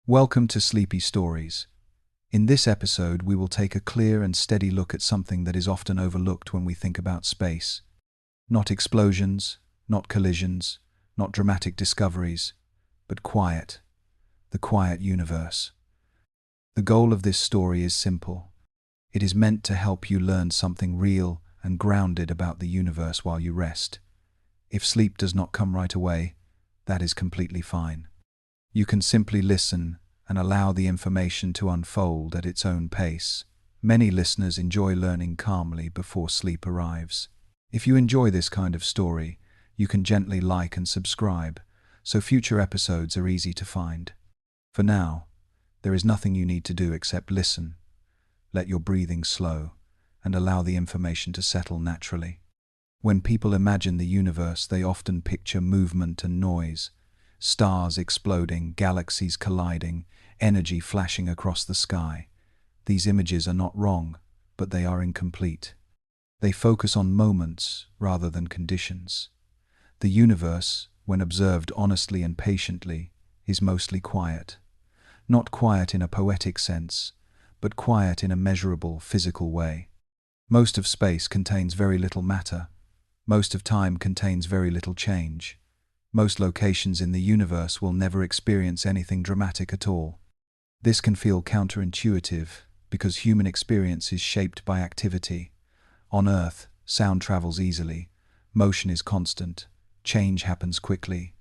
Welcome to Sleepy Stories. In this episode, we will take a clear and steady look at something that is often overlooked when we think about space. Not explosions, not collisions, not dramatic discoveries, but quiet. The quiet universe. The goal of this story is simple. It is meant to help you learn something real and grounded about the universe while you rest. If sleep does not come right away, that is completely fine. You can simply listen and allow the information to unfold at its own pace. Many listeners enjoy learning calmly before sleep arrives. If you enjoy this kind of story, you can gently like and subscribe, so future episodes are easy to find. For now, there is nothing you need to do except listen. Let your breathing slow and allow the information to settle naturally. When people imagine the universe, they often picture movement and noise. Stars exploding, galaxies colliding, energy flashing across the sky. These images are not wrong, but they are incomplete. They focus on moments rather than conditions. The universe, when observed honestly and patiently, is mostly quiet. Not quiet in a poetic sense, but quiet in a measurable, physical way. Most of space contains very little matter. Most of time contains very little change. Most locations in the universe will never experience anything dramatic at all. This can feel counterintuitive because human experience is shaped by activity. On Earth, sound travels easily, motion is constant, change happens quickly.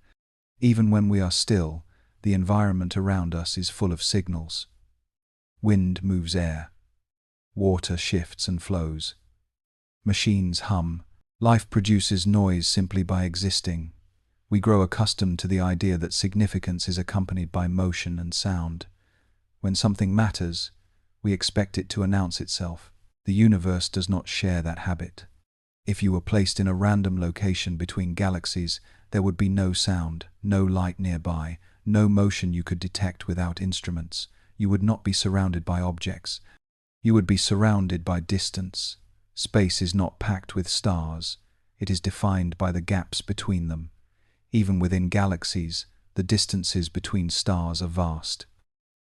Even when we are still, the environment around us is full of signals. Wind moves air. Water shifts and flows. Machines hum. Life produces noise simply by existing. We grow accustomed to the idea that significance is accompanied by motion and sound. When something matters, we expect it to announce itself. The universe does not share that habit. If you were placed in a random location between galaxies, there would be no sound, no light nearby, no motion you could detect without instruments. You would not be surrounded by objects. You would be surrounded by distance. Space is not packed with stars. It is defined by the gaps between them. Even within galaxies, the distances between stars are vast.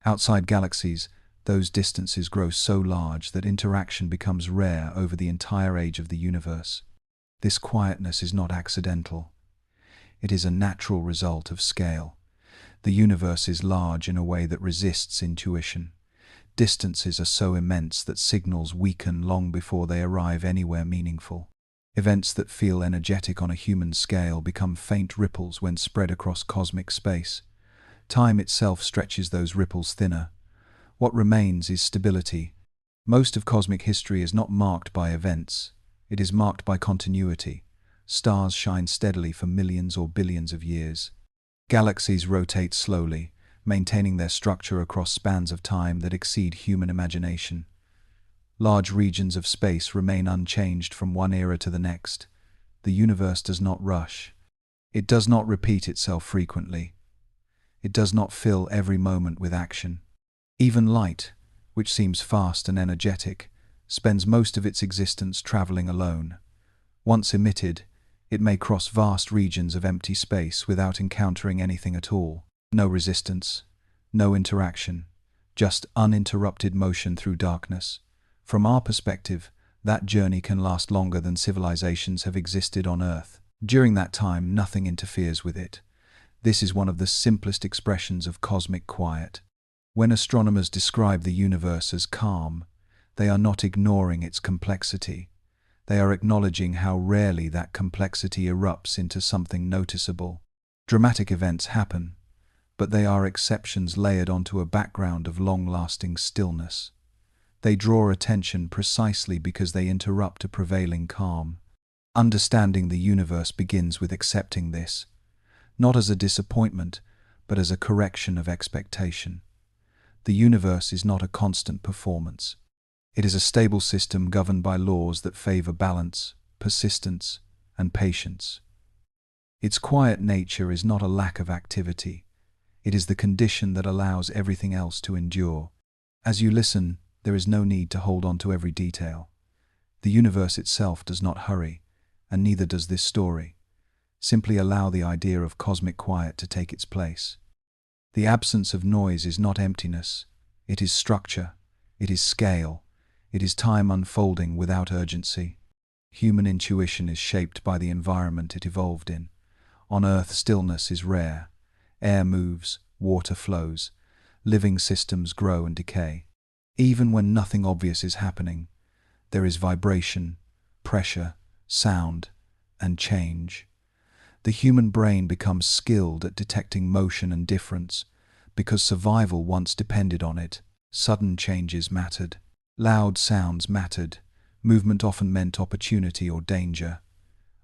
Outside galaxies, those distances grow so large that interaction becomes rare over the entire age of the universe. This quietness is not accidental. It is a natural result of scale. The universe is large in a way that resists intuition. Distances are so immense that signals weaken long before they arrive anywhere meaningful. Events that feel energetic on a human scale become faint ripples when spread across cosmic space. Time itself stretches those ripples thinner. What remains is stability. Most of cosmic history is not marked by events. It is marked by continuity. Stars shine steadily for millions or billions of years. Galaxies rotate slowly, maintaining their structure across spans of time that exceed human imagination. Large regions of space remain unchanged from one era to the next. The universe does not rush. It does not repeat itself frequently. It does not fill every moment with action. Even light, which seems fast and energetic, spends most of its existence traveling alone. Once emitted, it may cross vast regions of empty space without encountering anything at all. No resistance, no interaction, just uninterrupted motion through darkness. From our perspective, that journey can last longer than civilizations have existed on Earth. During that time, nothing interferes with it. This is one of the simplest expressions of cosmic quiet. When astronomers describe the universe as calm, they are not ignoring its complexity. They are acknowledging how rarely that complexity erupts into something noticeable. Dramatic events happen, but they are exceptions layered onto a background of long-lasting stillness. They draw attention precisely because they interrupt a prevailing calm. Understanding the universe begins with accepting this, not as a disappointment, but as a correction of expectation. The universe is not a constant performance. It is a stable system governed by laws that favor balance, persistence, and patience. Its quiet nature is not a lack of activity. It is the condition that allows everything else to endure. As you listen, there is no need to hold on to every detail. The universe itself does not hurry, and neither does this story. Simply allow the idea of cosmic quiet to take its place. The absence of noise is not emptiness. It is structure. It is scale. It is time unfolding without urgency. Human intuition is shaped by the environment it evolved in. On Earth, stillness is rare. Air moves, water flows, living systems grow and decay. Even when nothing obvious is happening, there is vibration, pressure, sound, and change. The human brain becomes skilled at detecting motion and difference because survival once depended on it. Sudden changes mattered. Loud sounds mattered. Movement often meant opportunity or danger.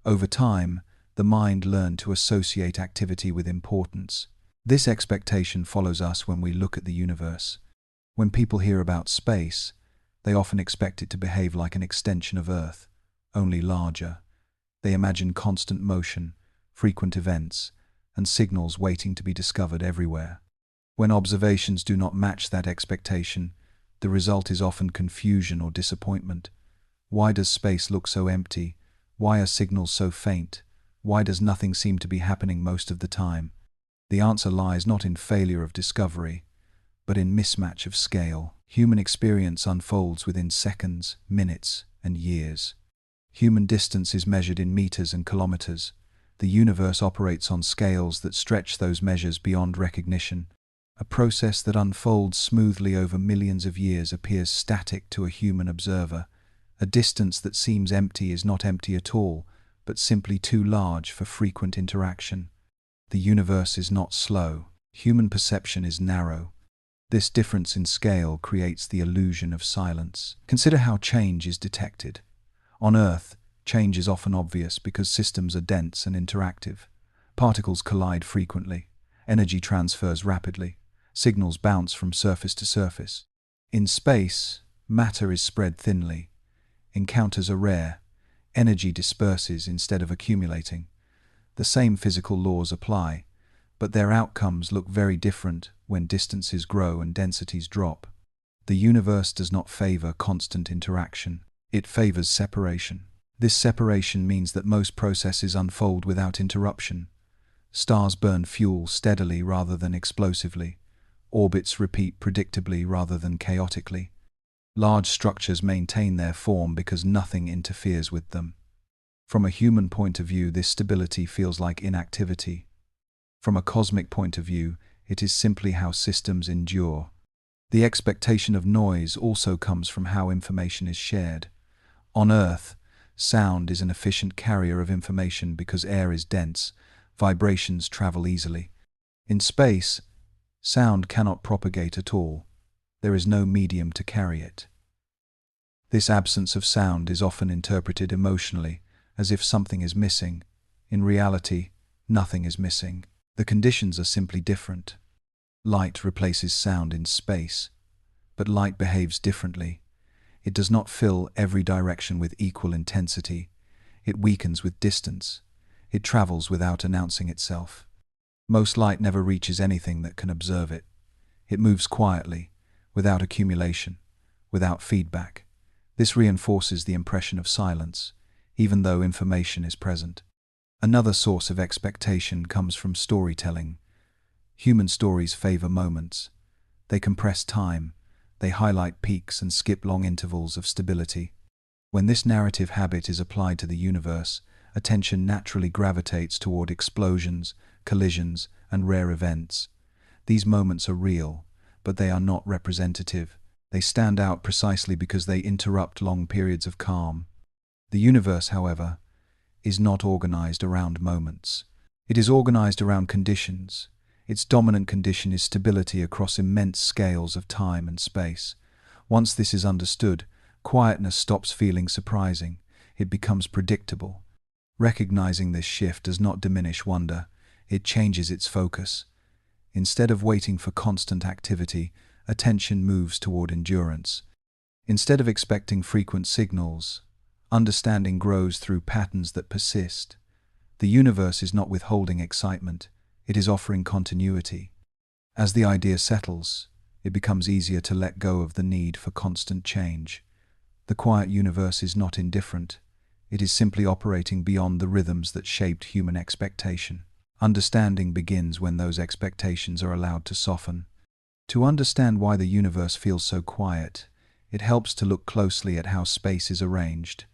Over time, the mind learned to associate activity with importance. This expectation follows us when we look at the universe. When people hear about space, they often expect it to behave like an extension of Earth, only larger. They imagine constant motion, frequent events, and signals waiting to be discovered everywhere. When observations do not match that expectation, the result is often confusion or disappointment. Why does space look so empty? Why are signals so faint? Why does nothing seem to be happening most of the time? The answer lies not in failure of discovery, but in mismatch of scale. Human experience unfolds within seconds, minutes, and years. Human distance is measured in meters and kilometers. The universe operates on scales that stretch those measures beyond recognition. A process that unfolds smoothly over millions of years appears static to a human observer. A distance that seems empty is not empty at all, but simply too large for frequent interaction. The universe is not slow. Human perception is narrow. This difference in scale creates the illusion of silence. Consider how change is detected. On Earth, change is often obvious because systems are dense and interactive. Particles collide frequently. Energy transfers rapidly. Signals bounce from surface to surface. In space, matter is spread thinly. Encounters are rare. Energy disperses instead of accumulating. The same physical laws apply, but their outcomes look very different when distances grow and densities drop. The universe does not favor constant interaction. It favors separation. This separation means that most processes unfold without interruption. Stars burn fuel steadily rather than explosively. Orbits repeat predictably rather than chaotically. Large structures maintain their form because nothing interferes with them. From a human point of view, this stability feels like inactivity. From a cosmic point of view, it is simply how systems endure. The expectation of noise also comes from how information is shared. On Earth, sound is an efficient carrier of information because air is dense, vibrations travel easily. In space, sound cannot propagate at all. There is no medium to carry it. This absence of sound is often interpreted emotionally, as if something is missing. In reality, nothing is missing. The conditions are simply different. Light replaces sound in space, but light behaves differently. It does not fill every direction with equal intensity. It weakens with distance. It travels without announcing itself. Most light never reaches anything that can observe it. It moves quietly, without accumulation, without feedback. This reinforces the impression of silence, even though information is present. Another source of expectation comes from storytelling. Human stories favor moments. They compress time. They highlight peaks and skip long intervals of stability. When this narrative habit is applied to the universe, attention naturally gravitates toward explosions, collisions, and rare events. These moments are real, but they are not representative. They stand out precisely because they interrupt long periods of calm. The universe, however, is not organized around moments. It is organized around conditions. Its dominant condition is stability across immense scales of time and space. Once this is understood, quietness stops feeling surprising. It becomes predictable. Recognizing this shift does not diminish wonder. It changes its focus. Instead of waiting for constant activity, attention moves toward endurance. Instead of expecting frequent signals, understanding grows through patterns that persist. The universe is not withholding excitement, it is offering continuity. As the idea settles, it becomes easier to let go of the need for constant change. The quiet universe is not indifferent, it is simply operating beyond the rhythms that shaped human expectation. Understanding begins when those expectations are allowed to soften. To understand why the universe feels so quiet, it helps to look closely at how space is arranged.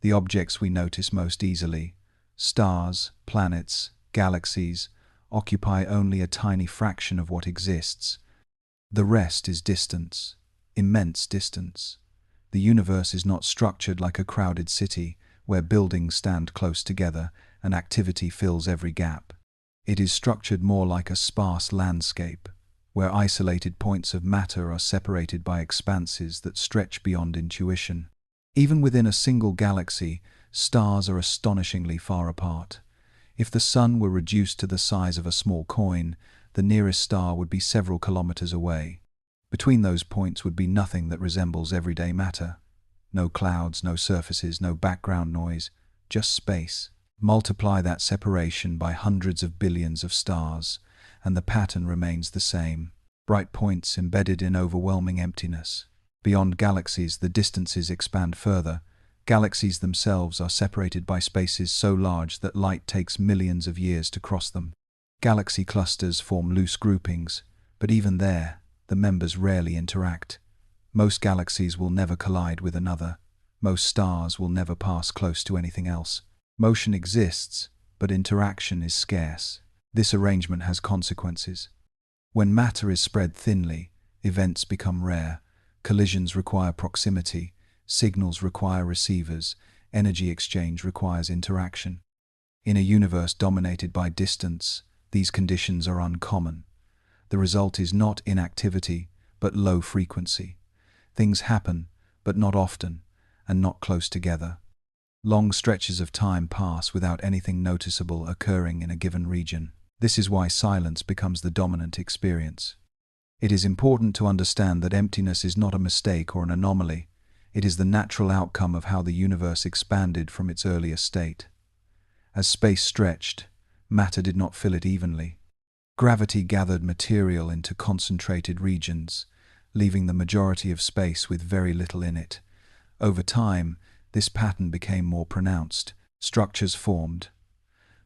The objects we notice most easily, stars, planets, galaxies, occupy only a tiny fraction of what exists. The rest is distance, immense distance. The universe is not structured like a crowded city where buildings stand close together and activity fills every gap. It is structured more like a sparse landscape, where isolated points of matter are separated by expanses that stretch beyond intuition. Even within a single galaxy, stars are astonishingly far apart. If the Sun were reduced to the size of a small coin, the nearest star would be several kilometers away. Between those points would be nothing that resembles everyday matter. No clouds, no surfaces, no background noise, just space. Multiply that separation by hundreds of billions of stars, and the pattern remains the same. Bright points embedded in overwhelming emptiness. Beyond galaxies, the distances expand further. Galaxies themselves are separated by spaces so large that light takes millions of years to cross them. Galaxy clusters form loose groupings, but even there, the members rarely interact. Most galaxies will never collide with another. Most stars will never pass close to anything else. Motion exists, but interaction is scarce. This arrangement has consequences. When matter is spread thinly, events become rare. Collisions require proximity, signals require receivers, energy exchange requires interaction. In a universe dominated by distance, these conditions are uncommon. The result is not inactivity, but low frequency. Things happen, but not often, and not close together. Long stretches of time pass without anything noticeable occurring in a given region. This is why silence becomes the dominant experience. It is important to understand that emptiness is not a mistake or an anomaly. It is the natural outcome of how the universe expanded from its earlier state. As space stretched, matter did not fill it evenly. Gravity gathered material into concentrated regions, leaving the majority of space with very little in it. Over time, this pattern became more pronounced. Structures formed,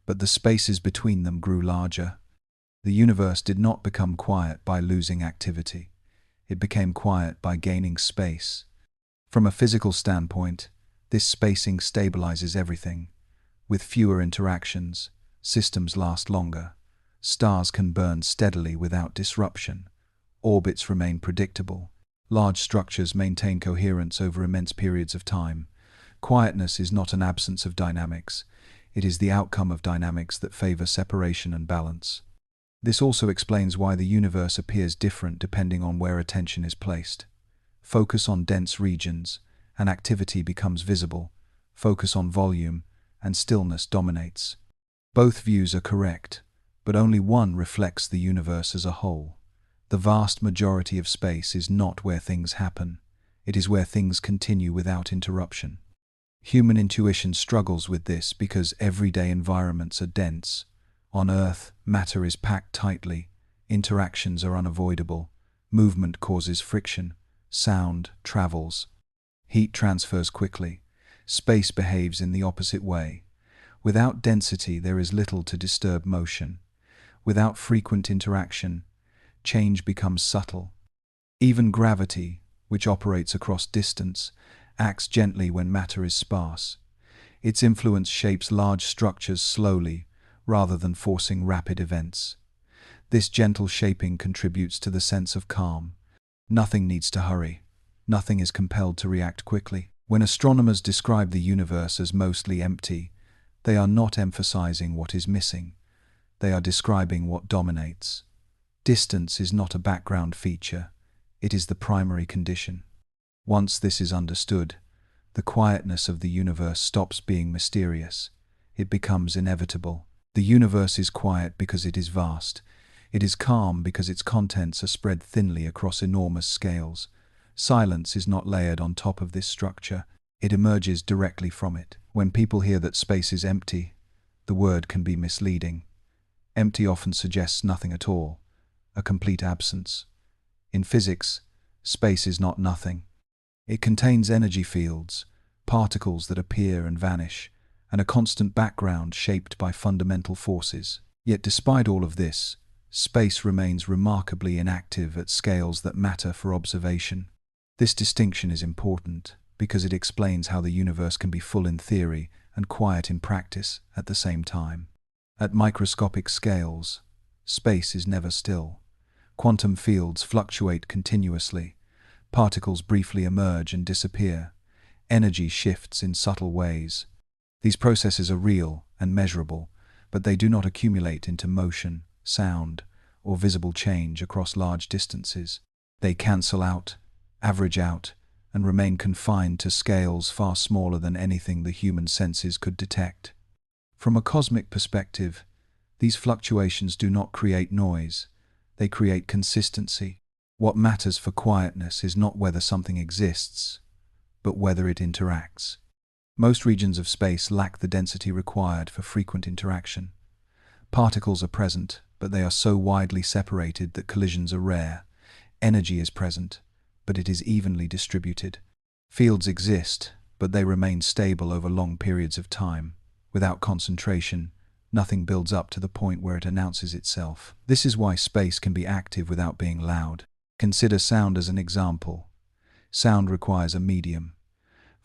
but the spaces between them grew larger. The universe did not become quiet by losing activity. It became quiet by gaining space. From a physical standpoint, this spacing stabilizes everything. With fewer interactions, systems last longer. Stars can burn steadily without disruption. Orbits remain predictable. Large structures maintain coherence over immense periods of time. Quietness is not an absence of dynamics. It is the outcome of dynamics that favor separation and balance. This also explains why the universe appears different depending on where attention is placed. Focus on dense regions, and activity becomes visible. Focus on volume, and stillness dominates. Both views are correct, but only one reflects the universe as a whole. The vast majority of space is not where things happen. It is where things continue without interruption. Human intuition struggles with this because everyday environments are dense. On Earth, matter is packed tightly, interactions are unavoidable, movement causes friction, sound travels, heat transfers quickly, space behaves in the opposite way. Without density, there is little to disturb motion. Without frequent interaction, change becomes subtle. Even gravity, which operates across distance, acts gently when matter is sparse. Its influence shapes large structures slowly, rather than forcing rapid events. This gentle shaping contributes to the sense of calm. Nothing needs to hurry. Nothing is compelled to react quickly. When astronomers describe the universe as mostly empty, they are not emphasizing what is missing. They are describing what dominates. Distance is not a background feature. It is the primary condition. Once this is understood, the quietness of the universe stops being mysterious. It becomes inevitable. The universe is quiet because it is vast. It is calm because its contents are spread thinly across enormous scales. Silence is not layered on top of this structure. It emerges directly from it. When people hear that space is empty, the word can be misleading. Empty often suggests nothing at all, a complete absence. In physics, space is not nothing. It contains energy fields, particles that appear and vanish, and a constant background shaped by fundamental forces. Yet despite all of this, space remains remarkably inactive at scales that matter for observation. This distinction is important because it explains how the universe can be full in theory and quiet in practice at the same time. At microscopic scales, space is never still. Quantum fields fluctuate continuously. Particles briefly emerge and disappear. Energy shifts in subtle ways. These processes are real and measurable, but they do not accumulate into motion, sound, or visible change across large distances. They cancel out, average out, and remain confined to scales far smaller than anything the human senses could detect. From a cosmic perspective, these fluctuations do not create noise, they create consistency. What matters for quietness is not whether something exists, but whether it interacts. Most regions of space lack the density required for frequent interaction. Particles are present, but they are so widely separated that collisions are rare. Energy is present, but it is evenly distributed. Fields exist, but they remain stable over long periods of time. Without concentration, nothing builds up to the point where it announces itself. This is why space can be active without being loud. Consider sound as an example. Sound requires a medium.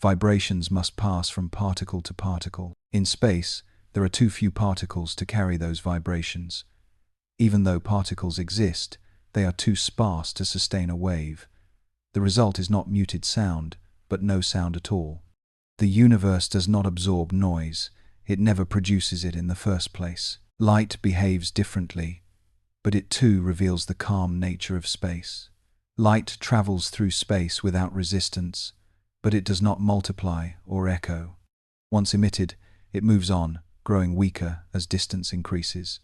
Vibrations must pass from particle to particle. In space, there are too few particles to carry those vibrations. Even though particles exist, they are too sparse to sustain a wave. The result is not muted sound, but no sound at all. The universe does not absorb noise. It never produces it in the first place. Light behaves differently, but it too reveals the calm nature of space. Light travels through space without resistance, but it does not multiply or echo. Once emitted, it moves on, growing weaker as distance increases.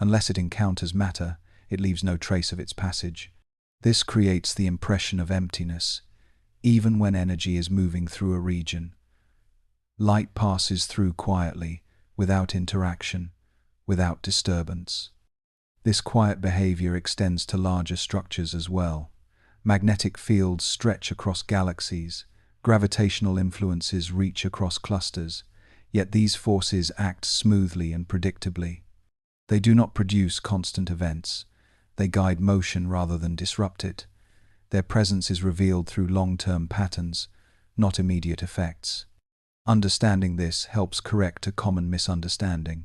Unless it encounters matter, it leaves no trace of its passage. This creates the impression of emptiness, even when energy is moving through a region. Light passes through quietly, without interaction, without disturbance. This quiet behavior extends to larger structures as well. Magnetic fields stretch across galaxies. Gravitational influences reach across clusters, yet these forces act smoothly and predictably. They do not produce constant events. They guide motion rather than disrupt it. Their presence is revealed through long-term patterns, not immediate effects. Understanding this helps correct a common misunderstanding.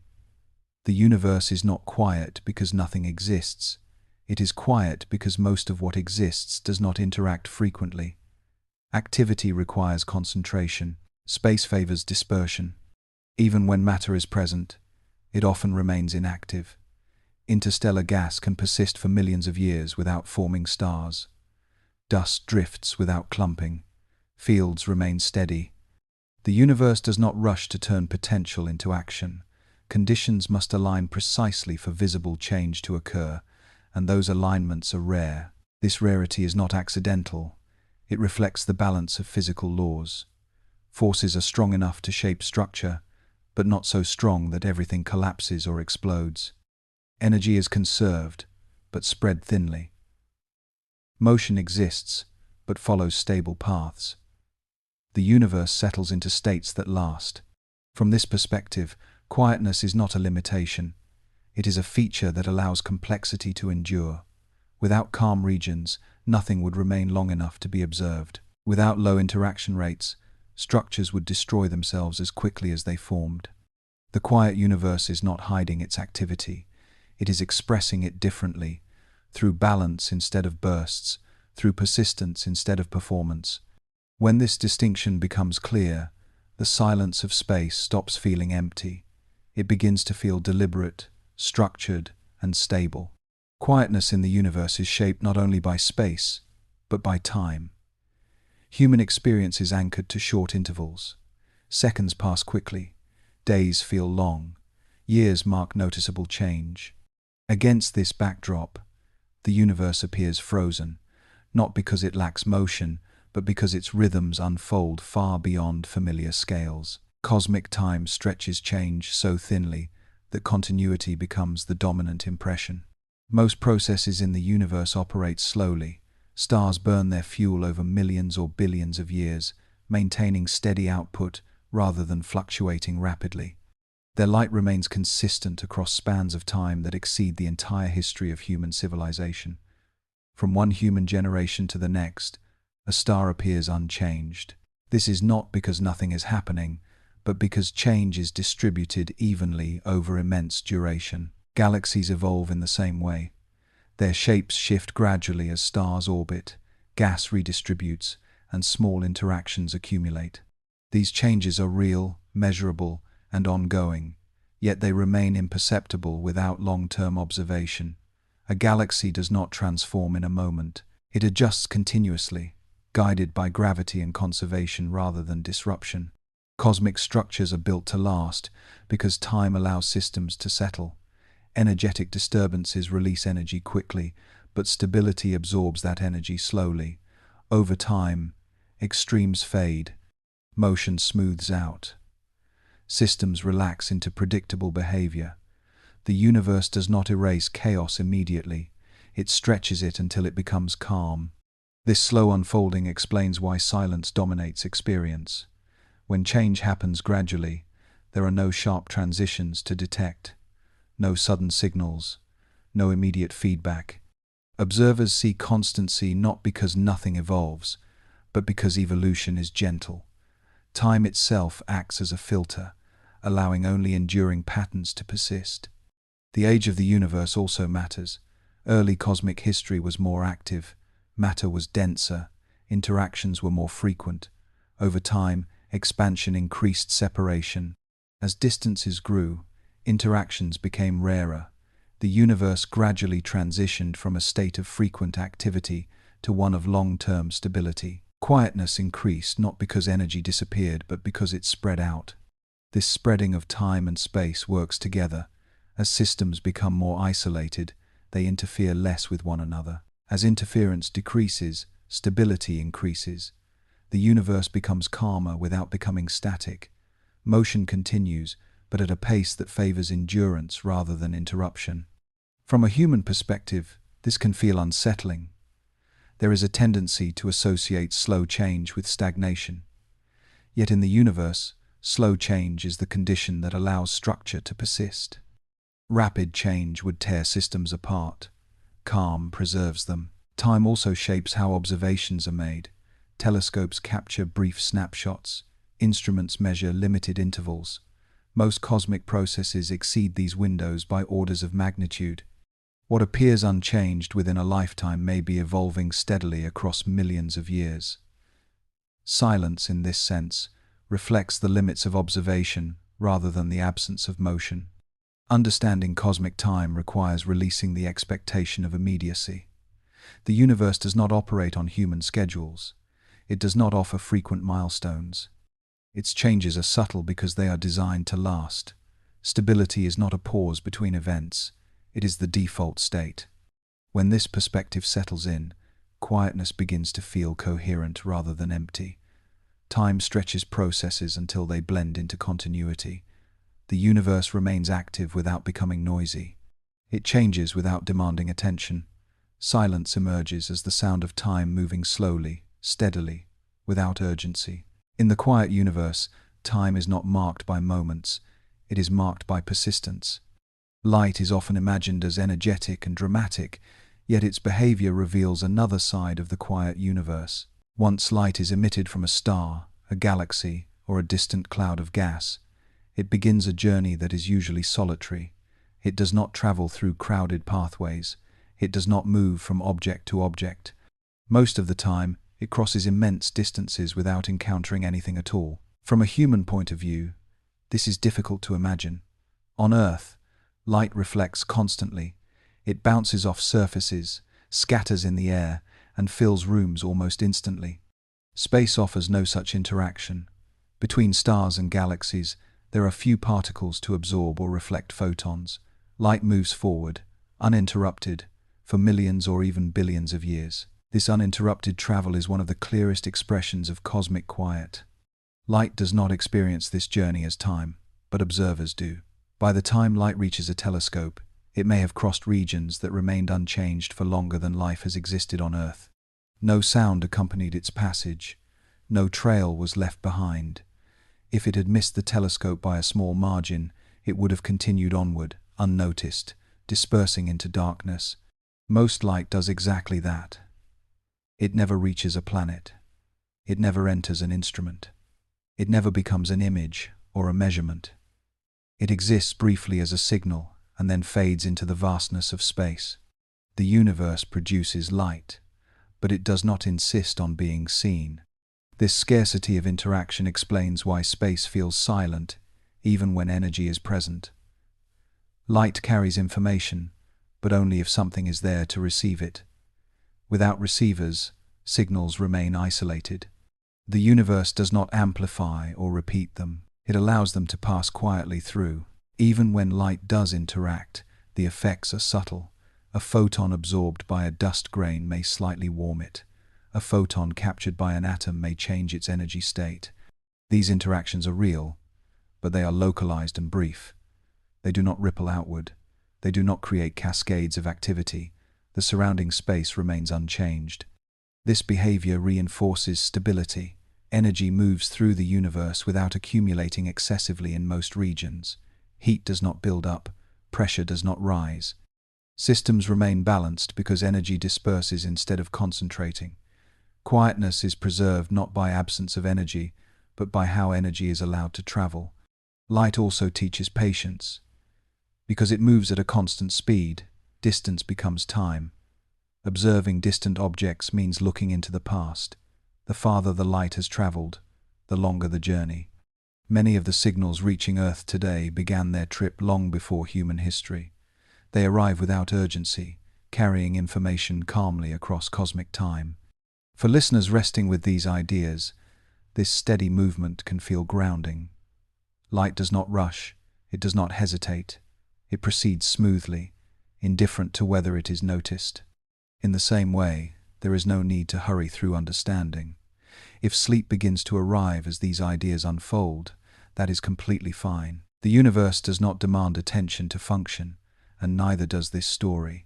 The universe is not quiet because nothing exists. It is quiet because most of what exists does not interact frequently. Activity requires concentration. Space favors dispersion. Even when matter is present, it often remains inactive. Interstellar gas can persist for millions of years without forming stars. Dust drifts without clumping. Fields remain steady. The universe does not rush to turn potential into action. Conditions must align precisely for visible change to occur, and those alignments are rare. This rarity is not accidental. It reflects the balance of physical laws. Forces are strong enough to shape structure, but not so strong that everything collapses or explodes. Energy is conserved, but spread thinly. Motion exists, but follows stable paths. The universe settles into states that last. From this perspective, quietness is not a limitation. It is a feature that allows complexity to endure. Without calm regions, nothing would remain long enough to be observed. Without low interaction rates, structures would destroy themselves as quickly as they formed. The quiet universe is not hiding its activity. It is expressing it differently, through balance instead of bursts, through persistence instead of performance. When this distinction becomes clear, the silence of space stops feeling empty. It begins to feel deliberate, structured, and stable. Quietness in the universe is shaped not only by space, but by time. Human experience is anchored to short intervals. Seconds pass quickly. Days feel long. Years mark noticeable change. Against this backdrop, the universe appears frozen, not because it lacks motion, but because its rhythms unfold far beyond familiar scales. Cosmic time stretches change so thinly that continuity becomes the dominant impression. Most processes in the universe operate slowly. Stars burn their fuel over millions or billions of years, maintaining steady output rather than fluctuating rapidly. Their light remains consistent across spans of time that exceed the entire history of human civilization. From one human generation to the next, a star appears unchanged. This is not because nothing is happening, but because change is distributed evenly over immense duration. Galaxies evolve in the same way. Their shapes shift gradually as stars orbit, gas redistributes, and small interactions accumulate. These changes are real, measurable, and ongoing, yet they remain imperceptible without long-term observation. A galaxy does not transform in a moment. It adjusts continuously, guided by gravity and conservation rather than disruption. Cosmic structures are built to last because time allows systems to settle. Energetic disturbances release energy quickly, but stability absorbs that energy slowly. Over time, extremes fade, motion smooths out. Systems relax into predictable behavior. The universe does not erase chaos immediately. It stretches it until it becomes calm. This slow unfolding explains why silence dominates experience. When change happens gradually, there are no sharp transitions to detect, no sudden signals, no immediate feedback. Observers see constancy not because nothing evolves, but because evolution is gentle. Time itself acts as a filter, allowing only enduring patterns to persist. The age of the universe also matters. Early cosmic history was more active, matter was denser, interactions were more frequent. Over time, expansion increased separation. As distances grew, interactions became rarer. The universe gradually transitioned from a state of frequent activity to one of long-term stability. Quietness increased not because energy disappeared, but because it spread out. This spreading of time and space works together. As systems become more isolated, they interfere less with one another. As interference decreases, stability increases. The universe becomes calmer without becoming static. Motion continues, but at a pace that favors endurance rather than interruption. From a human perspective, this can feel unsettling. There is a tendency to associate slow change with stagnation. Yet in the universe, slow change is the condition that allows structure to persist. Rapid change would tear systems apart. Calm preserves them. Time also shapes how observations are made. Telescopes capture brief snapshots. Instruments measure limited intervals. Most cosmic processes exceed these windows by orders of magnitude. What appears unchanged within a lifetime may be evolving steadily across millions of years. Silence, in this sense, reflects the limits of observation rather than the absence of motion. Understanding cosmic time requires releasing the expectation of immediacy. The universe does not operate on human schedules. It does not offer frequent milestones. Its changes are subtle because they are designed to last. Stability is not a pause between events. It is the default state. When this perspective settles in, quietness begins to feel coherent rather than empty. Time stretches processes until they blend into continuity. The universe remains active without becoming noisy. It changes without demanding attention. Silence emerges as the sound of time moving slowly, steadily, without urgency. In the quiet universe, time is not marked by moments. It is marked by persistence. Light is often imagined as energetic and dramatic, yet its behavior reveals another side of the quiet universe. Once light is emitted from a star, a galaxy, or a distant cloud of gas, it begins a journey that is usually solitary. It does not travel through crowded pathways. It does not move from object to object. Most of the time, it crosses immense distances without encountering anything at all. From a human point of view, this is difficult to imagine. On Earth, light reflects constantly. It bounces off surfaces, scatters in the air, and fills rooms almost instantly. Space offers no such interaction. Between stars and galaxies, there are few particles to absorb or reflect photons. Light moves forward, uninterrupted, for millions or even billions of years. This uninterrupted travel is one of the clearest expressions of cosmic quiet. Light does not experience this journey as time, but observers do. By the time light reaches a telescope, it may have crossed regions that remained unchanged for longer than life has existed on Earth. No sound accompanied its passage. No trail was left behind. If it had missed the telescope by a small margin, it would have continued onward, unnoticed, dispersing into darkness. Most light does exactly that. It never reaches a planet. It never enters an instrument. It never becomes an image or a measurement. It exists briefly as a signal and then fades into the vastness of space. The universe produces light, but it does not insist on being seen. This scarcity of interaction explains why space feels silent, even when energy is present. Light carries information, but only if something is there to receive it. Without receivers, signals remain isolated. The universe does not amplify or repeat them. It allows them to pass quietly through. Even when light does interact, the effects are subtle. A photon absorbed by a dust grain may slightly warm it. A photon captured by an atom may change its energy state. These interactions are real, but they are localized and brief. They do not ripple outward. They do not create cascades of activity. The surrounding space remains unchanged. This behavior reinforces stability. Energy moves through the universe without accumulating excessively in most regions. Heat does not build up. Pressure does not rise. Systems remain balanced because energy disperses instead of concentrating. Quietness is preserved not by absence of energy, but by how energy is allowed to travel. Light also teaches patience. Because it moves at a constant speed, distance becomes time. Observing distant objects means looking into the past. The farther the light has traveled, the longer the journey. Many of the signals reaching Earth today began their trip long before human history. They arrive without urgency, carrying information calmly across cosmic time. For listeners resting with these ideas, this steady movement can feel grounding. Light does not rush, it does not hesitate. It proceeds smoothly, indifferent to whether it is noticed. In the same way, there is no need to hurry through understanding. If sleep begins to arrive as these ideas unfold, that is completely fine. The universe does not demand attention to function, and neither does this story.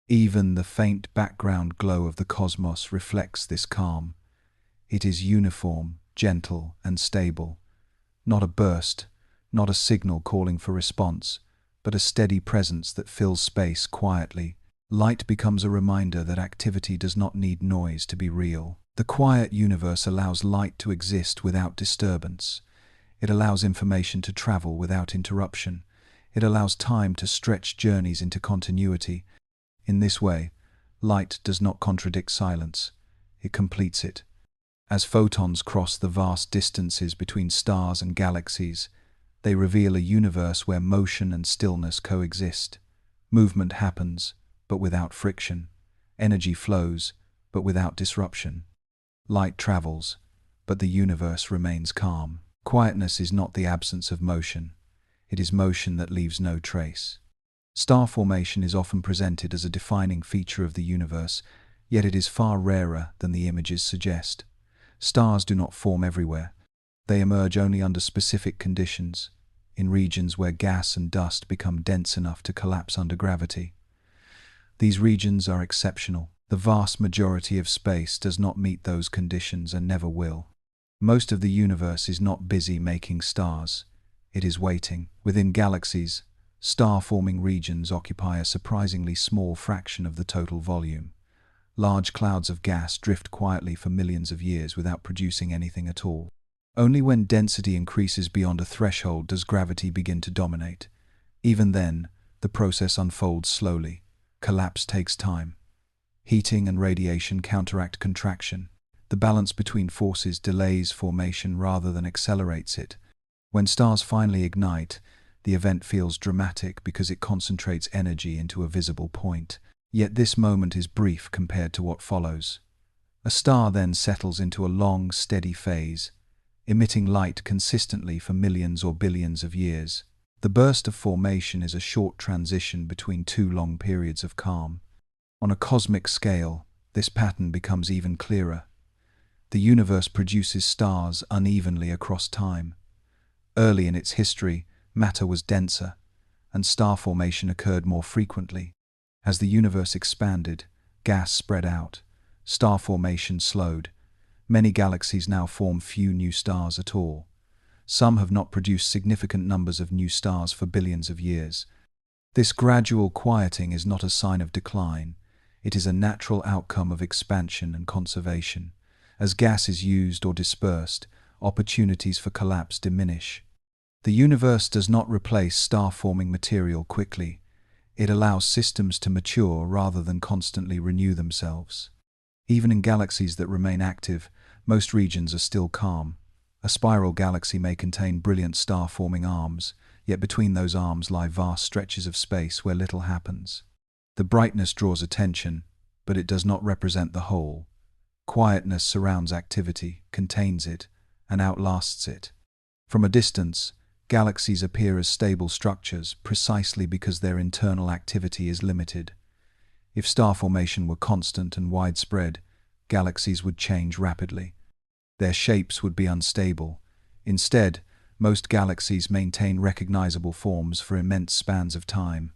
Even the faint background glow of the cosmos reflects this calm. It is uniform, gentle, and stable. Not a burst, not a signal calling for response, but a steady presence that fills space quietly. Light becomes a reminder that activity does not need noise to be real. The quiet universe allows light to exist without disturbance. It allows information to travel without interruption. It allows time to stretch journeys into continuity. In this way, light does not contradict silence. It completes it. As photons cross the vast distances between stars and galaxies, they reveal a universe where motion and stillness coexist. Movement happens, but without friction. Energy flows, but without disruption. Light travels, but the universe remains calm. Quietness is not the absence of motion. It is motion that leaves no trace. Star formation is often presented as a defining feature of the universe, yet it is far rarer than the images suggest. Stars do not form everywhere. They emerge only under specific conditions, in regions where gas and dust become dense enough to collapse under gravity. These regions are exceptional. The vast majority of space does not meet those conditions and never will. Most of the universe is not busy making stars. It is waiting. Within galaxies, star-forming regions occupy a surprisingly small fraction of the total volume. Large clouds of gas drift quietly for millions of years without producing anything at all. Only when density increases beyond a threshold does gravity begin to dominate. Even then, the process unfolds slowly. Collapse takes time. Heating and radiation counteract contraction. The balance between forces delays formation rather than accelerates it. When stars finally ignite, the event feels dramatic because it concentrates energy into a visible point. Yet this moment is brief compared to what follows. A star then settles into a long, steady phase, emitting light consistently for millions or billions of years. The burst of formation is a short transition between two long periods of calm. On a cosmic scale, this pattern becomes even clearer. The universe produces stars unevenly across time. Early in its history, matter was denser, and star formation occurred more frequently. As the universe expanded, gas spread out, star formation slowed. Many galaxies now form few new stars at all. some have not produced significant numbers of new stars for billions of years. This gradual quieting is not a sign of decline. It is a natural outcome of expansion and conservation. As gas is used or dispersed, opportunities for collapse diminish. The universe does not replace star-forming material quickly. It allows systems to mature rather than constantly renew themselves. Even in galaxies that remain active, most regions are still calm. A spiral galaxy may contain brilliant star-forming arms, yet between those arms lie vast stretches of space where little happens. The brightness draws attention, but it does not represent the whole. Quietness surrounds activity, contains it, and outlasts it. From a distance, galaxies appear as stable structures precisely because their internal activity is limited. If star formation were constant and widespread, galaxies would change rapidly. Their shapes would be unstable. Instead, most galaxies maintain recognizable forms for immense spans of time.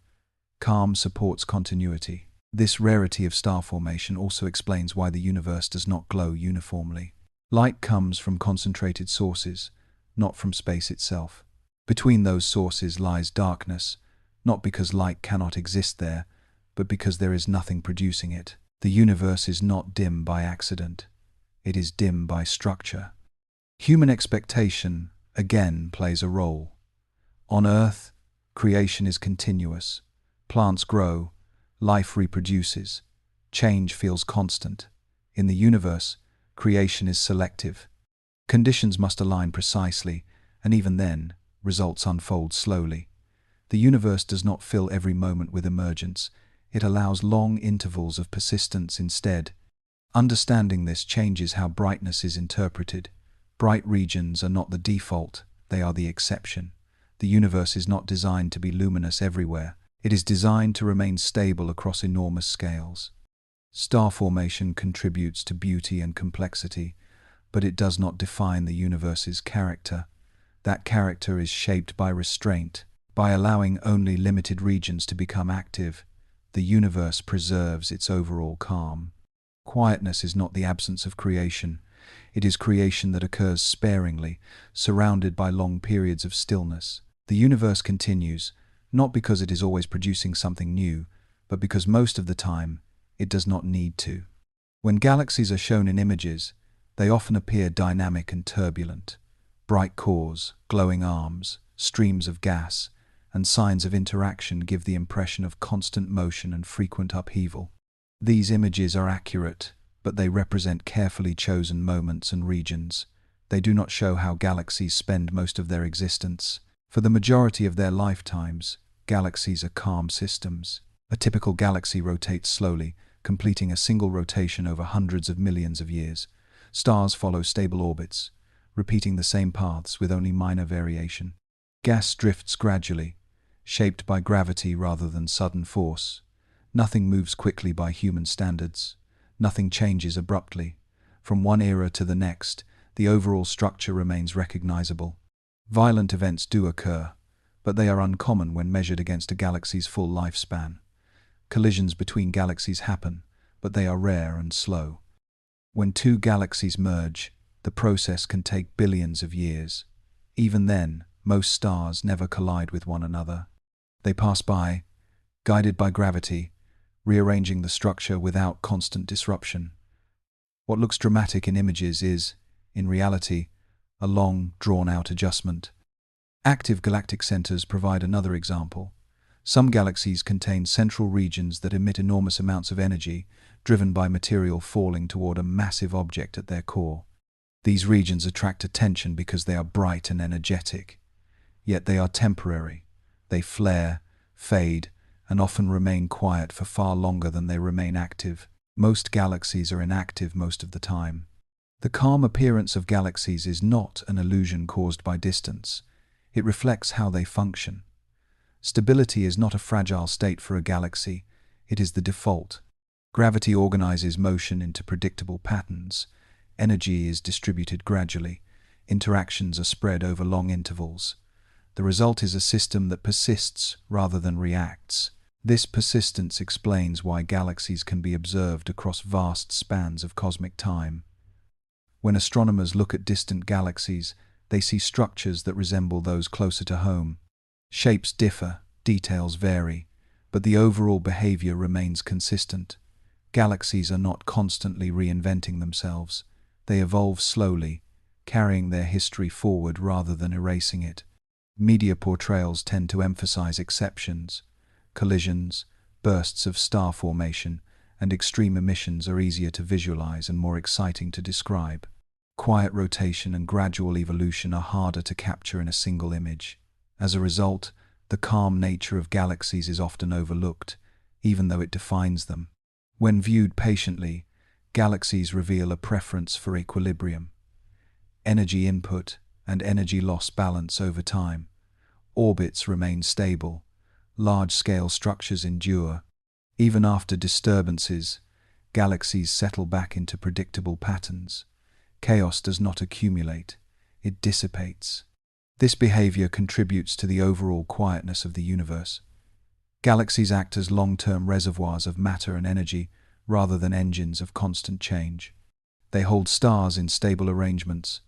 Calm supports continuity. This rarity of star formation also explains why the universe does not glow uniformly. Light comes from concentrated sources, not from space itself. Between those sources lies darkness, not because light cannot exist there, but because there is nothing producing it. The universe is not dim by accident. It is dim by structure. Human expectation, again, plays a role. On Earth, creation is continuous. Plants grow, life reproduces, change feels constant. In the universe, creation is selective. Conditions must align precisely, and even then, results unfold slowly. The universe does not fill every moment with emergence. It allows long intervals of persistence instead. Understanding this changes how brightness is interpreted. Bright regions are not the default, they are the exception. The universe is not designed to be luminous everywhere. It is designed to remain stable across enormous scales. Star formation contributes to beauty and complexity, but it does not define the universe's character. That character is shaped by restraint. By allowing only limited regions to become active, the universe preserves its overall calm. Quietness is not the absence of creation. It is creation that occurs sparingly, surrounded by long periods of stillness. The universe continues, not because it is always producing something new, but because most of the time, it does not need to. When galaxies are shown in images, they often appear dynamic and turbulent. Bright cores, glowing arms, streams of gas, and signs of interaction give the impression of constant motion and frequent upheaval. These images are accurate, but they represent carefully chosen moments and regions. They do not show how galaxies spend most of their existence. For the majority of their lifetimes, galaxies are calm systems. A typical galaxy rotates slowly, completing a single rotation over hundreds of millions of years. Stars follow stable orbits, repeating the same paths with only minor variation. Gas drifts gradually, shaped by gravity rather than sudden force. Nothing moves quickly by human standards. Nothing changes abruptly. From one era to the next, the overall structure remains recognizable. Violent events do occur, but they are uncommon when measured against a galaxy's full lifespan. Collisions between galaxies happen, but they are rare and slow. When two galaxies merge, the process can take billions of years. Even then, most stars never collide with one another. They pass by, guided by gravity, rearranging the structure without constant disruption. What looks dramatic in images is, in reality, a long, drawn-out adjustment. Active galactic centers provide another example. Some galaxies contain central regions that emit enormous amounts of energy, driven by material falling toward a massive object at their core. These regions attract attention because they are bright and energetic. Yet they are temporary. They flare, fade, and often remain quiet for far longer than they remain active. Most galaxies are inactive most of the time. The calm appearance of galaxies is not an illusion caused by distance. It reflects how they function. Stability is not a fragile state for a galaxy. It is the default. Gravity organizes motion into predictable patterns. Energy is distributed gradually. Interactions are spread over long intervals. The result is a system that persists rather than reacts. This persistence explains why galaxies can be observed across vast spans of cosmic time. When astronomers look at distant galaxies, They see structures that resemble those closer to home. Shapes differ, details vary, but the overall behavior remains consistent. Galaxies are not constantly reinventing themselves. They evolve slowly, carrying their history forward rather than erasing it. Media portrayals tend to emphasize exceptions. Collisions, bursts of star formation, and extreme emissions are easier to visualize and more exciting to describe. Quiet rotation and gradual evolution are harder to capture in a single image. As a result, the calm nature of galaxies is often overlooked, even though it defines them. When viewed patiently, galaxies reveal a preference for equilibrium. Energy input and energy loss balance over time. Orbits remain stable. Large-scale structures endure. Even after disturbances, galaxies settle back into predictable patterns. Chaos does not accumulate, it dissipates. This behavior contributes to the overall quietness of the universe. Galaxies act as long-term reservoirs of matter and energy rather than engines of constant change. They hold stars in stable arrangements,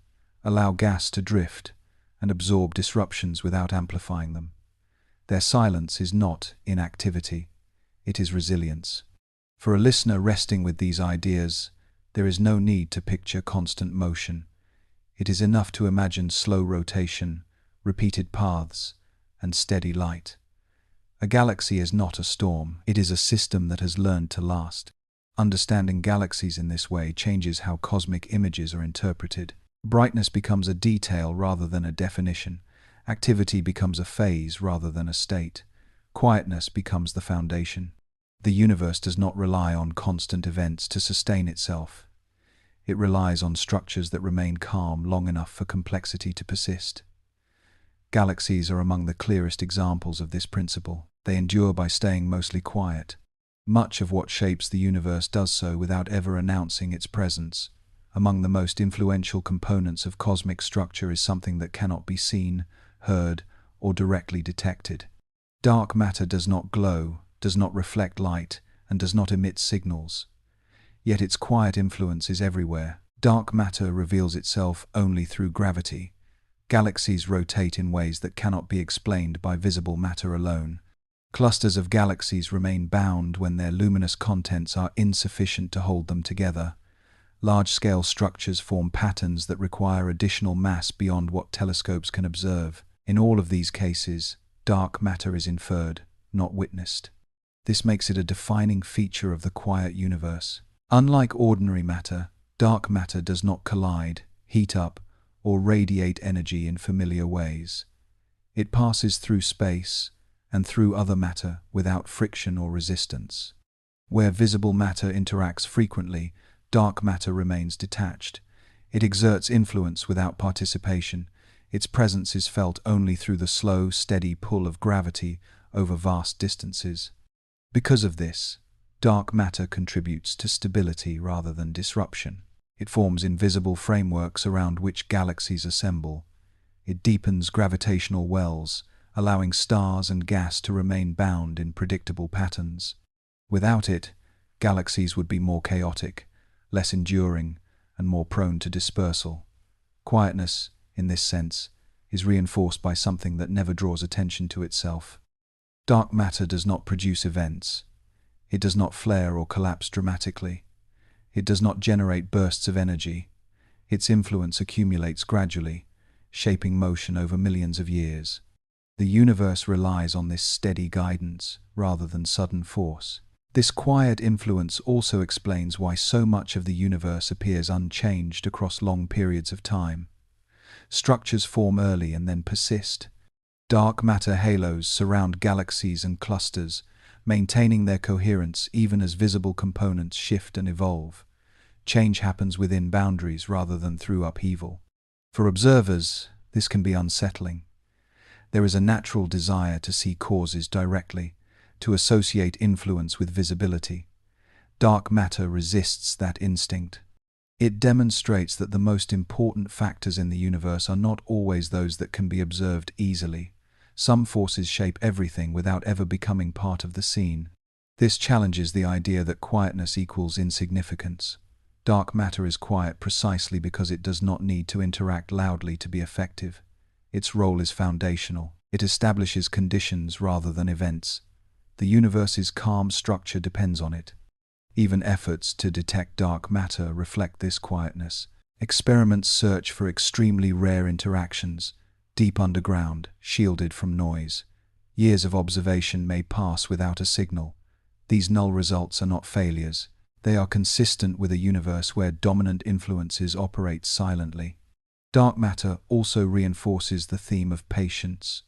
allow gas to drift, and absorb disruptions without amplifying them. Their silence is not inactivity, it is resilience. For a listener resting with these ideas, there is no need to picture constant motion. It is enough to imagine slow rotation, repeated paths, and steady light. A galaxy is not a storm, it is a system that has learned to last. Understanding galaxies in this way changes how cosmic images are interpreted. Brightness becomes a detail rather than a definition. Activity becomes a phase rather than a state. Quietness becomes the foundation. The universe does not rely on constant events to sustain itself. It relies on structures that remain calm long enough for complexity to persist. Galaxies are among the clearest examples of this principle. They endure by staying mostly quiet. Much of what shapes the universe does so without ever announcing its presence. Among the most influential components of cosmic structure is something that cannot be seen, heard, or directly detected. Dark matter does not glow, does not reflect light, and does not emit signals. Yet its quiet influence is everywhere. Dark matter reveals itself only through gravity. Galaxies rotate in ways that cannot be explained by visible matter alone. Clusters of galaxies remain bound when their luminous contents are insufficient to hold them together. Large-scale structures form patterns that require additional mass beyond what telescopes can observe. In all of these cases, dark matter is inferred, not witnessed. This makes it a defining feature of the quiet universe. Unlike ordinary matter, dark matter does not collide, heat up, or radiate energy in familiar ways. It passes through space and through other matter without friction or resistance. Where visible matter interacts frequently, dark matter remains detached. It exerts influence without participation. Its presence is felt only through the slow, steady pull of gravity over vast distances. Because of this, dark matter contributes to stability rather than disruption. It forms invisible frameworks around which galaxies assemble. It deepens gravitational wells, allowing stars and gas to remain bound in predictable patterns. Without it, galaxies would be more chaotic, less enduring, and more prone to dispersal. Quietness, in this sense, is reinforced by something that never draws attention to itself. Dark matter does not produce events. It does not flare or collapse dramatically. It does not generate bursts of energy. Its influence accumulates gradually, shaping motion over millions of years. The universe relies on this steady guidance rather than sudden force. This quiet influence also explains why so much of the universe appears unchanged across long periods of time. Structures form early and then persist. Dark matter halos surround galaxies and clusters, maintaining their coherence even as visible components shift and evolve. Change happens within boundaries rather than through upheaval. For observers, this can be unsettling. There is a natural desire to see causes directly, to associate influence with visibility. Dark matter resists that instinct. It demonstrates that the most important factors in the universe are not always those that can be observed easily. Some forces shape everything without ever becoming part of the scene. This challenges the idea that quietness equals insignificance. Dark matter is quiet precisely because it does not need to interact loudly to be effective. Its role is foundational. It establishes conditions rather than events. The universe's calm structure depends on it. Even efforts to detect dark matter reflect this quietness. Experiments search for extremely rare interactions, deep underground, shielded from noise. Years of observation may pass without a signal. These null results are not failures. They are consistent with a universe where dominant influences operate silently. Dark matter also reinforces the theme of patience.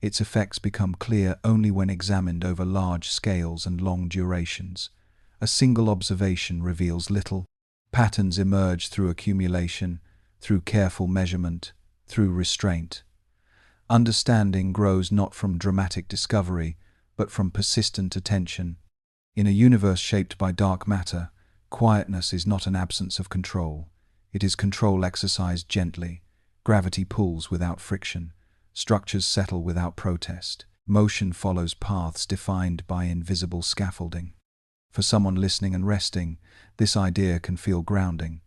Its effects become clear only when examined over large scales and long durations. A single observation reveals little. Patterns emerge through accumulation, through careful measurement, through restraint. Understanding grows not from dramatic discovery, but from persistent attention. In a universe shaped by dark matter, quietness is not an absence of control. It is control exercised gently. Gravity pulls without friction. Structures settle without protest. Motion follows paths defined by invisible scaffolding. For someone listening and resting, this idea can feel grounding.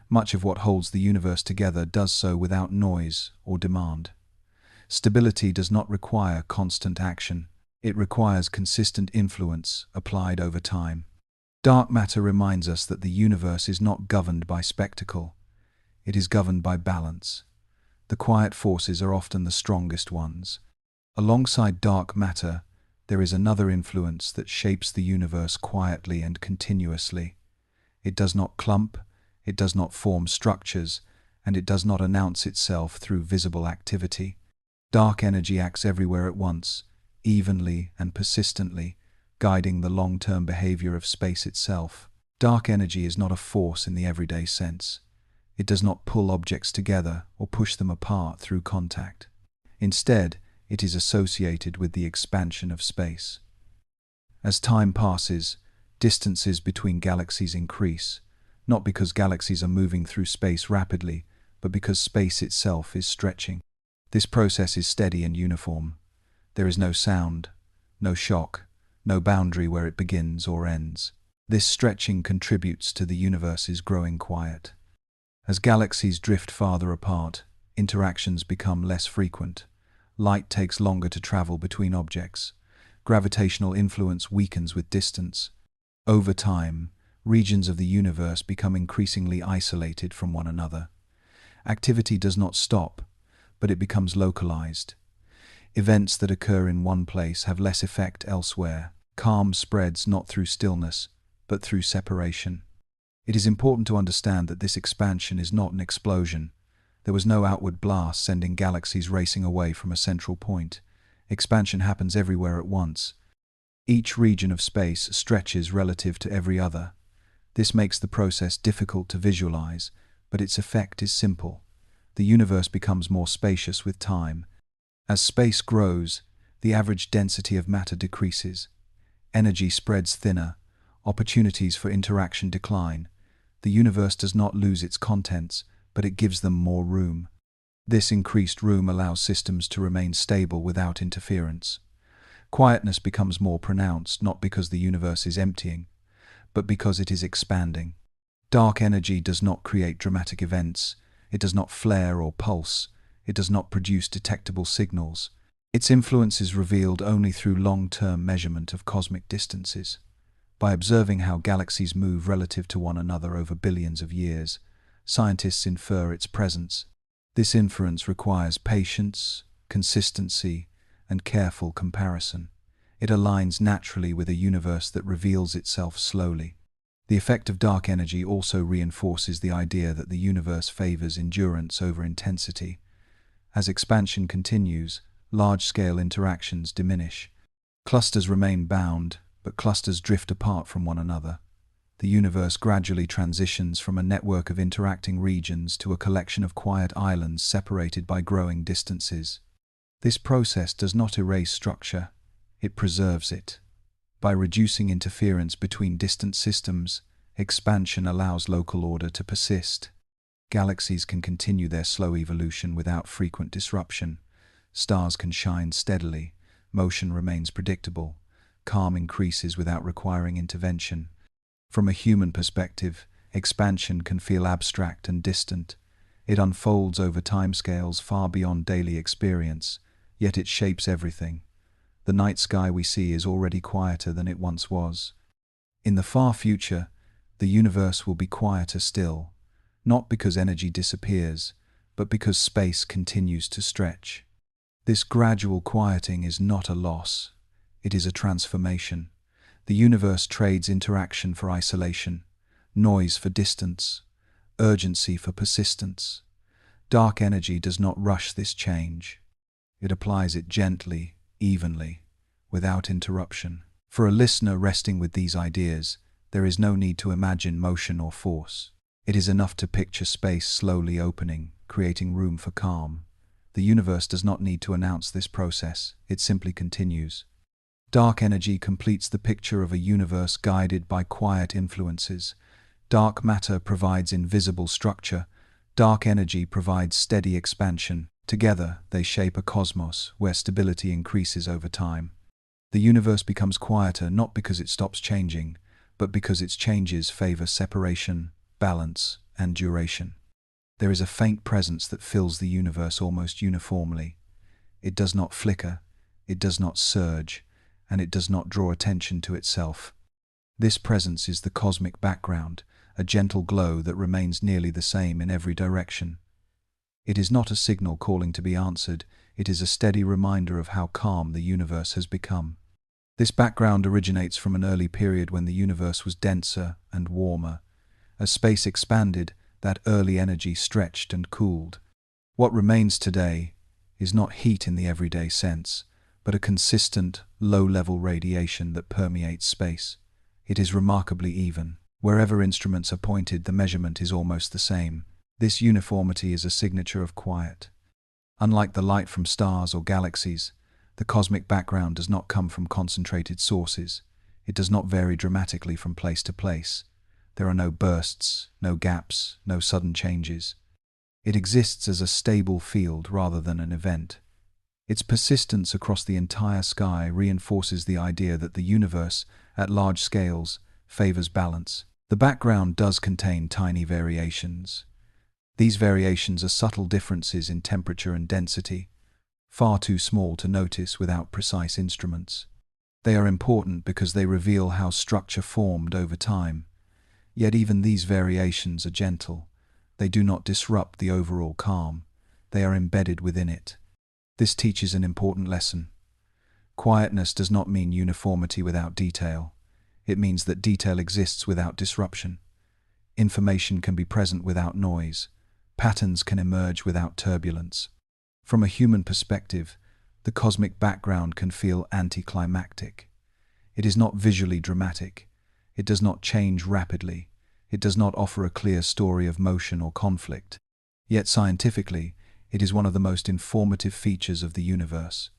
Much of what holds the universe together does so without noise or demand. Stability does not require constant action. It requires consistent influence applied over time. Dark matter reminds us that the universe is not governed by spectacle. It is governed by balance. The quiet forces are often the strongest ones. Alongside dark matter, there is another influence that shapes the universe quietly and continuously. It does not clump, it does not form structures, and it does not announce itself through visible activity. Dark energy acts everywhere at once, evenly and persistently, guiding the long-term behavior of space itself. Dark energy is not a force in the everyday sense. It does not pull objects together or push them apart through contact. Instead, it is associated with the expansion of space. As time passes, distances between galaxies increase, not because galaxies are moving through space rapidly, but because space itself is stretching. This process is steady and uniform. There is no sound, no shock, no boundary where it begins or ends. This stretching contributes to the universe's growing quiet. As galaxies drift farther apart, interactions become less frequent. Light takes longer to travel between objects. Gravitational influence weakens with distance. Over time, regions of the universe become increasingly isolated from one another. Activity does not stop, but it becomes localized. Events that occur in one place have less effect elsewhere. Calm spreads not through stillness, but through separation. It is important to understand that this expansion is not an explosion. There was no outward blast sending galaxies racing away from a central point. Expansion happens everywhere at once. Each region of space stretches relative to every other. This makes the process difficult to visualize, but its effect is simple. The universe becomes more spacious with time. As space grows, the average density of matter decreases. Energy spreads thinner. Opportunities for interaction decline. The universe does not lose its contents, but it gives them more room. This increased room allows systems to remain stable without interference. Quietness becomes more pronounced not because the universe is emptying, but because it is expanding. Dark energy does not create dramatic events. It does not flare or pulse. It does not produce detectable signals. Its influence is revealed only through long-term measurement of cosmic distances. By observing how galaxies move relative to one another over billions of years, scientists infer its presence. This inference requires patience, consistency, and careful comparison. It aligns naturally with a universe that reveals itself slowly. The effect of dark energy also reinforces the idea that the universe favors endurance over intensity. As expansion continues, large-scale interactions diminish. Clusters remain bound, but clusters drift apart from one another. The universe gradually transitions from a network of interacting regions to a collection of quiet islands separated by growing distances. This process does not erase structure, it preserves it. By reducing interference between distant systems, expansion allows local order to persist. Galaxies can continue their slow evolution without frequent disruption. Stars can shine steadily, motion remains predictable. Calm increases without requiring intervention. From a human perspective, Expansion can feel abstract and distant. It unfolds over timescales far beyond daily experience, yet it shapes everything. The night sky we see is already quieter than it once was. In the far future, the universe will be quieter still, not because energy disappears, but because space continues to stretch. This gradual quieting is not a loss, it is a transformation. The universe trades interaction for isolation, noise for distance, urgency for persistence. Dark energy does not rush this change. It applies it gently, evenly, without interruption. For a listener resting with these ideas, there is no need to imagine motion or force. It is enough to picture space slowly opening, creating room for calm. The universe does not need to announce this process, it simply continues. Dark energy completes the picture of a universe guided by quiet influences. Dark matter provides invisible structure. Dark energy provides steady expansion. Together, they shape a cosmos where stability increases over time. The universe becomes quieter not because it stops changing, but because its changes favor separation, balance, and duration. There is a faint presence that fills the universe almost uniformly. It does not flicker, it does not surge, and it does not draw attention to itself. This presence is the cosmic background, a gentle glow that remains nearly the same in every direction. It is not a signal calling to be answered, it is a steady reminder of how calm the universe has become. This background originates from an early period when the universe was denser and warmer. As space expanded, that early energy stretched and cooled. What remains today is not heat in the everyday sense, but a consistent, low-level radiation that permeates space. It is remarkably even. Wherever instruments are pointed, the measurement is almost the same. This uniformity is a signature of quiet. Unlike the light from stars or galaxies, the cosmic background does not come from concentrated sources. It does not vary dramatically from place to place. There are no bursts, no gaps, no sudden changes. It exists as a stable field rather than an event. Its persistence across the entire sky reinforces the idea that the universe, at large scales, favors balance. The background does contain tiny variations. These variations are subtle differences in temperature and density, far too small to notice without precise instruments. They are important because they reveal how structure formed over time. Yet even these variations are gentle. They do not disrupt the overall calm. They are embedded within it. This teaches an important lesson. Quietness does not mean uniformity without detail. It means that detail exists without disruption. Information can be present without noise. Patterns can emerge without turbulence. From a human perspective, the cosmic background can feel anticlimactic. It is not visually dramatic. It does not change rapidly. It does not offer a clear story of motion or conflict. Yet scientifically, it is one of the most informative features of the universe.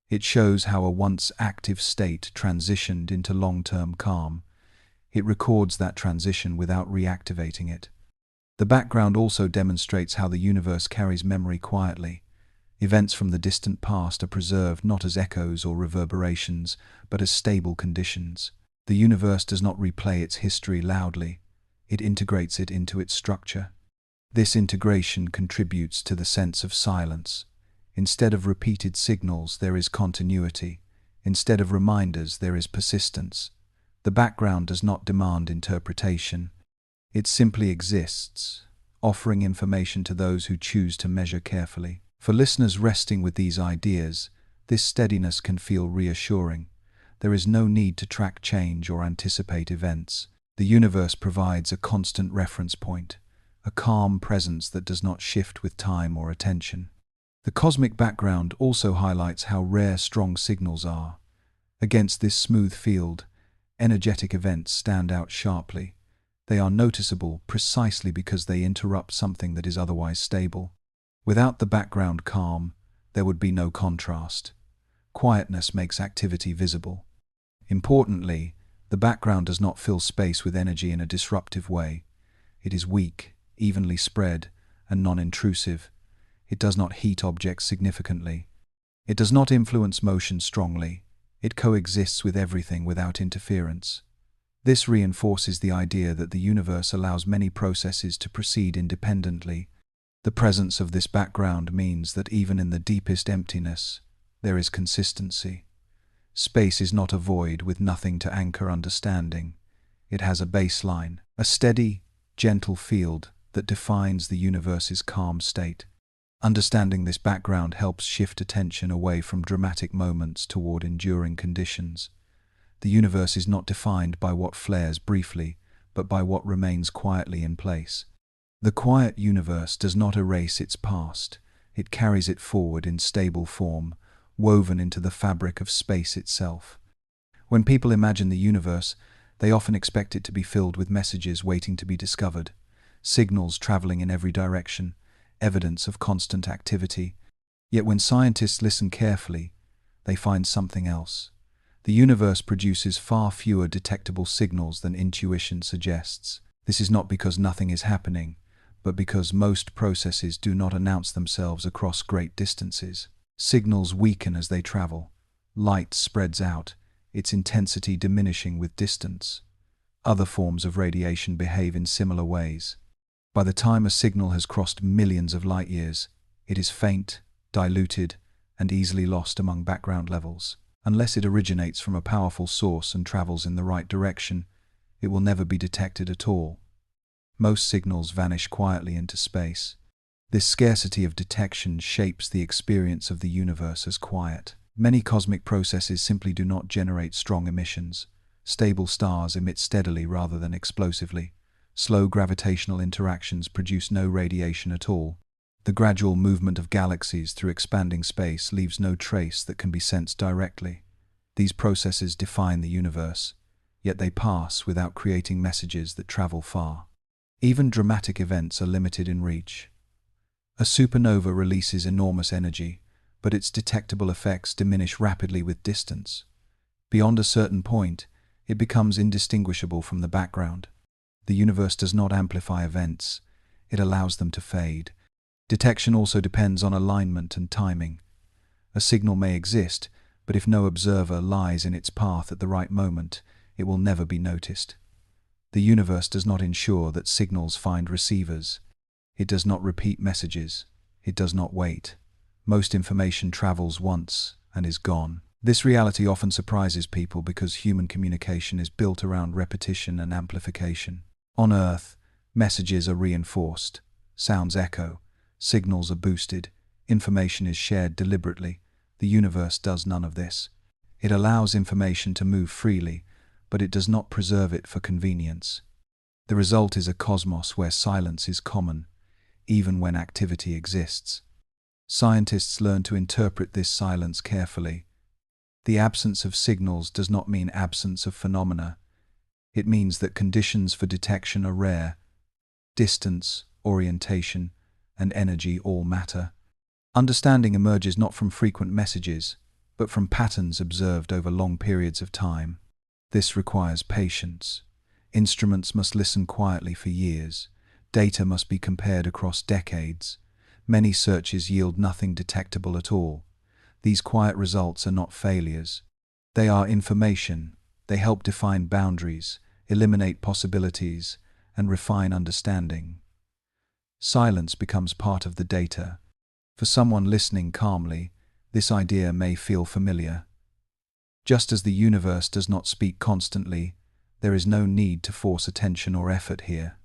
It shows how a once active state transitioned into long-term calm. It records that transition without reactivating it. The background also demonstrates how the universe carries memory quietly. Events from the distant past are preserved not as echoes or reverberations, but as stable conditions. The universe does not replay its history loudly. It integrates it into its structure. This integration contributes to the sense of silence. Instead of repeated signals, there is continuity. Instead of reminders, there is persistence. The background does not demand interpretation. It simply exists, offering information to those who choose to measure carefully. For listeners resting with these ideas, this steadiness can feel reassuring. There is no need to track change or anticipate events. The universe provides a constant reference point, a calm presence that does not shift with time or attention. The cosmic background also highlights how rare strong signals are. Against this smooth field, energetic events stand out sharply. They are noticeable precisely because they interrupt something that is otherwise stable. Without the background calm, there would be no contrast. Quietness makes activity visible. Importantly, the background does not fill space with energy in a disruptive way. It is weak, evenly spread, and non-intrusive. It does not heat objects significantly. It does not influence motion strongly. It coexists with everything without interference. This reinforces the idea that the universe allows many processes to proceed independently. The presence of this background means that even in the deepest emptiness, there is consistency. Space is not a void with nothing to anchor understanding. It has a baseline, a steady, gentle field that defines the universe's calm state. Understanding this background helps shift attention away from dramatic moments toward enduring conditions. The universe is not defined by what flares briefly, but by what remains quietly in place. The quiet universe does not erase its past. It carries it forward in stable form, woven into the fabric of space itself. When people imagine the universe, they often expect it to be filled with messages waiting to be discovered, signals traveling in every direction, evidence of constant activity. Yet when scientists listen carefully, they find something else. The universe produces far fewer detectable signals than intuition suggests. This is not because nothing is happening, but because most processes do not announce themselves across great distances. Signals weaken as they travel. Light spreads out, its intensity diminishing with distance. Other forms of radiation behave in similar ways. By the time a signal has crossed millions of light years, it is faint, diluted, and easily lost among background levels. Unless it originates from a powerful source and travels in the right direction, it will never be detected at all. Most signals vanish quietly into space. This scarcity of detection shapes the experience of the universe as quiet. Many cosmic processes simply do not generate strong emissions. Stable stars emit steadily rather than explosively. Slow gravitational interactions produce no radiation at all. The gradual movement of galaxies through expanding space leaves no trace that can be sensed directly. These processes define the universe, yet they pass without creating messages that travel far. Even dramatic events are limited in reach. A supernova releases enormous energy, but its detectable effects diminish rapidly with distance. Beyond a certain point, it becomes indistinguishable from the background. The universe does not amplify events, it allows them to fade. Detection also depends on alignment and timing. A signal may exist, but if no observer lies in its path at the right moment, it will never be noticed. The universe does not ensure that signals find receivers. It does not repeat messages. It does not wait. Most information travels once and is gone. This reality often surprises people because human communication is built around repetition and amplification. On Earth, messages are reinforced, sounds echo, signals are boosted, information is shared deliberately. The universe does none of this. It allows information to move freely, but it does not preserve it for convenience. The result is a cosmos where silence is common, even when activity exists. Scientists learn to interpret this silence carefully. The absence of signals does not mean absence of phenomena. It means that conditions for detection are rare. Distance, orientation, and energy all matter. Understanding emerges not from frequent messages, but from patterns observed over long periods of time. This requires patience. Instruments must listen quietly for years. Data must be compared across decades. Many searches yield nothing detectable at all. These quiet results are not failures. They are information. They help define boundaries, eliminate possibilities, and refine understanding. Silence becomes part of the data. For someone listening calmly, this idea may feel familiar. Just as the universe does not speak constantly, there is no need to force attention or effort here.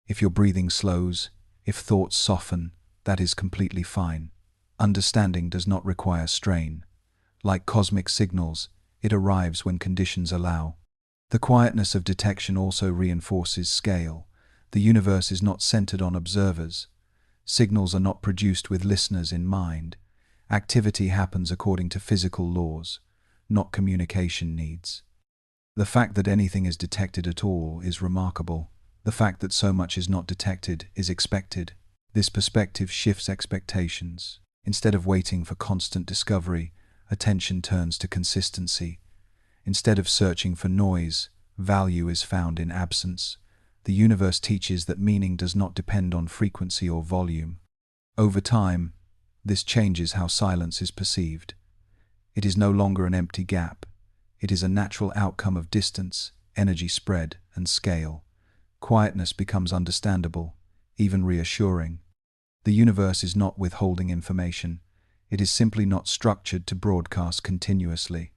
If your breathing slows, if thoughts soften, that is completely fine. Understanding does not require strain. Like cosmic signals, it arrives when conditions allow. The quietness of detection also reinforces scale. The universe is not centered on observers. Signals are not produced with listeners in mind. Activity happens according to physical laws, not communication needs. The fact that anything is detected at all is remarkable. The fact that so much is not detected is expected. This perspective shifts expectations. Instead of waiting for constant discovery, attention turns to consistency. Instead of searching for noise, value is found in absence. The universe teaches that meaning does not depend on frequency or volume. Over time, this changes how silence is perceived. It is no longer an empty gap. It is a natural outcome of distance, energy spread, and scale. Quietness becomes understandable, even reassuring. The universe is not withholding information. It is simply not structured to broadcast continuously.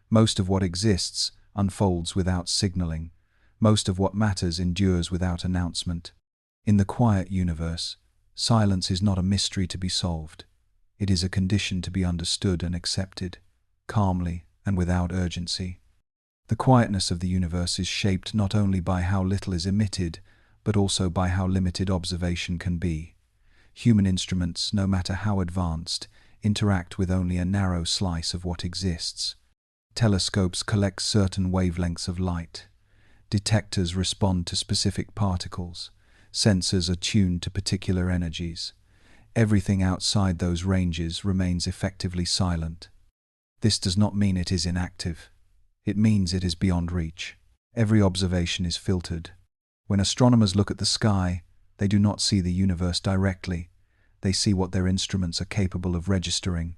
Most of what exists unfolds without signaling. Most of what matters endures without announcement. In the quiet universe, silence is not a mystery to be solved. It is a condition to be understood and accepted, calmly and without urgency. The quietness of the universe is shaped not only by how little is emitted, but also by how limited observation can be. Human instruments, no matter how advanced, interact with only a narrow slice of what exists. Telescopes collect certain wavelengths of light. Detectors respond to specific particles. Sensors are tuned to particular energies. Everything outside those ranges remains effectively silent. This does not mean it is inactive. It means it is beyond reach. Every observation is filtered. When astronomers look at the sky, they do not see the universe directly. They see what their instruments are capable of registering.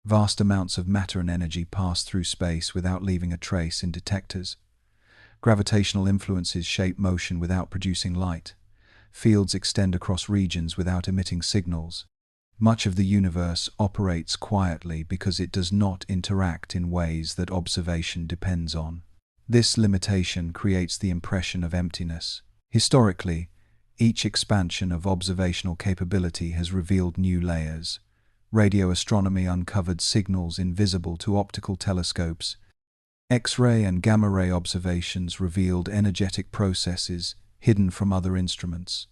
Vast amounts of matter and energy pass through space without leaving a trace in detectors. Gravitational influences shape motion without producing light. Fields extend across regions without emitting signals. Much of the universe operates quietly because it does not interact in ways that observation depends on. This limitation creates the impression of emptiness. Historically, each expansion of observational capability has revealed new layers. Radio astronomy uncovered signals invisible to optical telescopes. X-ray and gamma-ray observations revealed energetic processes hidden from other instruments.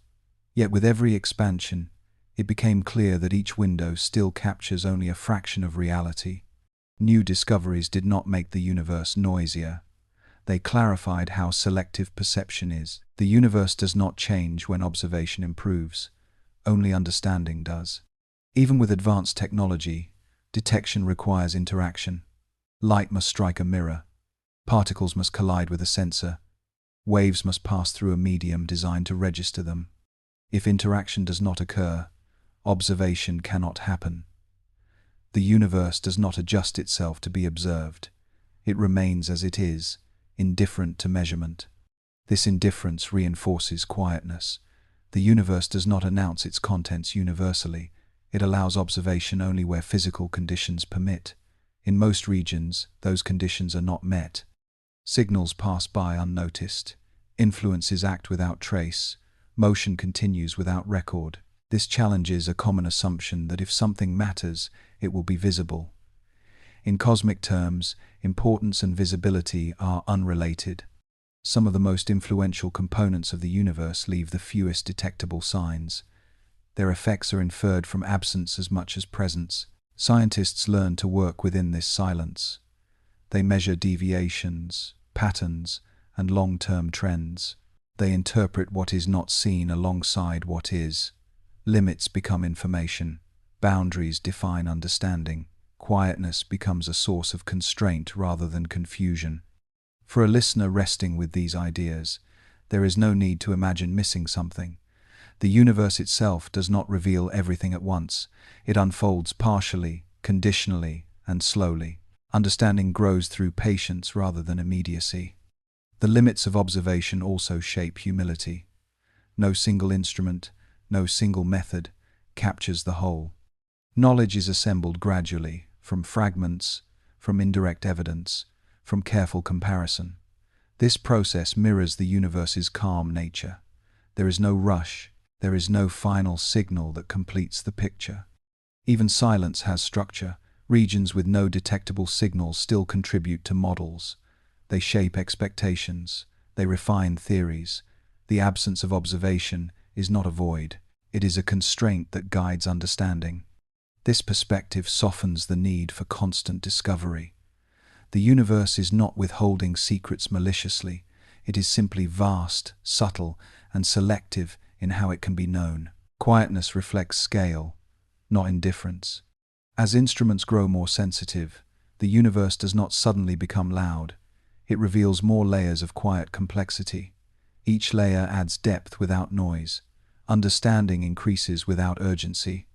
Yet with every expansion, it became clear that each window still captures only a fraction of reality. New discoveries did not make the universe noisier. They clarified how selective perception is. The universe does not change when observation improves. Only understanding does. Even with advanced technology, detection requires interaction. Light must strike a mirror. Particles must collide with a sensor. Waves must pass through a medium designed to register them. If interaction does not occur, observation cannot happen. The universe does not adjust itself to be observed. It remains as it is, indifferent to measurement. This indifference reinforces quietness. The universe does not announce its contents universally. It allows observation only where physical conditions permit. In most regions, those conditions are not met. Signals pass by unnoticed. Influences act without trace. Motion continues without record. This challenges a common assumption that if something matters, it will be visible. In cosmic terms, importance and visibility are unrelated. Some of the most influential components of the universe leave the fewest detectable signs. Their effects are inferred from absence as much as presence. Scientists learn to work within this silence. They measure deviations, patterns, and long-term trends. They interpret what is not seen alongside what is. Limits become information. Boundaries define understanding. Quietness becomes a source of constraint rather than confusion. For a listener resting with these ideas, there is no need to imagine missing something. The universe itself does not reveal everything at once. It unfolds partially, conditionally, and slowly. Understanding grows through patience rather than immediacy. The limits of observation also shape humility. No single instrument, no single method, captures the whole. Knowledge is assembled gradually, from fragments, from indirect evidence, from careful comparison. This process mirrors the universe's calm nature. There is no rush, there is no final signal that completes the picture. Even silence has structure. Regions with no detectable signals still contribute to models. They shape expectations. They refine theories. The absence of observation is not a void. It is a constraint that guides understanding. This perspective softens the need for constant discovery. The universe is not withholding secrets maliciously. It is simply vast, subtle, and selective in how it can be known. Quietness reflects scale, not indifference. As instruments grow more sensitive, the universe does not suddenly become loud. It reveals more layers of quiet complexity. Each layer adds depth without noise. Understanding increases without urgency.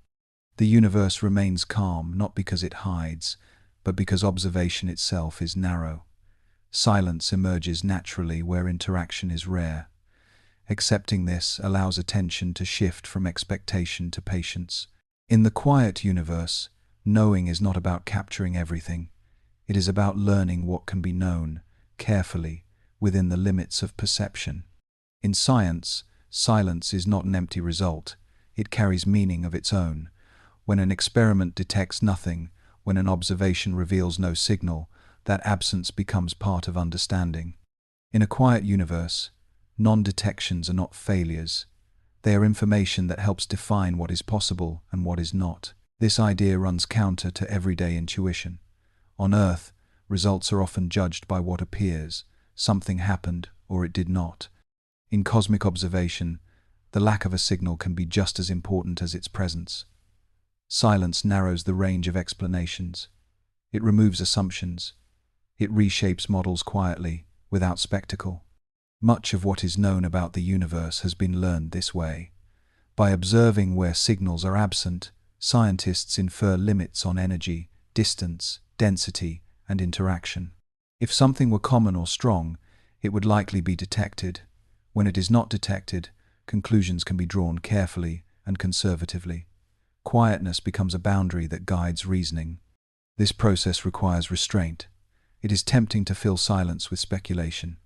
The universe remains calm not because it hides, but because observation itself is narrow. Silence emerges naturally where interaction is rare. Accepting this allows attention to shift from expectation to patience. In the quiet universe, knowing is not about capturing everything. It is about learning what can be known, carefully, within the limits of perception. In science, silence is not an empty result. It carries meaning of its own. When an experiment detects nothing, when an observation reveals no signal, that absence becomes part of understanding. In a quiet universe, non-detections are not failures. They are information that helps define what is possible and what is not. This idea runs counter to everyday intuition. On Earth, results are often judged by what appears. Something happened or it did not. In cosmic observation, the lack of a signal can be just as important as its presence. Silence narrows the range of explanations. It removes assumptions. It reshapes models quietly, without spectacle. Much of what is known about the universe has been learned this way. By observing where signals are absent, scientists infer limits on energy, distance, density, and interaction. If something were common or strong, it would likely be detected. When it is not detected, conclusions can be drawn carefully and conservatively. Quietness becomes a boundary that guides reasoning. This process requires restraint. It is tempting to fill silence with speculation,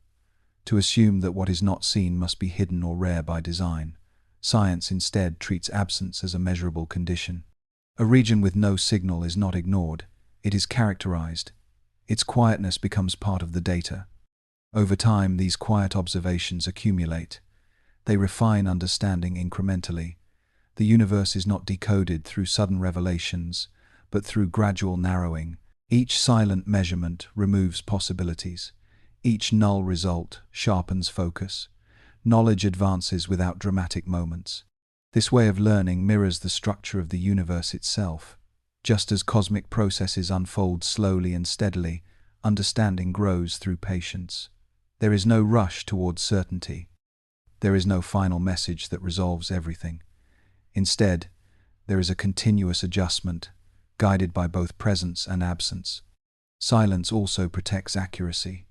to assume that what is not seen must be hidden or rare by design. Science instead treats absence as a measurable condition. A region with no signal is not ignored, it is characterized. Its quietness becomes part of the data. Over time, these quiet observations accumulate. They refine understanding incrementally. The universe is not decoded through sudden revelations, but through gradual narrowing. Each silent measurement removes possibilities. Each null result sharpens focus. Knowledge advances without dramatic moments. This way of learning mirrors the structure of the universe itself. Just as cosmic processes unfold slowly and steadily, understanding grows through patience. There is no rush towards certainty. There is no final message that resolves everything. Instead, there is a continuous adjustment, guided by both presence and absence. Silence also protects accuracy.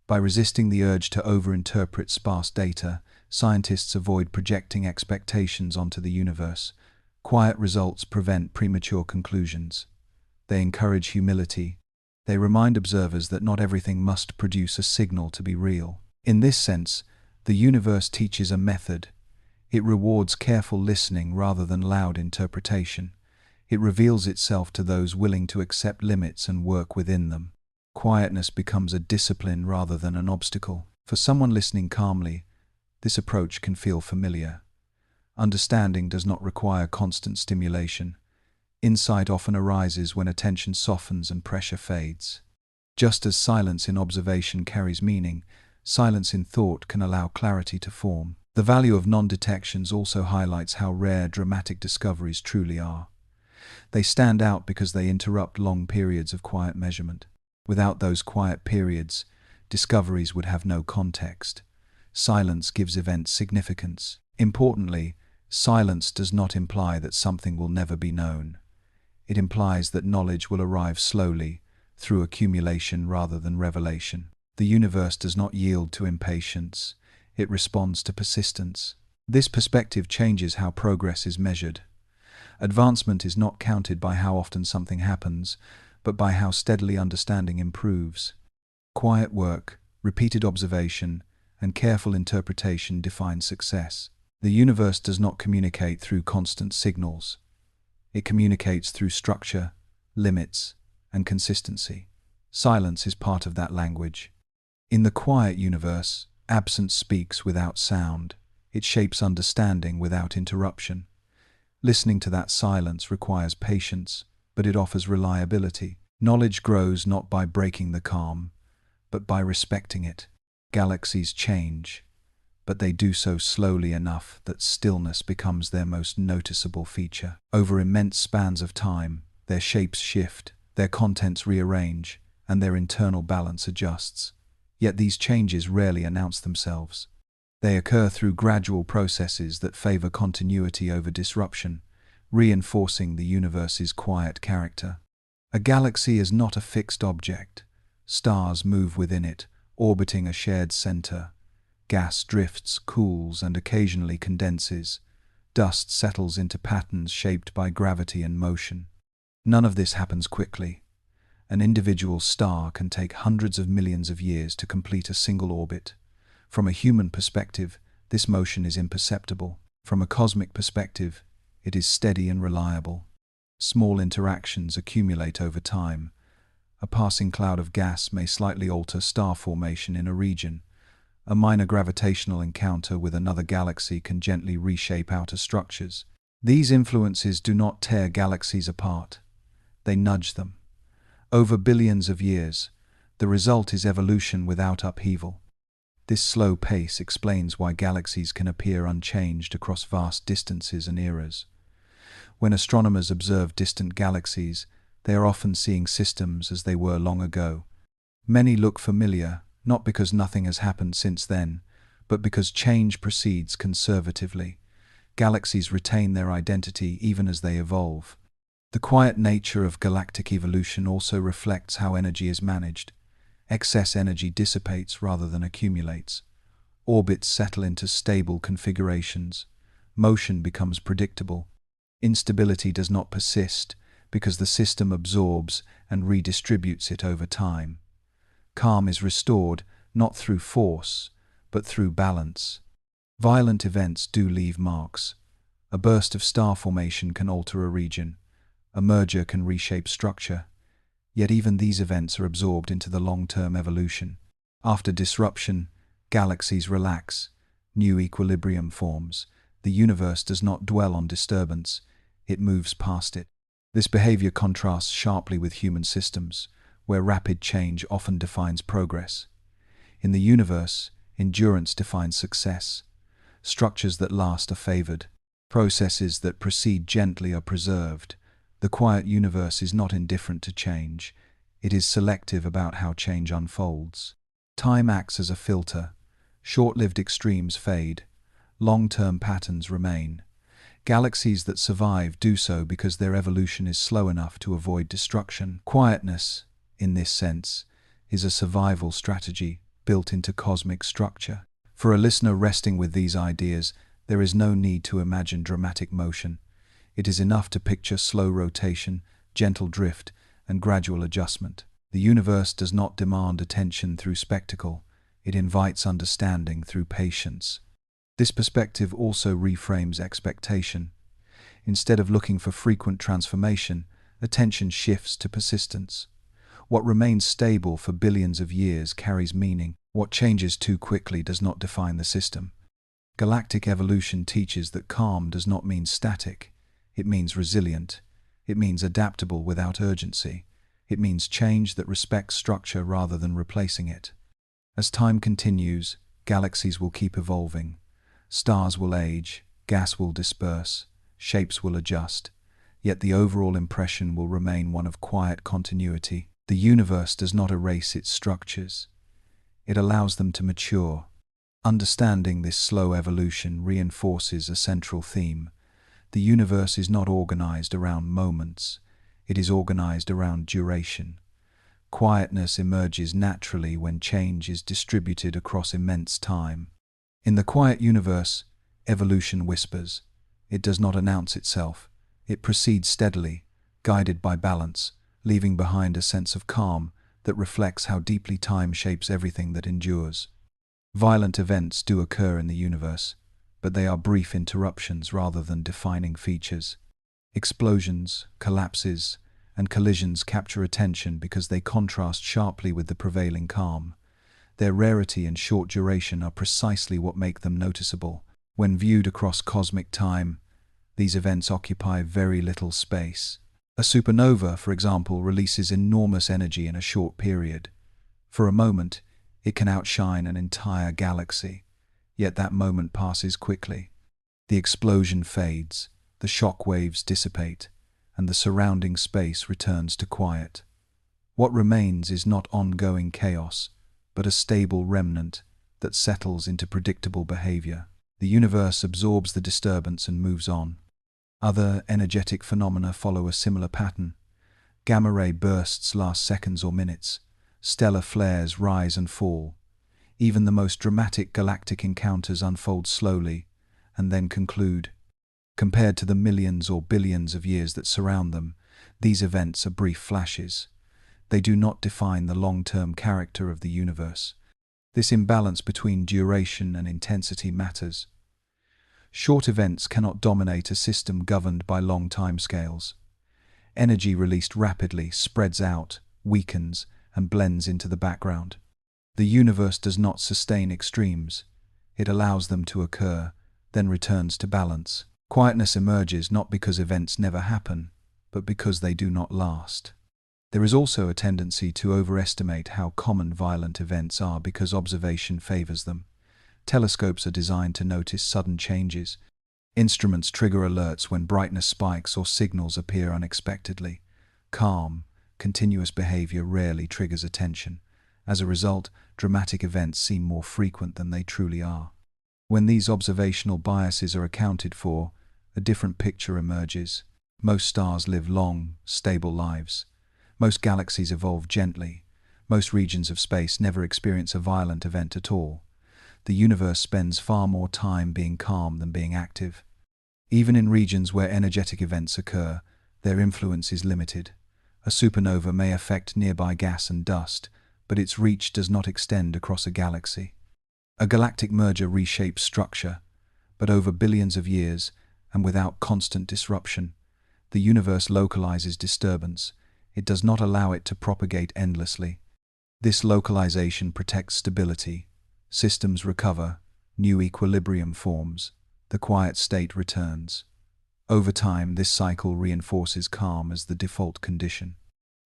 By resisting the urge to overinterpret sparse data, scientists avoid projecting expectations onto the universe. Quiet results prevent premature conclusions. They encourage humility. They remind observers that not everything must produce a signal to be real. In this sense, the universe teaches a method. It rewards careful listening rather than loud interpretation. It reveals itself to those willing to accept limits and work within them. Quietness becomes a discipline rather than an obstacle. For someone listening calmly, this approach can feel familiar. Understanding does not require constant stimulation. Insight often arises when attention softens and pressure fades. Just as silence in observation carries meaning, silence in thought can allow clarity to form. The value of non-detections also highlights how rare dramatic discoveries truly are. They stand out because they interrupt long periods of quiet measurement. Without those quiet periods, discoveries would have no context. Silence gives events significance. Importantly, silence does not imply that something will never be known. It implies that knowledge will arrive slowly, through accumulation rather than revelation. The universe does not yield to impatience. It responds to persistence. This perspective changes how progress is measured. Advancement is not counted by how often something happens, but by how steadily understanding improves. Quiet work, repeated observation, and careful interpretation define success. The universe does not communicate through constant signals. It communicates through structure, limits, and consistency. Silence is part of that language. In the quiet universe, absence speaks without sound. It shapes understanding without interruption. Listening to that silence requires patience, but it offers reliability. Knowledge grows not by breaking the calm, but by respecting it. Galaxies change, but they do so slowly enough that stillness becomes their most noticeable feature. Over immense spans of time, their shapes shift, their contents rearrange, and their internal balance adjusts. Yet these changes rarely announce themselves. They occur through gradual processes that favor continuity over disruption, reinforcing the universe's quiet character. A galaxy is not a fixed object. Stars move within it, orbiting a shared center. Gas drifts, cools, and occasionally condenses. Dust settles into patterns shaped by gravity and motion. None of this happens quickly. An individual star can take hundreds of millions of years to complete a single orbit. From a human perspective, this motion is imperceptible. From a cosmic perspective, it is steady and reliable. Small interactions accumulate over time. A passing cloud of gas may slightly alter star formation in a region. A minor gravitational encounter with another galaxy can gently reshape outer structures. These influences do not tear galaxies apart. They nudge them. Over billions of years, the result is evolution without upheaval. This slow pace explains why galaxies can appear unchanged across vast distances and eras. When astronomers observe distant galaxies, they are often seeing systems as they were long ago. Many look familiar, not because nothing has happened since then, but because change proceeds conservatively. Galaxies retain their identity even as they evolve. The quiet nature of galactic evolution also reflects how energy is managed. Excess energy dissipates rather than accumulates. Orbits settle into stable configurations. Motion becomes predictable. Instability does not persist because the system absorbs and redistributes it over time. Calm is restored not through force, but through balance. Violent events do leave marks. A burst of star formation can alter a region. A merger can reshape structure. Yet even these events are absorbed into the long-term evolution. After disruption, galaxies relax. New equilibrium forms. The universe does not dwell on disturbance. It moves past it. This behavior contrasts sharply with human systems, where rapid change often defines progress. In the universe, endurance defines success. Structures that last are favored. Processes that proceed gently are preserved. The quiet universe is not indifferent to change. It is selective about how change unfolds. Time acts as a filter. Short-lived extremes fade. Long-term patterns remain. Galaxies that survive do so because their evolution is slow enough to avoid destruction. Quietness, in this sense, is a survival strategy built into cosmic structure. For a listener resting with these ideas, there is no need to imagine dramatic motion. It is enough to picture slow rotation, gentle drift, and gradual adjustment. The universe does not demand attention through spectacle. It invites understanding through patience. This perspective also reframes expectation. Instead of looking for frequent transformation, attention shifts to persistence. What remains stable for billions of years carries meaning. What changes too quickly does not define the system. Galactic evolution teaches that calm does not mean static. It means resilient. It means adaptable without urgency. It means change that respects structure rather than replacing it. As time continues, galaxies will keep evolving. Stars will age, gas will disperse, shapes will adjust, yet the overall impression will remain one of quiet continuity. The universe does not erase its structures. It allows them to mature. Understanding this slow evolution reinforces a central theme. The universe is not organized around moments. It is organized around duration. Quietness emerges naturally when change is distributed across immense time. In the quiet universe, evolution whispers. It does not announce itself. It proceeds steadily, guided by balance, leaving behind a sense of calm that reflects how deeply time shapes everything that endures. Violent events do occur in the universe, but they are brief interruptions rather than defining features. Explosions, collapses, and collisions capture attention because they contrast sharply with the prevailing calm. Their rarity and short duration are precisely what make them noticeable. When viewed across cosmic time, these events occupy very little space. A supernova, for example, releases enormous energy in a short period. For a moment, it can outshine an entire galaxy. Yet that moment passes quickly. The explosion fades, the shock waves dissipate, and the surrounding space returns to quiet. What remains is not ongoing chaos, but a stable remnant that settles into predictable behavior. The universe absorbs the disturbance and moves on. Other energetic phenomena follow a similar pattern. Gamma-ray bursts last seconds or minutes. Stellar flares rise and fall. Even the most dramatic galactic encounters unfold slowly and then conclude. Compared to the millions or billions of years that surround them, these events are brief flashes. They do not define the long-term character of the universe. This imbalance between duration and intensity matters. Short events cannot dominate a system governed by long timescales. Energy released rapidly spreads out, weakens, and blends into the background. The universe does not sustain extremes. It allows them to occur, then returns to balance. Quietness emerges not because events never happen, but because they do not last. There is also a tendency to overestimate how common violent events are because observation favors them. Telescopes are designed to notice sudden changes. Instruments trigger alerts when brightness spikes or signals appear unexpectedly. Calm, continuous behavior rarely triggers attention. As a result, dramatic events seem more frequent than they truly are. When these observational biases are accounted for, a different picture emerges. Most stars live long, stable lives. Most galaxies evolve gently. Most regions of space never experience a violent event at all. The universe spends far more time being calm than being active. Even in regions where energetic events occur, their influence is limited. A supernova may affect nearby gas and dust, but its reach does not extend across a galaxy. A galactic merger reshapes structure, but over billions of years, and without constant disruption, the universe localizes disturbance. It does not allow it to propagate endlessly. This localization protects stability. Systems recover, new equilibrium forms, the quiet state returns. Over time, this cycle reinforces calm as the default condition.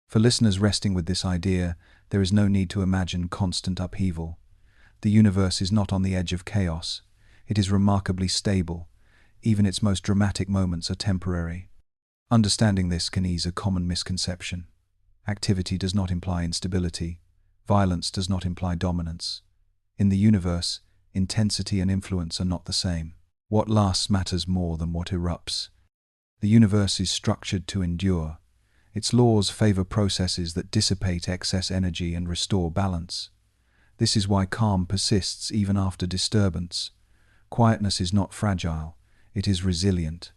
For listeners resting with this idea, there is no need to imagine constant upheaval. The universe is not on the edge of chaos. It is remarkably stable. Even its most dramatic moments are temporary. Understanding this can ease a common misconception. Activity does not imply instability. Violence does not imply dominance. In the universe, intensity and influence are not the same. What lasts matters more than what erupts. The universe is structured to endure. Its laws favor processes that dissipate excess energy and restore balance. This is why calm persists even after disturbance. Quietness is not fragile, it is resilient.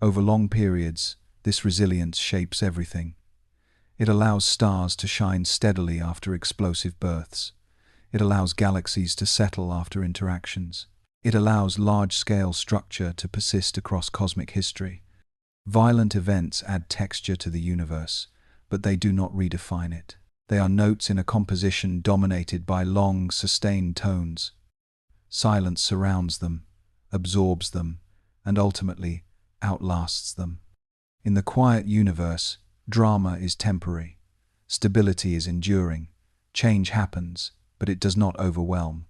Over long periods, this resilience shapes everything. It allows stars to shine steadily after explosive births. It allows galaxies to settle after interactions. It allows large-scale structure to persist across cosmic history. Violent events add texture to the universe, but they do not redefine it. They are notes in a composition dominated by long, sustained tones. Silence surrounds them, absorbs them, and ultimately outlasts them. In the quiet universe, drama is temporary. Stability is enduring. Change happens, but it does not overwhelm.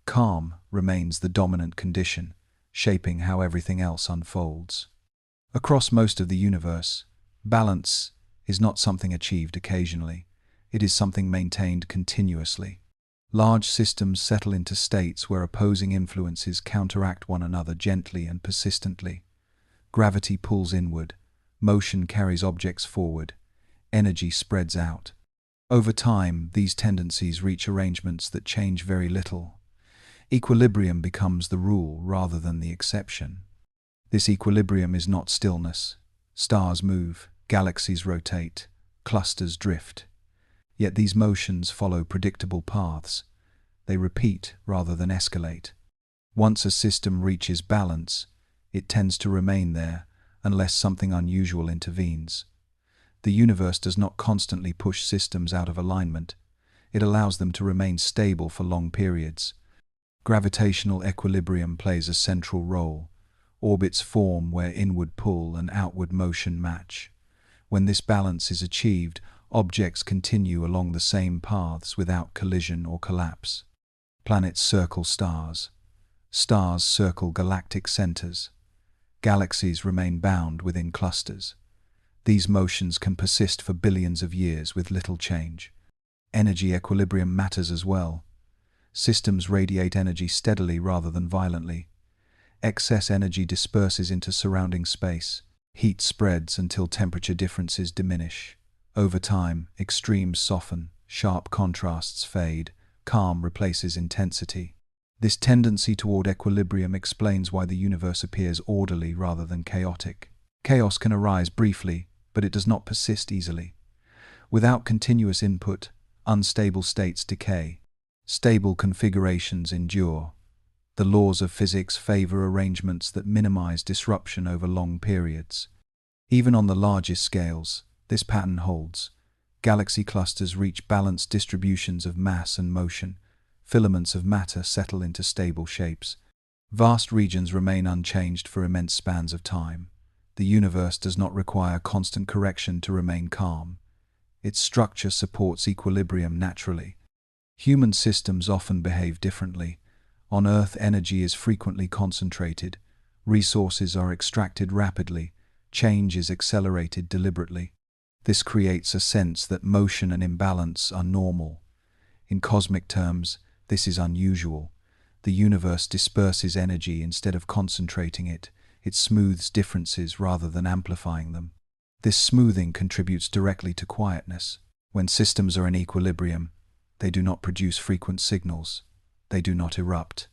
Calm remains the dominant condition, shaping how everything else unfolds. Across most of the universe, balance is not something achieved occasionally. It is something maintained continuously. Large systems settle into states where opposing influences counteract one another gently and persistently. Gravity pulls inward, motion carries objects forward, energy spreads out. Over time, these tendencies reach arrangements that change very little. Equilibrium becomes the rule rather than the exception. This equilibrium is not stillness. Stars move, galaxies rotate, clusters drift. Yet these motions follow predictable paths. They repeat rather than escalate. Once a system reaches balance, it tends to remain there unless something unusual intervenes. The universe does not constantly push systems out of alignment. It allows them to remain stable for long periods. Gravitational equilibrium plays a central role. Orbits form where inward pull and outward motion match. When this balance is achieved, objects continue along the same paths without collision or collapse. Planets circle stars. Stars circle galactic centers. Galaxies remain bound within clusters. These motions can persist for billions of years with little change. Energy equilibrium matters as well. Systems radiate energy steadily rather than violently. Excess energy disperses into surrounding space. Heat spreads until temperature differences diminish. Over time, extremes soften, sharp contrasts fade, calm replaces intensity. This tendency toward equilibrium explains why the universe appears orderly rather than chaotic. Chaos can arise briefly, but it does not persist easily. Without continuous input, unstable states decay. Stable configurations endure. The laws of physics favor arrangements that minimize disruption over long periods. Even on the largest scales, this pattern holds. Galaxy clusters reach balanced distributions of mass and motion. Filaments of matter settle into stable shapes. Vast regions remain unchanged for immense spans of time. The universe does not require constant correction to remain calm. Its structure supports equilibrium naturally. Human systems often behave differently. On Earth, energy is frequently concentrated. Resources are extracted rapidly. Change is accelerated deliberately. This creates a sense that motion and imbalance are normal. In cosmic terms, this is unusual. The universe disperses energy instead of concentrating it. It smooths differences rather than amplifying them. This smoothing contributes directly to quietness. When systems are in equilibrium, they do not produce frequent signals. They do not erupt.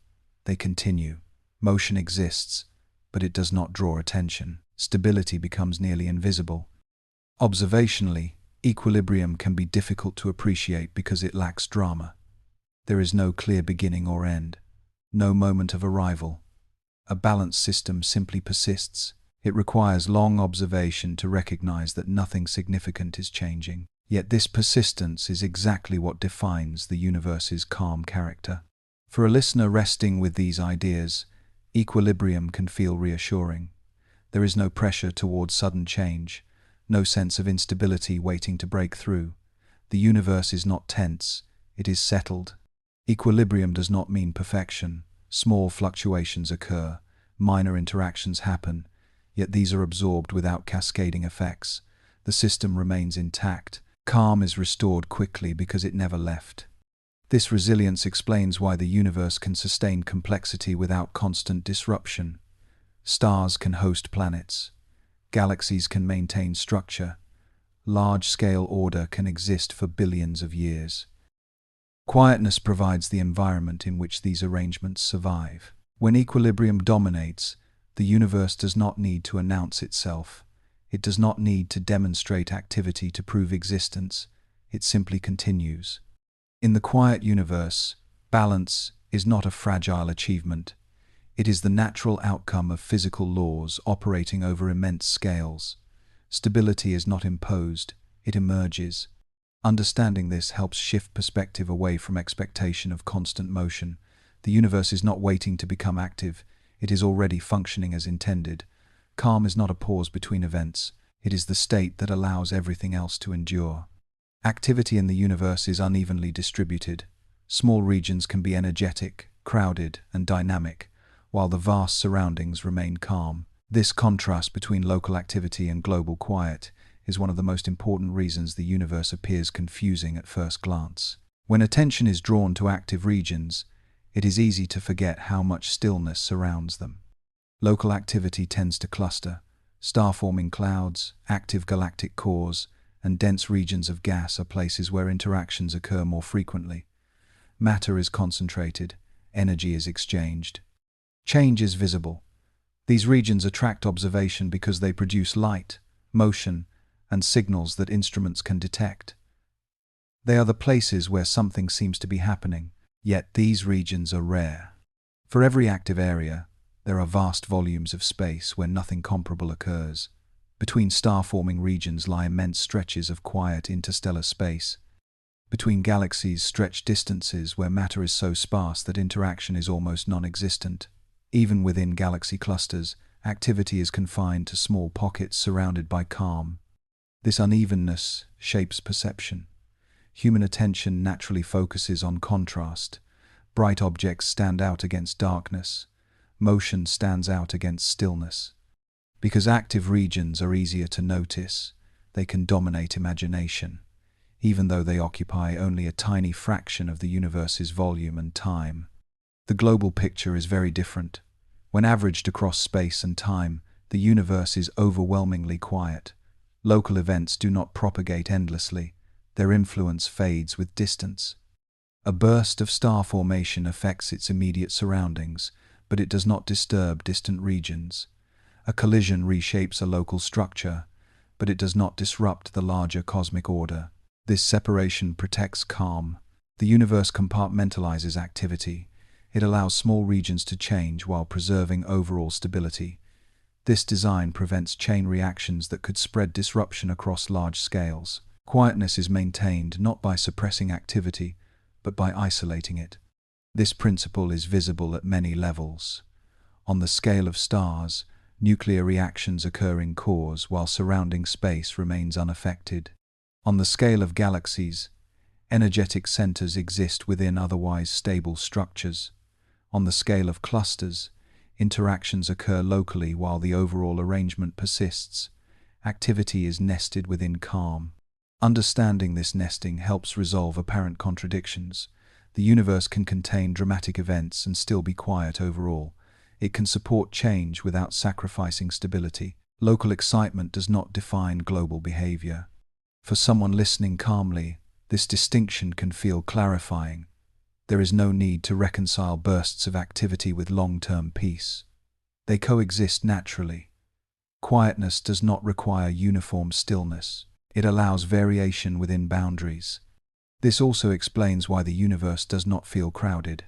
They continue. Motion exists, but it does not draw attention. Stability becomes nearly invisible. Observationally, equilibrium can be difficult to appreciate because it lacks drama. There is no clear beginning or end, no moment of arrival. A balanced system simply persists. It requires long observation to recognize that nothing significant is changing. Yet this persistence is exactly what defines the universe's calm character. For a listener resting with these ideas, equilibrium can feel reassuring. There is no pressure towards sudden change, no sense of instability waiting to break through. The universe is not tense, it is settled. Equilibrium does not mean perfection. Small fluctuations occur, minor interactions happen, yet these are absorbed without cascading effects. The system remains intact. Calm is restored quickly because it never left. This resilience explains why the universe can sustain complexity without constant disruption. Stars can host planets. Galaxies can maintain structure. Large-scale order can exist for billions of years. Quietness provides the environment in which these arrangements survive. When equilibrium dominates, the universe does not need to announce itself. It does not need to demonstrate activity to prove existence. It simply continues. In the quiet universe, balance is not a fragile achievement. It is the natural outcome of physical laws operating over immense scales. Stability is not imposed, it emerges. Understanding this helps shift perspective away from expectation of constant motion. The universe is not waiting to become active, it is already functioning as intended. Calm is not a pause between events, it is the state that allows everything else to endure. Activity in the universe is unevenly distributed. Small regions can be energetic, crowded, and dynamic, while the vast surroundings remain calm. This contrast between local activity and global quiet is one of the most important reasons the universe appears confusing at first glance. When attention is drawn to active regions, it is easy to forget how much stillness surrounds them. Local activity tends to cluster. Star-forming clouds, active galactic cores, and dense regions of gas are places where interactions occur more frequently. Matter is concentrated, energy is exchanged. Change is visible. These regions attract observation because they produce light, motion, and signals that instruments can detect. They are the places where something seems to be happening, yet these regions are rare. For every active area, there are vast volumes of space where nothing comparable occurs. Between star-forming regions lie immense stretches of quiet interstellar space. Between galaxies stretch distances where matter is so sparse that interaction is almost non-existent. Even within galaxy clusters, activity is confined to small pockets surrounded by calm. This unevenness shapes perception. Human attention naturally focuses on contrast. Bright objects stand out against darkness. Motion stands out against stillness. Because active regions are easier to notice, they can dominate imagination, even though they occupy only a tiny fraction of the universe's volume and time. The global picture is very different. When averaged across space and time, the universe is overwhelmingly quiet. Local events do not propagate endlessly. Their influence fades with distance. A burst of star formation affects its immediate surroundings, but it does not disturb distant regions. A collision reshapes a local structure, but it does not disrupt the larger cosmic order. This separation protects calm. The universe compartmentalizes activity. It allows small regions to change while preserving overall stability. This design prevents chain reactions that could spread disruption across large scales. Quietness is maintained not by suppressing activity, but by isolating it. This principle is visible at many levels. On the scale of stars, nuclear reactions occur in cores while surrounding space remains unaffected. On the scale of galaxies, energetic centers exist within otherwise stable structures. On the scale of clusters, interactions occur locally while the overall arrangement persists. Activity is nested within calm. Understanding this nesting helps resolve apparent contradictions. The universe can contain dramatic events and still be quiet overall. It can support change without sacrificing stability. Local excitement does not define global behavior. For someone listening calmly, this distinction can feel clarifying. There is no need to reconcile bursts of activity with long-term peace. They coexist naturally. Quietness does not require uniform stillness. It allows variation within boundaries. This also explains why the universe does not feel crowded.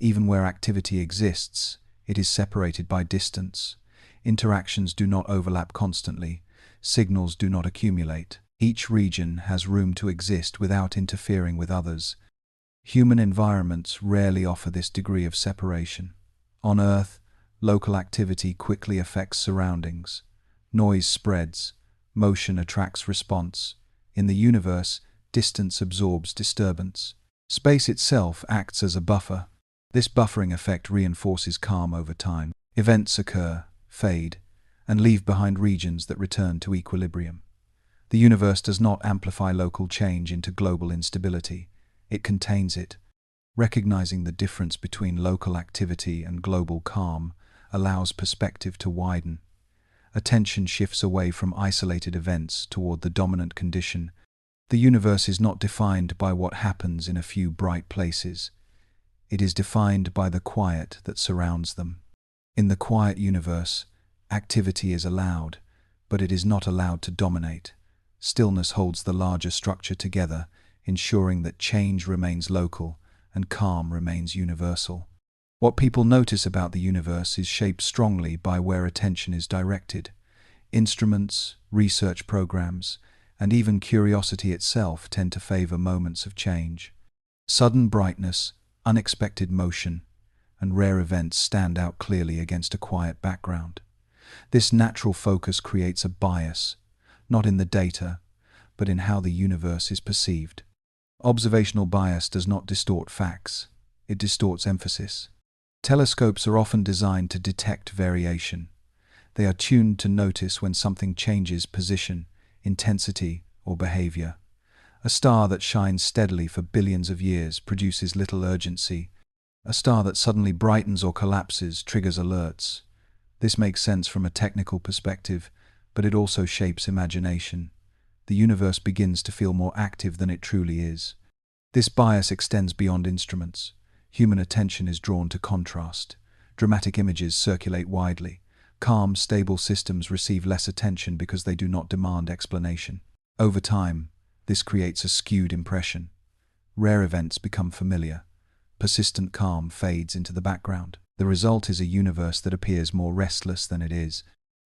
Even where activity exists, it is separated by distance. Interactions do not overlap constantly. Signals do not accumulate. Each region has room to exist without interfering with others. Human environments rarely offer this degree of separation. On Earth, local activity quickly affects surroundings. Noise spreads. Motion attracts response. In the universe, distance absorbs disturbance. Space itself acts as a buffer. This buffering effect reinforces calm over time. Events occur, fade, and leave behind regions that return to equilibrium. The universe does not amplify local change into global instability. It contains it. Recognizing the difference between local activity and global calm allows perspective to widen. Attention shifts away from isolated events toward the dominant condition. The universe is not defined by what happens in a few bright places. It is defined by the quiet that surrounds them. In the quiet universe, activity is allowed, but it is not allowed to dominate. Stillness holds the larger structure together, ensuring that change remains local and calm remains universal. What people notice about the universe is shaped strongly by where attention is directed. Instruments, research programs, and even curiosity itself tend to favor moments of change. Sudden brightness, unexpected motion, and rare events stand out clearly against a quiet background. This natural focus creates a bias, not in the data, but in how the universe is perceived. Observational bias does not distort facts, it distorts emphasis. Telescopes are often designed to detect variation. They are tuned to notice when something changes position, intensity, or behavior. A star that shines steadily for billions of years produces little urgency. A star that suddenly brightens or collapses triggers alerts. This makes sense from a technical perspective, but it also shapes imagination. The universe begins to feel more active than it truly is. This bias extends beyond instruments. Human attention is drawn to contrast. Dramatic images circulate widely. Calm, stable systems receive less attention because they do not demand explanation. Over time, this creates a skewed impression. Rare events become familiar. Persistent calm fades into the background. The result is a universe that appears more restless than it is.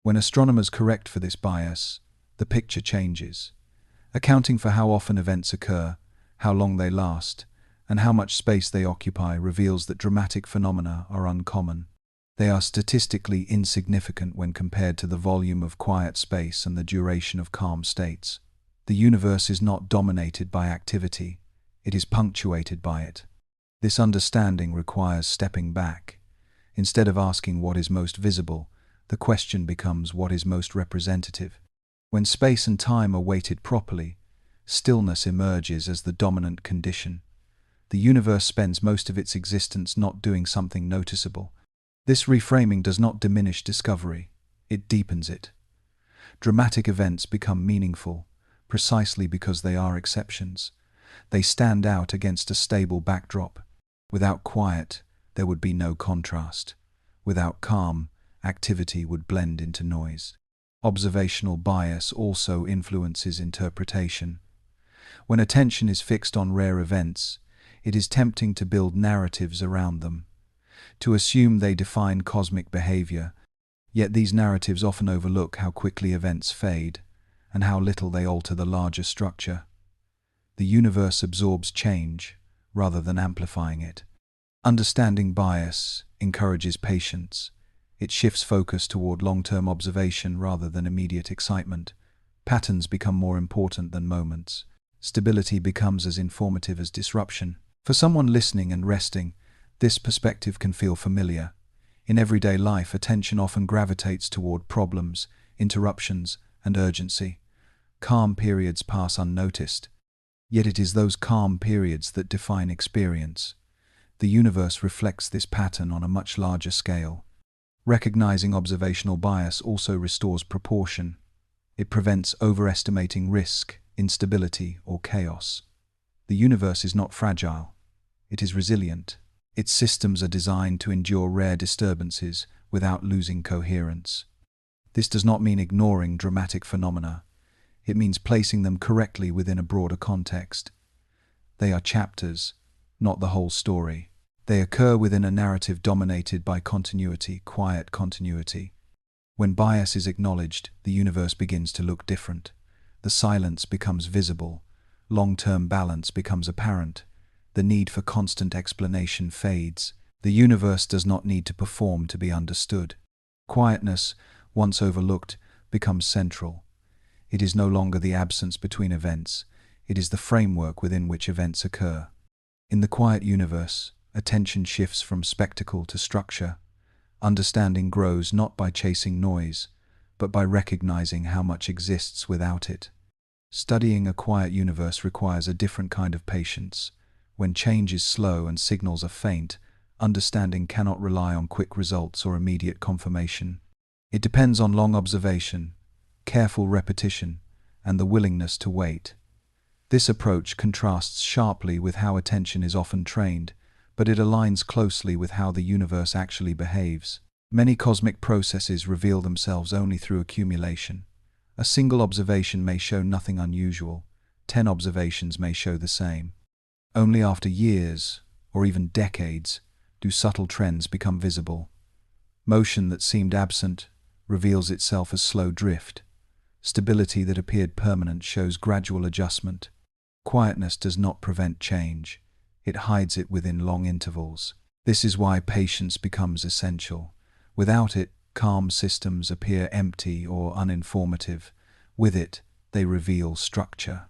When astronomers correct for this bias, the picture changes. Accounting for how often events occur, how long they last, and how much space they occupy reveals that dramatic phenomena are uncommon. They are statistically insignificant when compared to the volume of quiet space and the duration of calm states. The universe is not dominated by activity, it is punctuated by it. This understanding requires stepping back. Instead of asking what is most visible, the question becomes what is most representative. When space and time are weighted properly, stillness emerges as the dominant condition. The universe spends most of its existence not doing something noticeable. This reframing does not diminish discovery, it deepens it. Dramatic events become meaningful, precisely because they are exceptions. They stand out against a stable backdrop. Without quiet, there would be no contrast. Without calm, activity would blend into noise. Observational bias also influences interpretation. When attention is fixed on rare events, it is tempting to build narratives around them, to assume they define cosmic behavior, yet these narratives often overlook how quickly events fade and how little they alter the larger structure. The universe absorbs change rather than amplifying it. Understanding bias encourages patience. It shifts focus toward long-term observation rather than immediate excitement. Patterns become more important than moments. Stability becomes as informative as disruption. For someone listening and resting, this perspective can feel familiar. In everyday life, attention often gravitates toward problems, interruptions, and urgency. Calm periods pass unnoticed. Yet it is those calm periods that define experience. The universe reflects this pattern on a much larger scale. Recognizing observational bias also restores proportion. It prevents overestimating risk, instability, or chaos. The universe is not fragile. It is resilient. Its systems are designed to endure rare disturbances without losing coherence. This does not mean ignoring dramatic phenomena. It means placing them correctly within a broader context. They are chapters, not the whole story. They occur within a narrative dominated by continuity, quiet continuity. When bias is acknowledged, the universe begins to look different. The silence becomes visible. Long-term balance becomes apparent. The need for constant explanation fades. The universe does not need to perform to be understood. Quietness, once overlooked, becomes central. It is no longer the absence between events. It is the framework within which events occur. In the quiet universe, attention shifts from spectacle to structure. Understanding grows not by chasing noise, but by recognizing how much exists without it. Studying a quiet universe requires a different kind of patience. When change is slow and signals are faint, understanding cannot rely on quick results or immediate confirmation. It depends on long observation, careful repetition, and the willingness to wait. This approach contrasts sharply with how attention is often trained, but it aligns closely with how the universe actually behaves. Many cosmic processes reveal themselves only through accumulation. A single observation may show nothing unusual. 10 observations may show the same. Only after years, or even decades, do subtle trends become visible. Motion that seemed absent reveals itself as slow drift. Stability that appeared permanent shows gradual adjustment. Quietness does not prevent change. It hides it within long intervals. This is why patience becomes essential. Without it, calm systems appear empty or uninformative. With it, they reveal structure.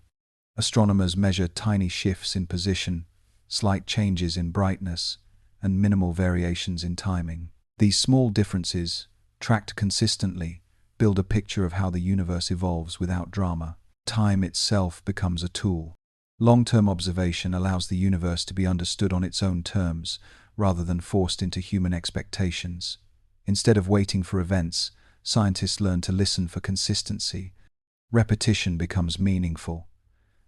Astronomers measure tiny shifts in position, slight changes in brightness, and minimal variations in timing. These small differences, tracked consistently, build a picture of how the universe evolves without drama. Time itself becomes a tool. Long-term observation allows the universe to be understood on its own terms, rather than forced into human expectations. Instead of waiting for events, scientists learn to listen for consistency. Repetition becomes meaningful.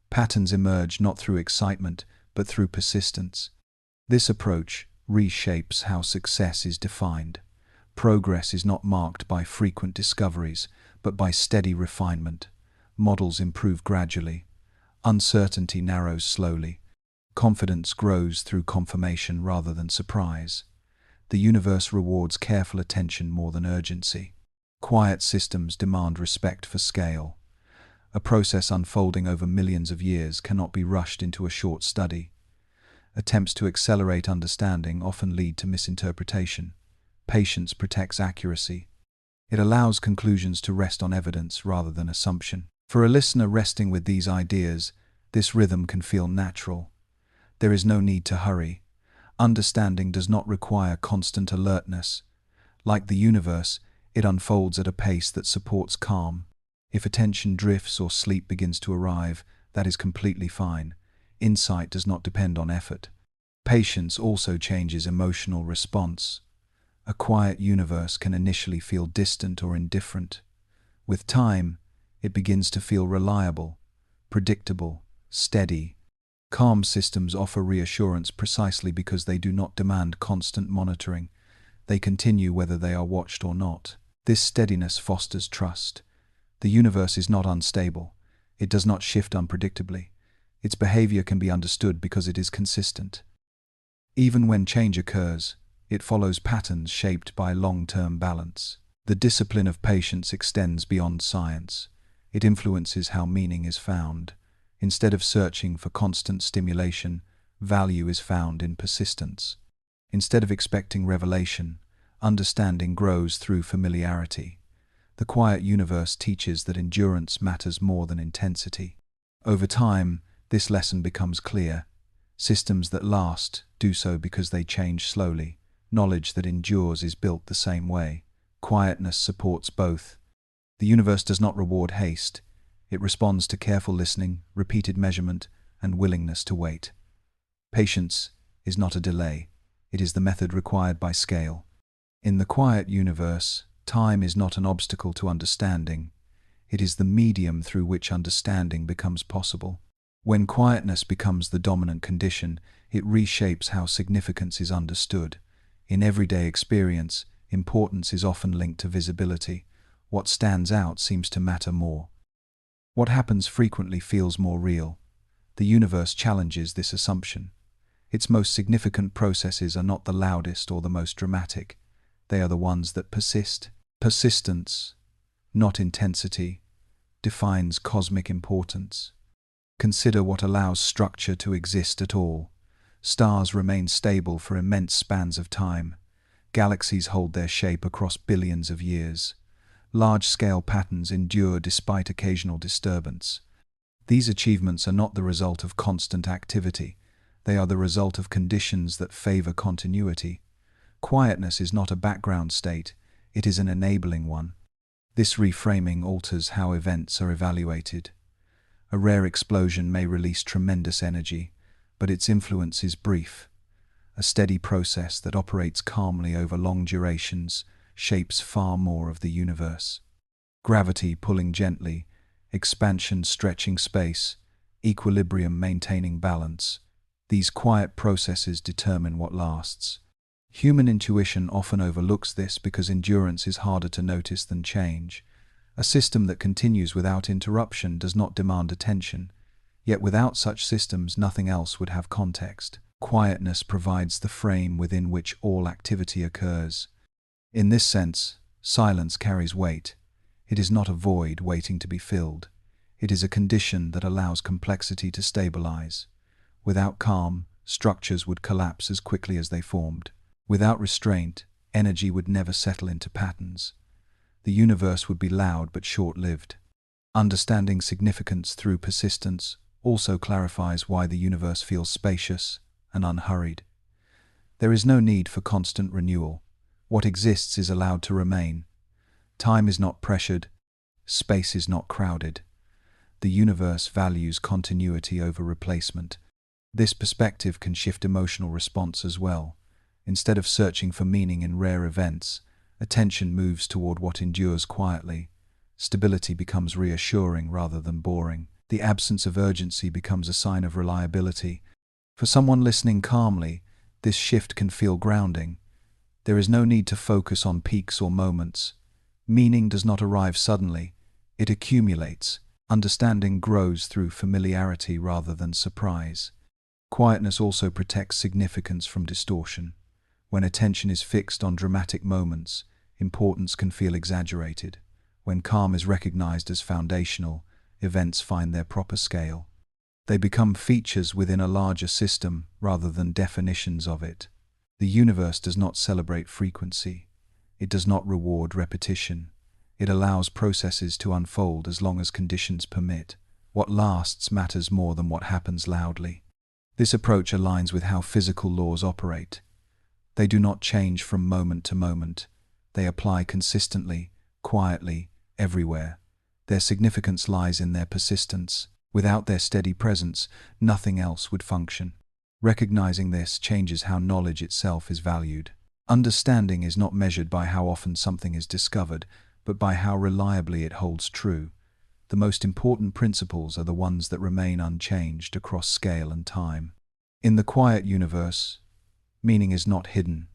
Patterns emerge not through excitement, but through persistence. This approach reshapes how success is defined. Progress is not marked by frequent discoveries, but by steady refinement. Models improve gradually. Uncertainty narrows slowly. Confidence grows through confirmation rather than surprise. The universe rewards careful attention more than urgency. Quiet systems demand respect for scale. A process unfolding over millions of years cannot be rushed into a short study. Attempts to accelerate understanding often lead to misinterpretation. Patience protects accuracy. It allows conclusions to rest on evidence rather than assumption. For a listener resting with these ideas, this rhythm can feel natural. There is no need to hurry. Understanding does not require constant alertness. Like the universe, it unfolds at a pace that supports calm. If attention drifts or sleep begins to arrive, that is completely fine. Insight does not depend on effort. Patience also changes emotional response. A quiet universe can initially feel distant or indifferent. With time, it begins to feel reliable, predictable, steady. Calm systems offer reassurance precisely because they do not demand constant monitoring. They continue whether they are watched or not. This steadiness fosters trust. The universe is not unstable. It does not shift unpredictably. Its behavior can be understood because it is consistent. Even when change occurs, it follows patterns shaped by long-term balance. The discipline of patience extends beyond science. It influences how meaning is found. Instead of searching for constant stimulation, value is found in persistence. Instead of expecting revelation, understanding grows through familiarity. The quiet universe teaches that endurance matters more than intensity. Over time, this lesson becomes clear. Systems that last do so because they change slowly. Knowledge that endures is built the same way. Quietness supports both. The universe does not reward haste. It responds to careful listening, repeated measurement, and willingness to wait. Patience is not a delay. It is the method required by scale. In the quiet universe, time is not an obstacle to understanding. It is the medium through which understanding becomes possible. When quietness becomes the dominant condition, it reshapes how significance is understood. In everyday experience, importance is often linked to visibility. What stands out seems to matter more. What happens frequently feels more real. The universe challenges this assumption. Its most significant processes are not the loudest or the most dramatic. They are the ones that persist. Persistence, not intensity, defines cosmic importance. Consider what allows structure to exist at all. Stars remain stable for immense spans of time. Galaxies hold their shape across billions of years. Large-scale patterns endure despite occasional disturbance. These achievements are not the result of constant activity. They are the result of conditions that favor continuity. Quietness is not a background state, it is an enabling one. This reframing alters how events are evaluated. A rare explosion may release tremendous energy, but its influence is brief. A steady process that operates calmly over long durations shapes far more of the universe. Gravity pulling gently, expansion stretching space, equilibrium maintaining balance. These quiet processes determine what lasts. Human intuition often overlooks this because endurance is harder to notice than change. A system that continues without interruption does not demand attention, yet without such systems nothing else would have context. Quietness provides the frame within which all activity occurs. In this sense, silence carries weight. It is not a void waiting to be filled. It is a condition that allows complexity to stabilize. Without calm, structures would collapse as quickly as they formed. Without restraint, energy would never settle into patterns. The universe would be loud but short-lived. Understanding significance through persistence also clarifies why the universe feels spacious and unhurried. There is no need for constant renewal. What exists is allowed to remain. Time is not pressured. Space is not crowded. The universe values continuity over replacement. This perspective can shift emotional response as well. Instead of searching for meaning in rare events, attention moves toward what endures quietly. Stability becomes reassuring rather than boring. The absence of urgency becomes a sign of reliability. For someone listening calmly, this shift can feel grounding. There is no need to focus on peaks or moments. Meaning does not arrive suddenly. It accumulates. Understanding grows through familiarity rather than surprise. Quietness also protects significance from distortion. When attention is fixed on dramatic moments, importance can feel exaggerated. When calm is recognized as foundational, events find their proper scale. They become features within a larger system rather than definitions of it. The universe does not celebrate frequency. It does not reward repetition. It allows processes to unfold as long as conditions permit. What lasts matters more than what happens loudly. This approach aligns with how physical laws operate. They do not change from moment to moment. They apply consistently, quietly, everywhere. Their significance lies in their persistence. Without their steady presence, nothing else would function. Recognizing this changes how knowledge itself is valued. Understanding is not measured by how often something is discovered, but by how reliably it holds true. the most important principles are the ones that remain unchanged across scale and time. In the quiet universe, meaning is not hidden,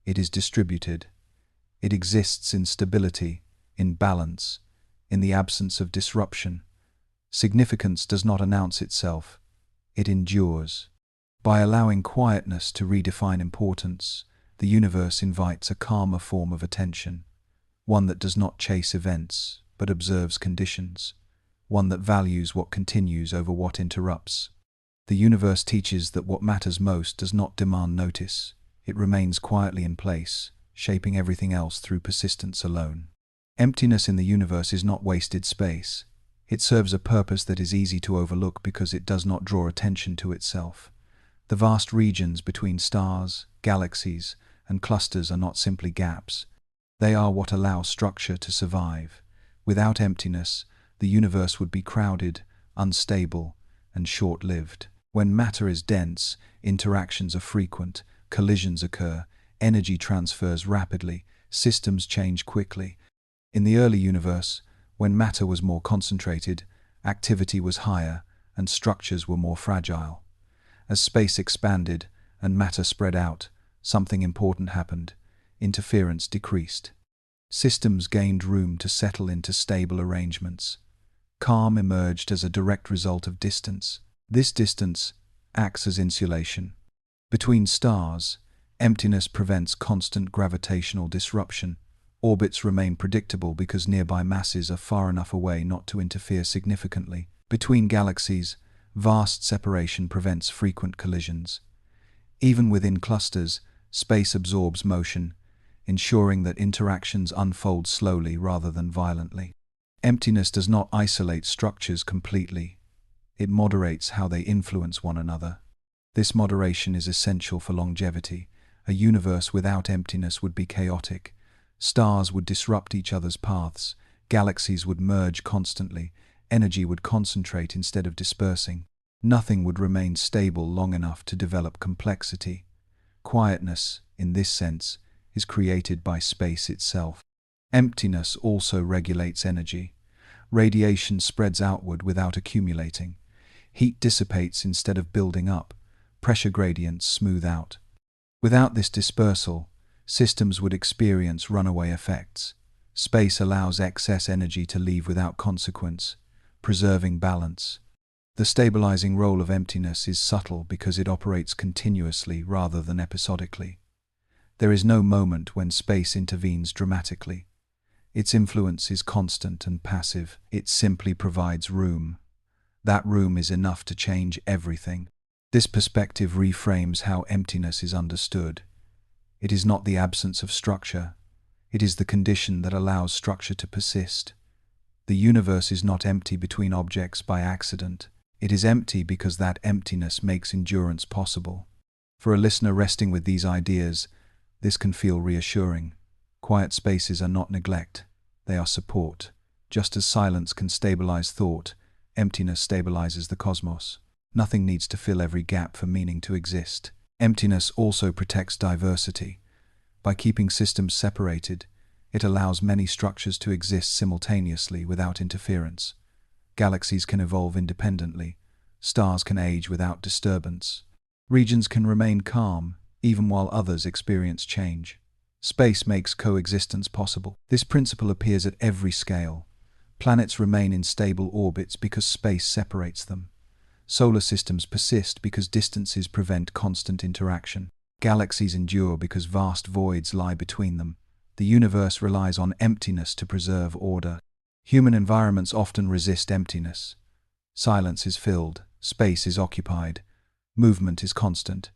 it is distributed. It exists in stability, in balance, in the absence of disruption. Significance does not announce itself, it endures. By allowing quietness to redefine importance, the universe invites a calmer form of attention, one that does not chase events, but observes conditions, one that values what continues over what interrupts. The universe teaches that what matters most does not demand notice, it remains quietly in place, shaping everything else through persistence alone. Emptiness in the universe is not wasted space. It serves a purpose that is easy to overlook because it does not draw attention to itself. The vast regions between stars, galaxies, and clusters are not simply gaps. They are what allow structure to survive. Without emptiness, the universe would be crowded, unstable, and short-lived. When matter is dense, interactions are frequent, collisions occur, energy transfers rapidly, systems change quickly. In the early universe, when matter was more concentrated, activity was higher, and structures were more fragile. As space expanded and matter spread out, something important happened. Interference decreased. Systems gained room to settle into stable arrangements. Calm emerged as a direct result of distance. This distance acts as insulation. Between stars, emptiness prevents constant gravitational disruption. Orbits remain predictable because nearby masses are far enough away not to interfere significantly. Between galaxies, vast separation prevents frequent collisions. Even within clusters, space absorbs motion, ensuring that interactions unfold slowly rather than violently. Emptiness does not isolate structures completely. It moderates how they influence one another. This moderation is essential for longevity. A universe without emptiness would be chaotic. Stars would disrupt each other's paths. Galaxies would merge constantly. Energy would concentrate instead of dispersing. Nothing would remain stable long enough to develop complexity. Quietness, in this sense, is created by space itself. Emptiness also regulates energy. Radiation spreads outward without accumulating. Heat dissipates instead of building up. Pressure gradients smooth out. Without this dispersal, systems would experience runaway effects. Space allows excess energy to leave without consequence, preserving balance. The stabilizing role of emptiness is subtle because it operates continuously rather than episodically. There is no moment when space intervenes dramatically. Its influence is constant and passive. It simply provides room. That room is enough to change everything. This perspective reframes how emptiness is understood. It is not the absence of structure. It is the condition that allows structure to persist. The universe is not empty between objects by accident. It is empty because that emptiness makes endurance possible. For a listener resting with these ideas, this can feel reassuring. Quiet spaces are not neglect, they are support. Just as silence can stabilize thought, emptiness stabilizes the cosmos. Nothing needs to fill every gap for meaning to exist. Emptiness also protects diversity. By keeping systems separated, it allows many structures to exist simultaneously without interference. Galaxies can evolve independently. Stars can age without disturbance. Regions can remain calm, even while others experience change. Space makes coexistence possible. This principle appears at every scale. Planets remain in stable orbits because space separates them. Solar systems persist because distances prevent constant interaction. Galaxies endure because vast voids lie between them. The universe relies on emptiness to preserve order. Human environments often resist emptiness. Silence is filled, space is occupied, movement is constant.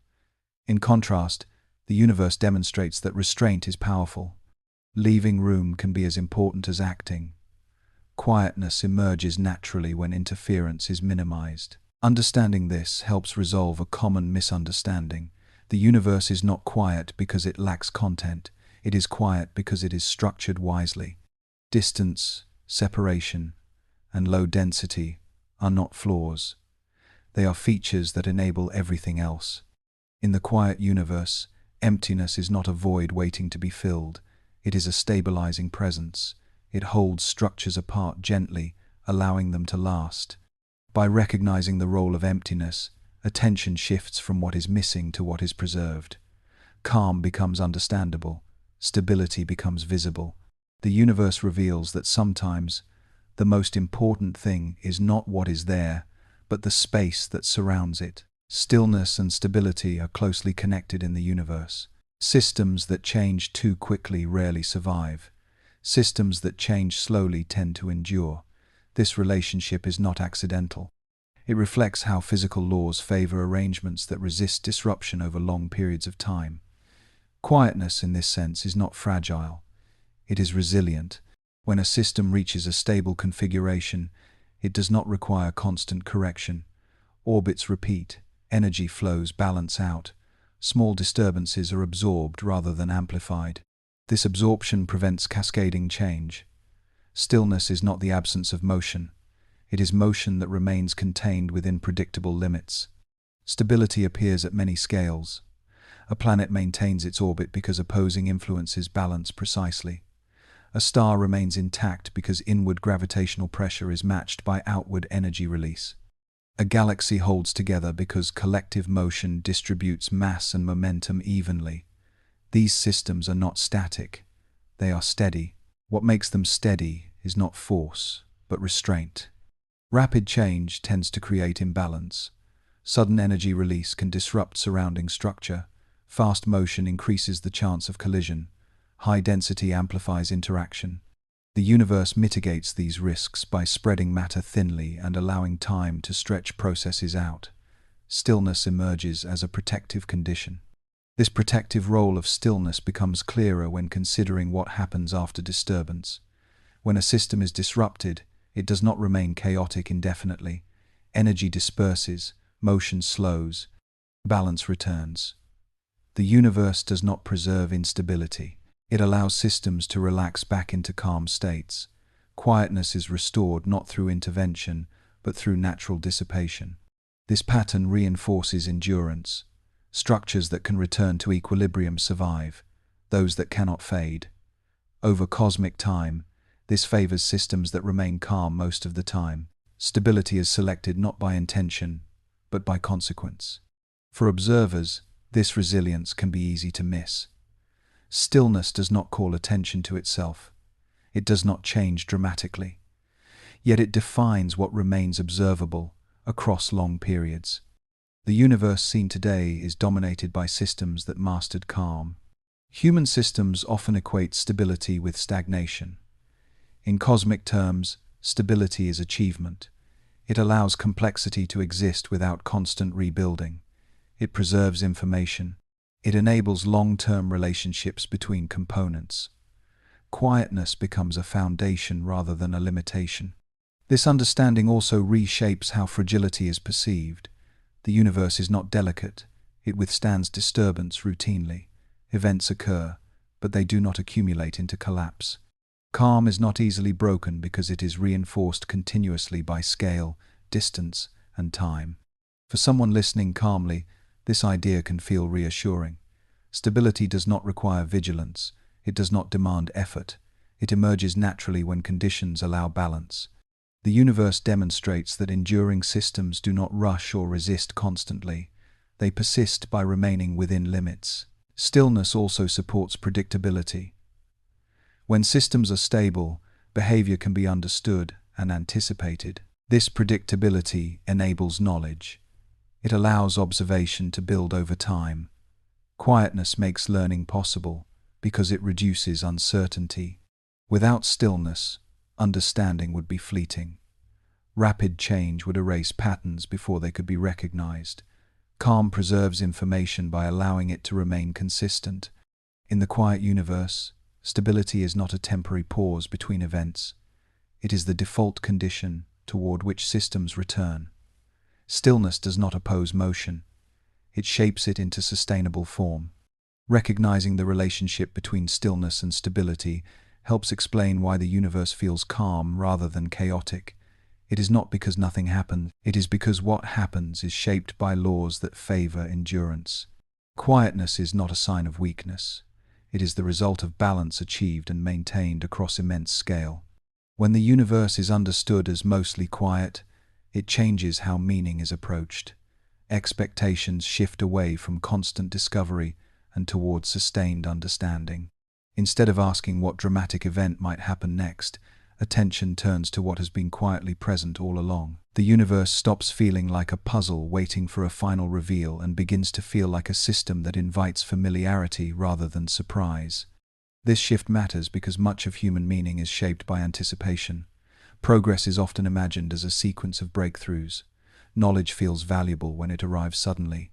In contrast, the universe demonstrates that restraint is powerful. Leaving room can be as important as acting. Quietness emerges naturally when interference is minimized. Understanding this helps resolve a common misunderstanding. The universe is not quiet because it lacks content. It is quiet because it is structured wisely. Distance, separation, and low density are not flaws. They are features that enable everything else. In the quiet universe, emptiness is not a void waiting to be filled. It is a stabilizing presence. It holds structures apart gently, allowing them to last. By recognizing the role of emptiness, attention shifts from what is missing to what is preserved. Calm becomes understandable, stability becomes visible. The universe reveals that sometimes the most important thing is not what is there, but the space that surrounds it. Stillness and stability are closely connected in the universe. Systems that change too quickly rarely survive. Systems that change slowly tend to endure. This relationship is not accidental. It reflects how physical laws favor arrangements that resist disruption over long periods of time. Quietness, in this sense, is not fragile. It is resilient. When a system reaches a stable configuration, it does not require constant correction. Orbits repeat, energy flows balance out. Small disturbances are absorbed rather than amplified. This absorption prevents cascading change. Stillness is not the absence of motion. It is motion that remains contained within predictable limits. Stability appears at many scales. A planet maintains its orbit because opposing influences balance precisely. A star remains intact because inward gravitational pressure is matched by outward energy release. A galaxy holds together because collective motion distributes mass and momentum evenly. These systems are not static. They are steady. What makes them steady is not force, but restraint. Rapid change tends to create imbalance. Sudden energy release can disrupt surrounding structure. Fast motion increases the chance of collision. High density amplifies interaction. The universe mitigates these risks by spreading matter thinly and allowing time to stretch processes out. Stillness emerges as a protective condition. This protective role of stillness becomes clearer when considering what happens after disturbance. When a system is disrupted, it does not remain chaotic indefinitely. Energy disperses, motion slows, balance returns. The universe does not preserve instability. It allows systems to relax back into calm states. Quietness is restored not through intervention, but through natural dissipation. This pattern reinforces endurance. Structures that can return to equilibrium survive, those that cannot fade. Over cosmic time, this favors systems that remain calm most of the time. Stability is selected not by intention, but by consequence. For observers, this resilience can be easy to miss. Stillness does not call attention to itself. It does not change dramatically. Yet it defines what remains observable across long periods. The universe seen today is dominated by systems that mastered calm. Human systems often equate stability with stagnation. In cosmic terms, stability is achievement. It allows complexity to exist without constant rebuilding. It preserves information. It enables long-term relationships between components. Quietness becomes a foundation rather than a limitation. This understanding also reshapes how fragility is perceived. The universe is not delicate. It withstands disturbance routinely. Events occur, but they do not accumulate into collapse. Calm is not easily broken because it is reinforced continuously by scale, distance, and time. For someone listening calmly, this idea can feel reassuring. Stability does not require vigilance. It does not demand effort. It emerges naturally when conditions allow balance. The universe demonstrates that enduring systems do not rush or resist constantly. They persist by remaining within limits. Stillness also supports predictability. When systems are stable, behavior can be understood and anticipated. This predictability enables knowledge. It allows observation to build over time. Quietness makes learning possible because it reduces uncertainty. Without stillness, understanding would be fleeting. Rapid change would erase patterns before they could be recognized. Calm preserves information by allowing it to remain consistent. In the quiet universe, stability is not a temporary pause between events. It is the default condition toward which systems return. Stillness does not oppose motion. It shapes it into sustainable form. Recognizing the relationship between stillness and stability helps explain why the universe feels calm rather than chaotic. It is not because nothing happens. It is because what happens is shaped by laws that favor endurance. Quietness is not a sign of weakness. It is the result of balance achieved and maintained across immense scale. When the universe is understood as mostly quiet, it changes how meaning is approached. Expectations shift away from constant discovery and towards sustained understanding. Instead of asking what dramatic event might happen next, attention turns to what has been quietly present all along. The universe stops feeling like a puzzle waiting for a final reveal and begins to feel like a system that invites familiarity rather than surprise. This shift matters because much of human meaning is shaped by anticipation. Progress is often imagined as a sequence of breakthroughs. Knowledge feels valuable when it arrives suddenly.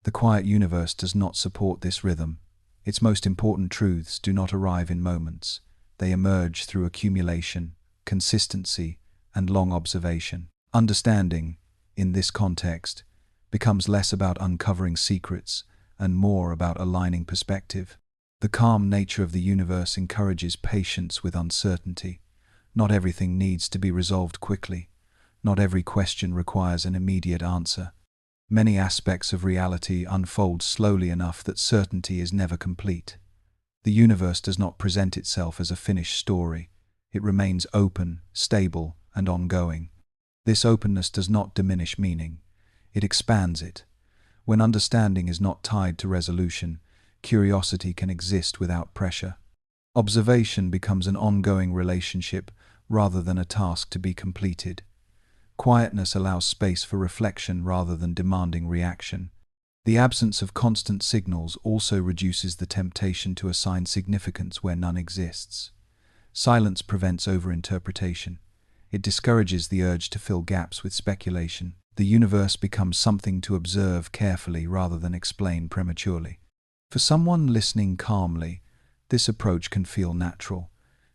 The quiet universe does not support this rhythm. Its most important truths do not arrive in moments. They emerge through accumulation, consistency, and long observation. Understanding, in this context, becomes less about uncovering secrets and more about aligning perspective. The calm nature of the universe encourages patience with uncertainty. Not everything needs to be resolved quickly. Not every question requires an immediate answer. Many aspects of reality unfold slowly enough that certainty is never complete. The universe does not present itself as a finished story. It remains open, stable, and ongoing. This openness does not diminish meaning. It expands it. When understanding is not tied to resolution, curiosity can exist without pressure. Observation becomes an ongoing relationship rather than a task to be completed. Quietness allows space for reflection rather than demanding reaction. The absence of constant signals also reduces the temptation to assign significance where none exists. Silence prevents overinterpretation. It discourages the urge to fill gaps with speculation. The universe becomes something to observe carefully rather than explain prematurely. For someone listening calmly, this approach can feel natural.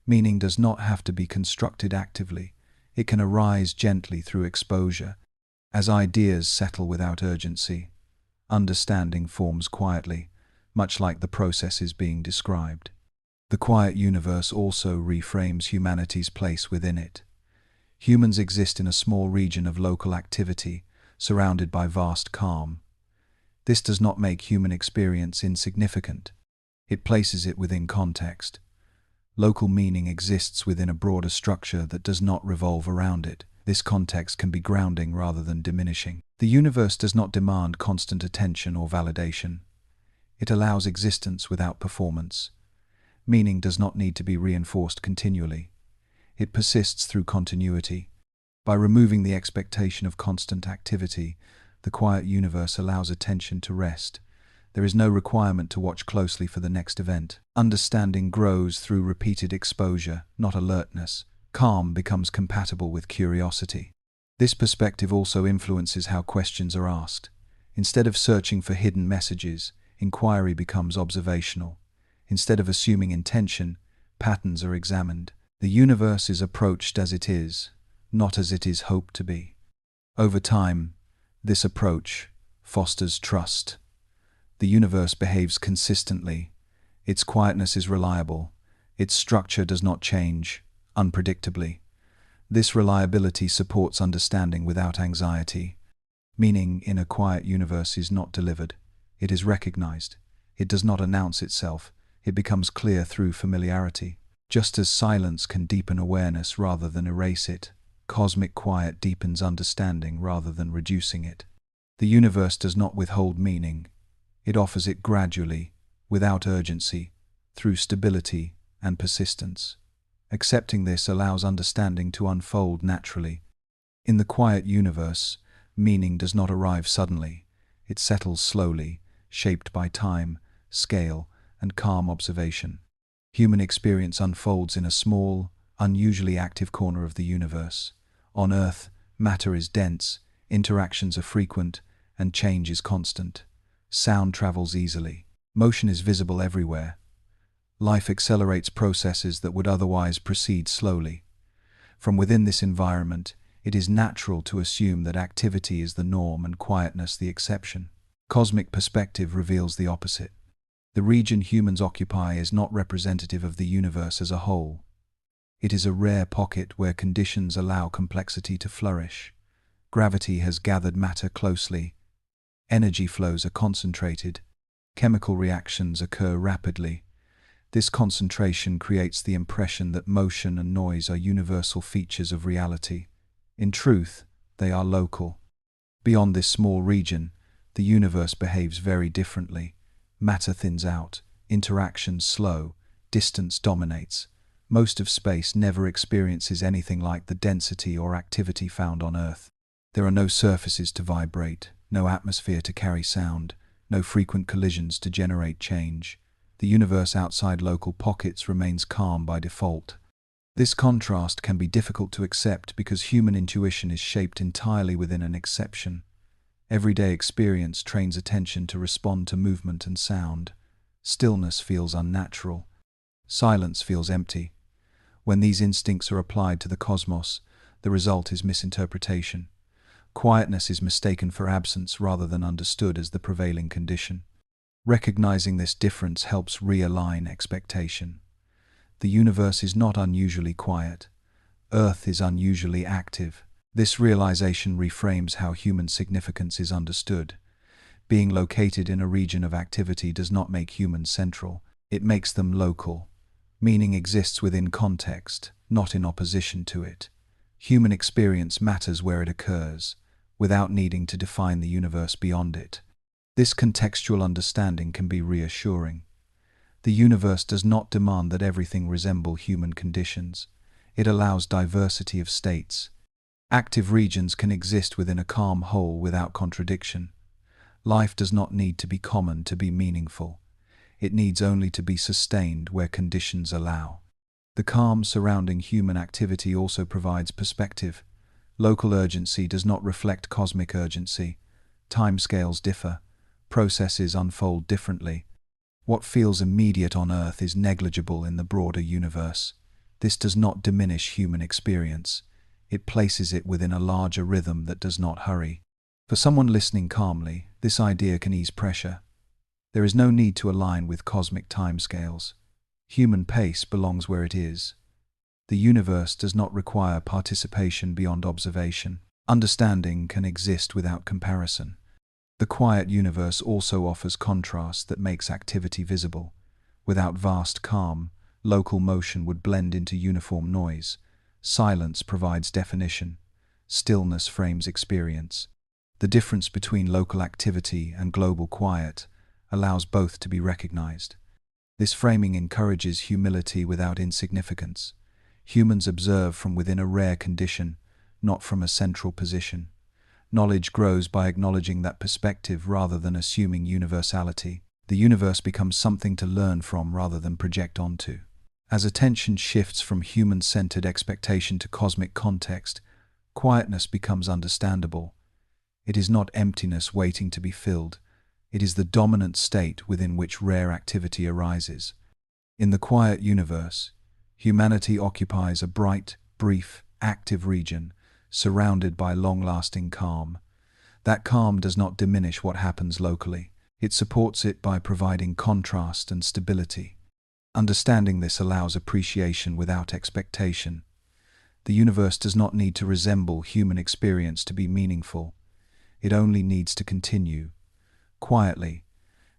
Meaning does not have to be constructed actively. It can arise gently through exposure. As ideas settle without urgency, understanding forms quietly, much like the processes being described. The quiet universe also reframes humanity's place within it. Humans exist in a small region of local activity, surrounded by vast calm. This does not make human experience insignificant. It places it within context. Local meaning exists within a broader structure that does not revolve around it. This context can be grounding rather than diminishing. The universe does not demand constant attention or validation. It allows existence without performance. Meaning does not need to be reinforced continually. It persists through continuity. By removing the expectation of constant activity, the quiet universe allows attention to rest. There is no requirement to watch closely for the next event. Understanding grows through repeated exposure, not alertness. Calm becomes compatible with curiosity. This perspective also influences how questions are asked. Instead of searching for hidden messages, inquiry becomes observational. Instead of assuming intention, patterns are examined. The universe is approached as it is, not as it is hoped to be. Over time, this approach fosters trust. The universe behaves consistently. Its quietness is reliable. Its structure does not change unpredictably. This reliability supports understanding without anxiety. Meaning in a quiet universe is not delivered. It is recognized. It does not announce itself. It becomes clear through familiarity. Just as silence can deepen awareness rather than erase it, cosmic quiet deepens understanding rather than reducing it. The universe does not withhold meaning. It offers it gradually, without urgency, through stability and persistence. Accepting this allows understanding to unfold naturally. In the quiet universe, meaning does not arrive suddenly. It settles slowly, shaped by time, scale, and calm observation. Human experience unfolds in a small, unusually active corner of the universe. On Earth, matter is dense, interactions are frequent, and change is constant. Sound travels easily. Motion is visible everywhere. Life accelerates processes that would otherwise proceed slowly. From within this environment, it is natural to assume that activity is the norm and quietness the exception. Cosmic perspective reveals the opposite. The region humans occupy is not representative of the universe as a whole. It is a rare pocket where conditions allow complexity to flourish. Gravity has gathered matter closely. Energy flows are concentrated. Chemical reactions occur rapidly. This concentration creates the impression that motion and noise are universal features of reality. In truth, they are local. Beyond this small region, the universe behaves very differently. Matter thins out, interactions slow, distance dominates. Most of space never experiences anything like the density or activity found on Earth. There are no surfaces to vibrate, no atmosphere to carry sound, no frequent collisions to generate change. The universe outside local pockets remains calm by default. This contrast can be difficult to accept because human intuition is shaped entirely within an exception. Everyday experience trains attention to respond to movement and sound. Stillness feels unnatural. Silence feels empty. When these instincts are applied to the cosmos, the result is misinterpretation. Quietness is mistaken for absence rather than understood as the prevailing condition. Recognizing this difference helps realign expectation. The universe is not unusually quiet. Earth is unusually active. This realization reframes how human significance is understood. Being located in a region of activity does not make humans central. It makes them local. Meaning exists within context, not in opposition to it. Human experience matters where it occurs, without needing to define the universe beyond it. This contextual understanding can be reassuring. The universe does not demand that everything resemble human conditions. It allows diversity of states. Active regions can exist within a calm whole without contradiction. Life does not need to be common to be meaningful. It needs only to be sustained where conditions allow. The calm surrounding human activity also provides perspective. Local urgency does not reflect cosmic urgency. Timescales differ. Processes unfold differently. What feels immediate on Earth is negligible in the broader universe. This does not diminish human experience. It places it within a larger rhythm that does not hurry. For someone listening calmly, this idea can ease pressure. There is no need to align with cosmic timescales. Human pace belongs where it is. The universe does not require participation beyond observation. Understanding can exist without comparison. The quiet universe also offers contrast that makes activity visible. Without vast calm, local motion would blend into uniform noise. Silence provides definition. Stillness frames experience. The difference between local activity and global quiet allows both to be recognized. This framing encourages humility without insignificance. Humans observe from within a rare condition, not from a central position. Knowledge grows by acknowledging that perspective rather than assuming universality. The universe becomes something to learn from rather than project onto. As attention shifts from human-centered expectation to cosmic context, quietness becomes understandable. It is not emptiness waiting to be filled. It is the dominant state within which rare activity arises. In the quiet universe, humanity occupies a bright, brief, active region, surrounded by long-lasting calm. That calm does not diminish what happens locally. It supports it by providing contrast and stability. Understanding this allows appreciation without expectation. The universe does not need to resemble human experience to be meaningful. It only needs to continue, quietly,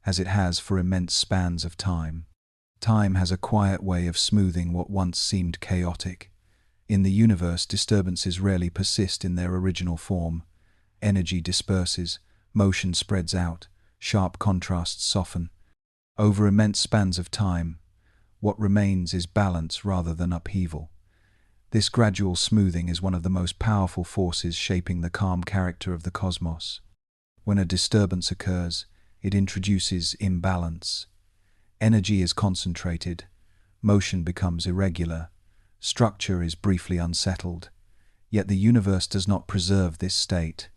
as it has for immense spans of time. Time has a quiet way of smoothing what once seemed chaotic. In the universe, disturbances rarely persist in their original form. Energy disperses, motion spreads out, sharp contrasts soften. Over immense spans of time, what remains is balance rather than upheaval. This gradual smoothing is one of the most powerful forces shaping the calm character of the cosmos. When a disturbance occurs, it introduces imbalance. Energy is concentrated, motion becomes irregular, structure is briefly unsettled. Yet the universe does not preserve this state.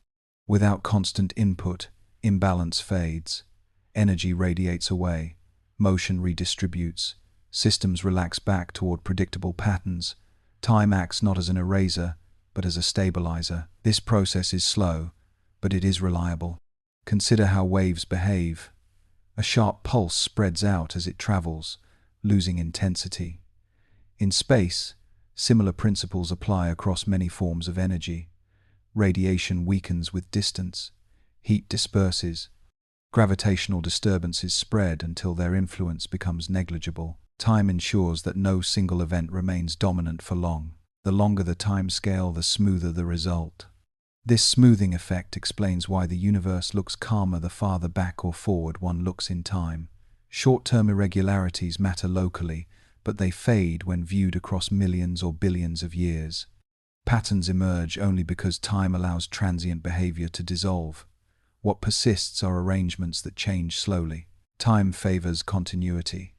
Without constant input, imbalance fades. Energy radiates away, motion redistributes, systems relax back toward predictable patterns. Time acts not as an eraser, but as a stabilizer. This process is slow, but it is reliable. Consider how waves behave. A sharp pulse spreads out as it travels, losing intensity. In space, similar principles apply across many forms of energy. Radiation weakens with distance. Heat disperses. Gravitational disturbances spread until their influence becomes negligible. Time ensures that no single event remains dominant for long. The longer the time scale, the smoother the result. This smoothing effect explains why the universe looks calmer the farther back or forward one looks in time. Short-term irregularities matter locally, but they fade when viewed across millions or billions of years. Patterns emerge only because time allows transient behavior to dissolve. What persists are arrangements that change slowly. Time favors continuity.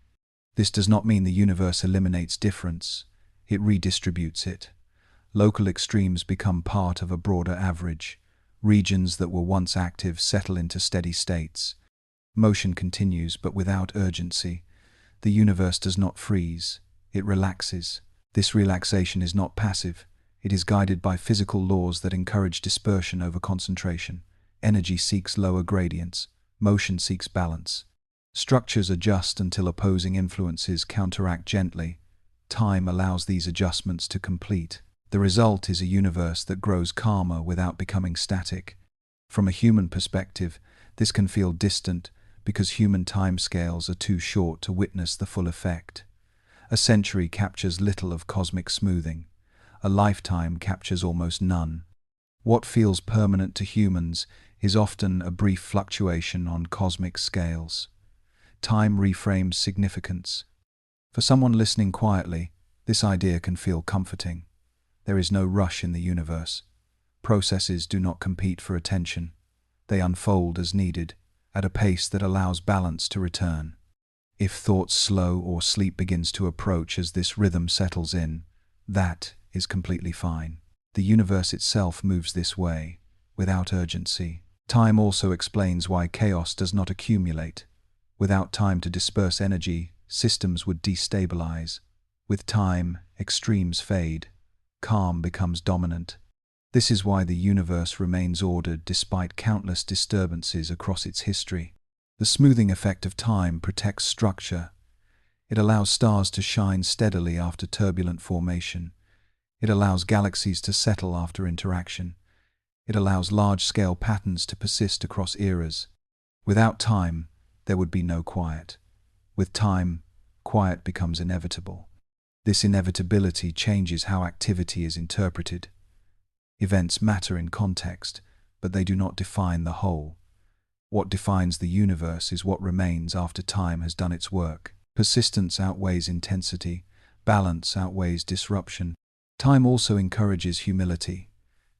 This does not mean the universe eliminates difference, it redistributes it. Local extremes become part of a broader average. Regions that were once active settle into steady states. Motion continues, but without urgency. The universe does not freeze, it relaxes. This relaxation is not passive. It is guided by physical laws that encourage dispersion over concentration. Energy seeks lower gradients. Motion seeks balance. Structures adjust until opposing influences counteract gently. Time allows these adjustments to complete. The result is a universe that grows calmer without becoming static. From a human perspective, this can feel distant because human timescales are too short to witness the full effect. A century captures little of cosmic smoothing. A lifetime captures almost none. What feels permanent to humans is often a brief fluctuation on cosmic scales. Time reframes significance. For someone listening quietly, this idea can feel comforting. There is no rush in the universe. Processes do not compete for attention. They unfold as needed, at a pace that allows balance to return. If thoughts slow or sleep begins to approach as this rhythm settles in, that is completely fine. The universe itself moves this way, without urgency. Time also explains why chaos does not accumulate. Without time to disperse energy, systems would destabilize. With time, extremes fade. Calm becomes dominant. This is why the universe remains ordered despite countless disturbances across its history. The smoothing effect of time protects structure. It allows stars to shine steadily after turbulent formation. It allows galaxies to settle after interaction. It allows large-scale patterns to persist across eras. Without time, there would be no quiet. With time, quiet becomes inevitable. This inevitability changes how activity is interpreted. Events matter in context, but they do not define the whole. What defines the universe is what remains after time has done its work. Persistence outweighs intensity. Balance outweighs disruption. Time also encourages humility.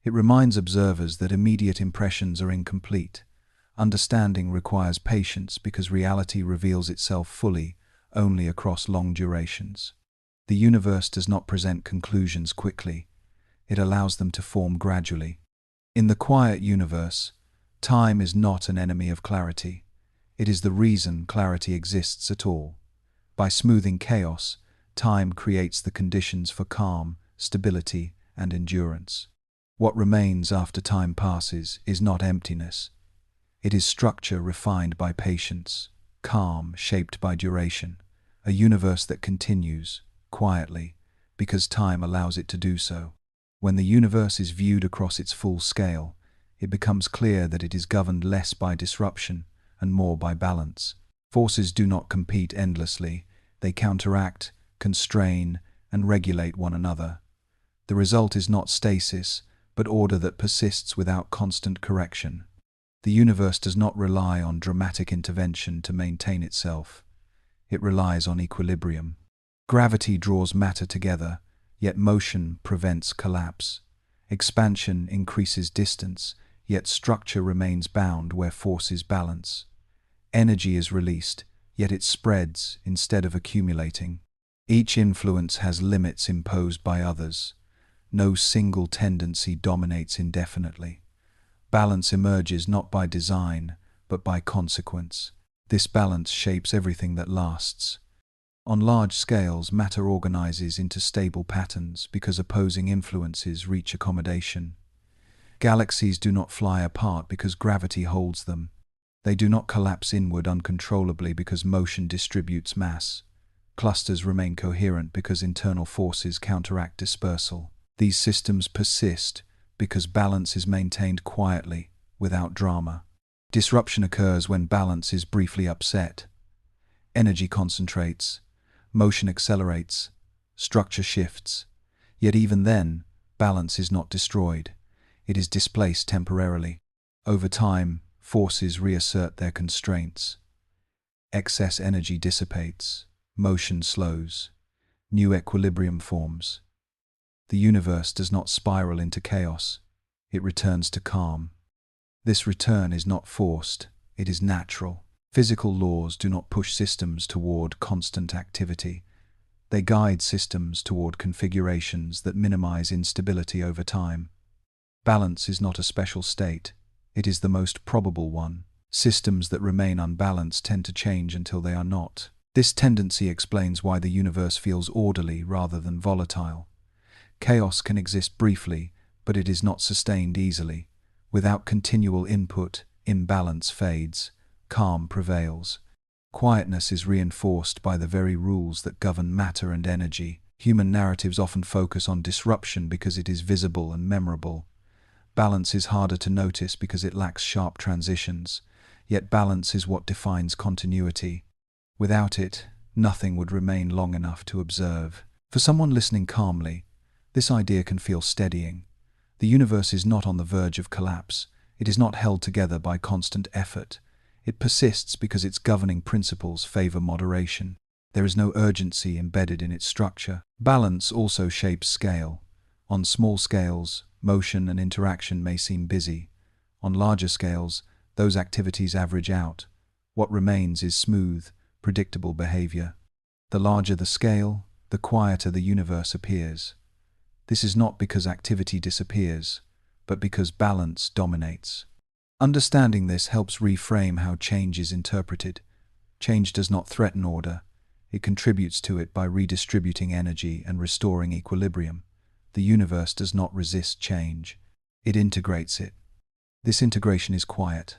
It reminds observers that immediate impressions are incomplete. Understanding requires patience because reality reveals itself fully only across long durations. The universe does not present conclusions quickly. It allows them to form gradually. In the quiet universe, time is not an enemy of clarity. It is the reason clarity exists at all. By smoothing chaos, time creates the conditions for calm, stability, and endurance. What remains after time passes is not emptiness. It is structure refined by patience, calm shaped by duration, a universe that continues, quietly, because time allows it to do so. When the universe is viewed across its full scale, it becomes clear that it is governed less by disruption and more by balance. Forces do not compete endlessly, they counteract, constrain, and regulate one another. The result is not stasis, but order that persists without constant correction. The universe does not rely on dramatic intervention to maintain itself. It relies on equilibrium. Gravity draws matter together, yet motion prevents collapse. Expansion increases distance, yet structure remains bound where forces balance. Energy is released, yet it spreads instead of accumulating. Each influence has limits imposed by others. No single tendency dominates indefinitely. Balance emerges not by design, but by consequence. This balance shapes everything that lasts. On large scales, matter organizes into stable patterns because opposing influences reach accommodation. Galaxies do not fly apart because gravity holds them. They do not collapse inward uncontrollably because motion distributes mass. Clusters remain coherent because internal forces counteract dispersal. These systems persist because balance is maintained quietly, without drama. Disruption occurs when balance is briefly upset. Energy concentrates. Motion accelerates, structure shifts, yet even then, balance is not destroyed. It is displaced temporarily. Over time, forces reassert their constraints. Excess energy dissipates, motion slows, new equilibrium forms. The universe does not spiral into chaos, it returns to calm. This return is not forced, it is natural. Physical laws do not push systems toward constant activity. They guide systems toward configurations that minimize instability over time. Balance is not a special state, it is the most probable one. Systems that remain unbalanced tend to change until they are not. This tendency explains why the universe feels orderly rather than volatile. Chaos can exist briefly, but it is not sustained easily. Without continual input, imbalance fades, calm prevails. Quietness is reinforced by the very rules that govern matter and energy. Human narratives often focus on disruption because it is visible and memorable. Balance is harder to notice because it lacks sharp transitions, yet balance is what defines continuity. Without it, nothing would remain long enough to observe. For someone listening calmly, this idea can feel steadying. The universe is not on the verge of collapse. It is not held together by constant effort. It persists because its governing principles favor moderation. There is no urgency embedded in its structure. Balance also shapes scale. On small scales, motion and interaction may seem busy. On larger scales, those activities average out. What remains is smooth, predictable behavior. The larger the scale, the quieter the universe appears. This is not because activity disappears, but because balance dominates. Understanding this helps reframe how change is interpreted. Change does not threaten order. It contributes to it by redistributing energy and restoring equilibrium. The universe does not resist change. It integrates it. This integration is quiet.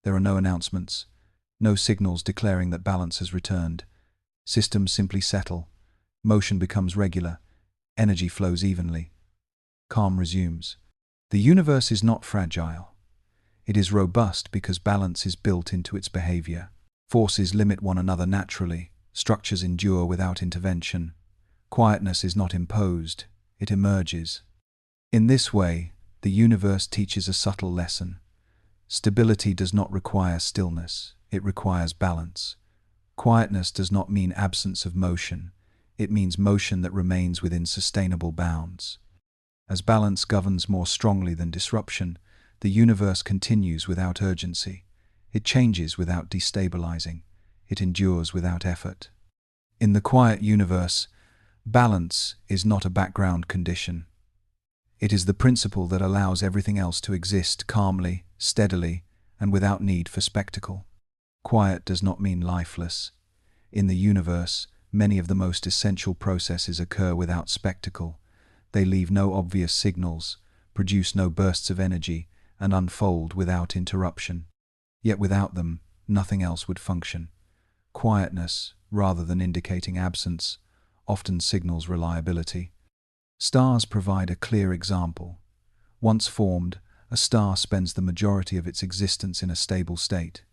There are no announcements, no signals declaring that balance has returned. Systems simply settle. Motion becomes regular. Energy flows evenly. Calm resumes. The universe is not fragile. It is robust because balance is built into its behavior. Forces limit one another naturally. Structures endure without intervention. Quietness is not imposed. It emerges. In this way, the universe teaches a subtle lesson. Stability does not require stillness. It requires balance. Quietness does not mean absence of motion. It means motion that remains within sustainable bounds. As balance governs more strongly than disruption, the universe continues without urgency. It changes without destabilizing. It endures without effort. In the quiet universe, balance is not a background condition. It is the principle that allows everything else to exist calmly, steadily, and without need for spectacle. Quiet does not mean lifeless. In the universe, many of the most essential processes occur without spectacle. They leave no obvious signals, produce no bursts of energy, and unfold without interruption. Yet without them, nothing else would function. Quietness, rather than indicating absence, often signals reliability. Stars provide a clear example. Once formed, a star spends the majority of its existence in a stable state.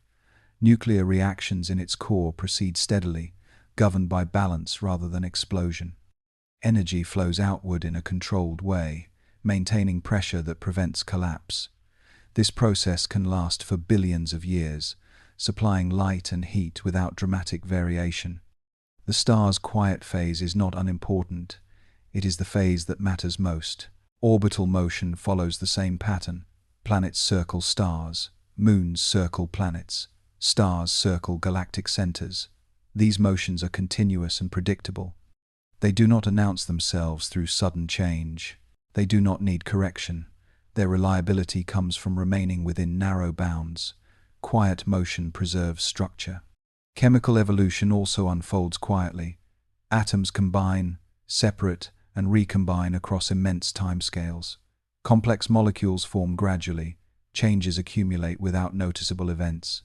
Nuclear reactions in its core proceed steadily, governed by balance rather than explosion. Energy flows outward in a controlled way, maintaining pressure that prevents collapse. This process can last for billions of years, supplying light and heat without dramatic variation. The star's quiet phase is not unimportant. It is the phase that matters most. Orbital motion follows the same pattern. Planets circle stars, moons circle planets, stars circle galactic centers. These motions are continuous and predictable. They do not announce themselves through sudden change. They do not need correction. Their reliability comes from remaining within narrow bounds. Quiet motion preserves structure. Chemical evolution also unfolds quietly. Atoms combine, separate, and recombine across immense timescales. Complex molecules form gradually. Changes accumulate without noticeable events.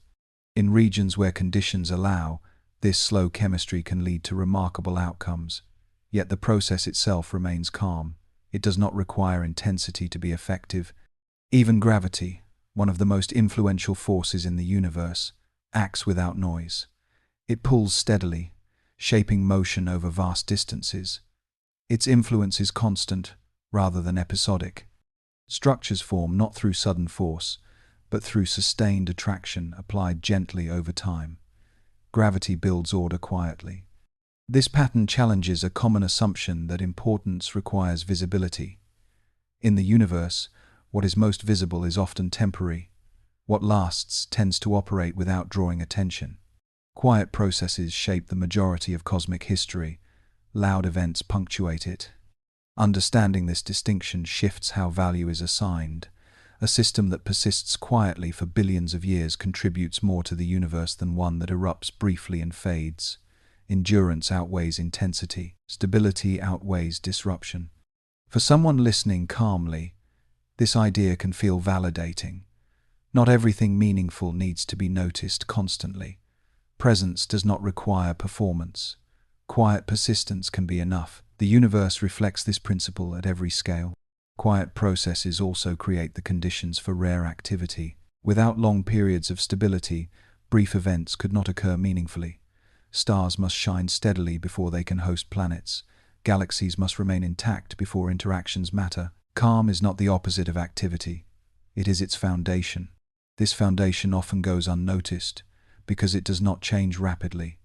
In regions where conditions allow, this slow chemistry can lead to remarkable outcomes. Yet the process itself remains calm. It does not require intensity to be effective. Even gravity, one of the most influential forces in the universe, acts without noise. It pulls steadily, shaping motion over vast distances. Its influence is constant, rather than episodic. Structures form not through sudden force, but through sustained attraction applied gently over time. Gravity builds order quietly. This pattern challenges a common assumption that importance requires visibility. In the universe, what is most visible is often temporary. What lasts tends to operate without drawing attention. Quiet processes shape the majority of cosmic history. Loud events punctuate it. Understanding this distinction shifts how value is assigned. A system that persists quietly for billions of years contributes more to the universe than one that erupts briefly and fades. Endurance outweighs intensity. Stability outweighs disruption. For someone listening calmly, this idea can feel validating. Not everything meaningful needs to be noticed constantly. Presence does not require performance. Quiet persistence can be enough. The universe reflects this principle at every scale. Quiet processes also create the conditions for rare activity. Without long periods of stability, brief events could not occur meaningfully. Stars must shine steadily before they can host planets. Galaxies must remain intact before interactions matter. Calm is not the opposite of activity. It is its foundation. This foundation often goes unnoticed because it does not change rapidly.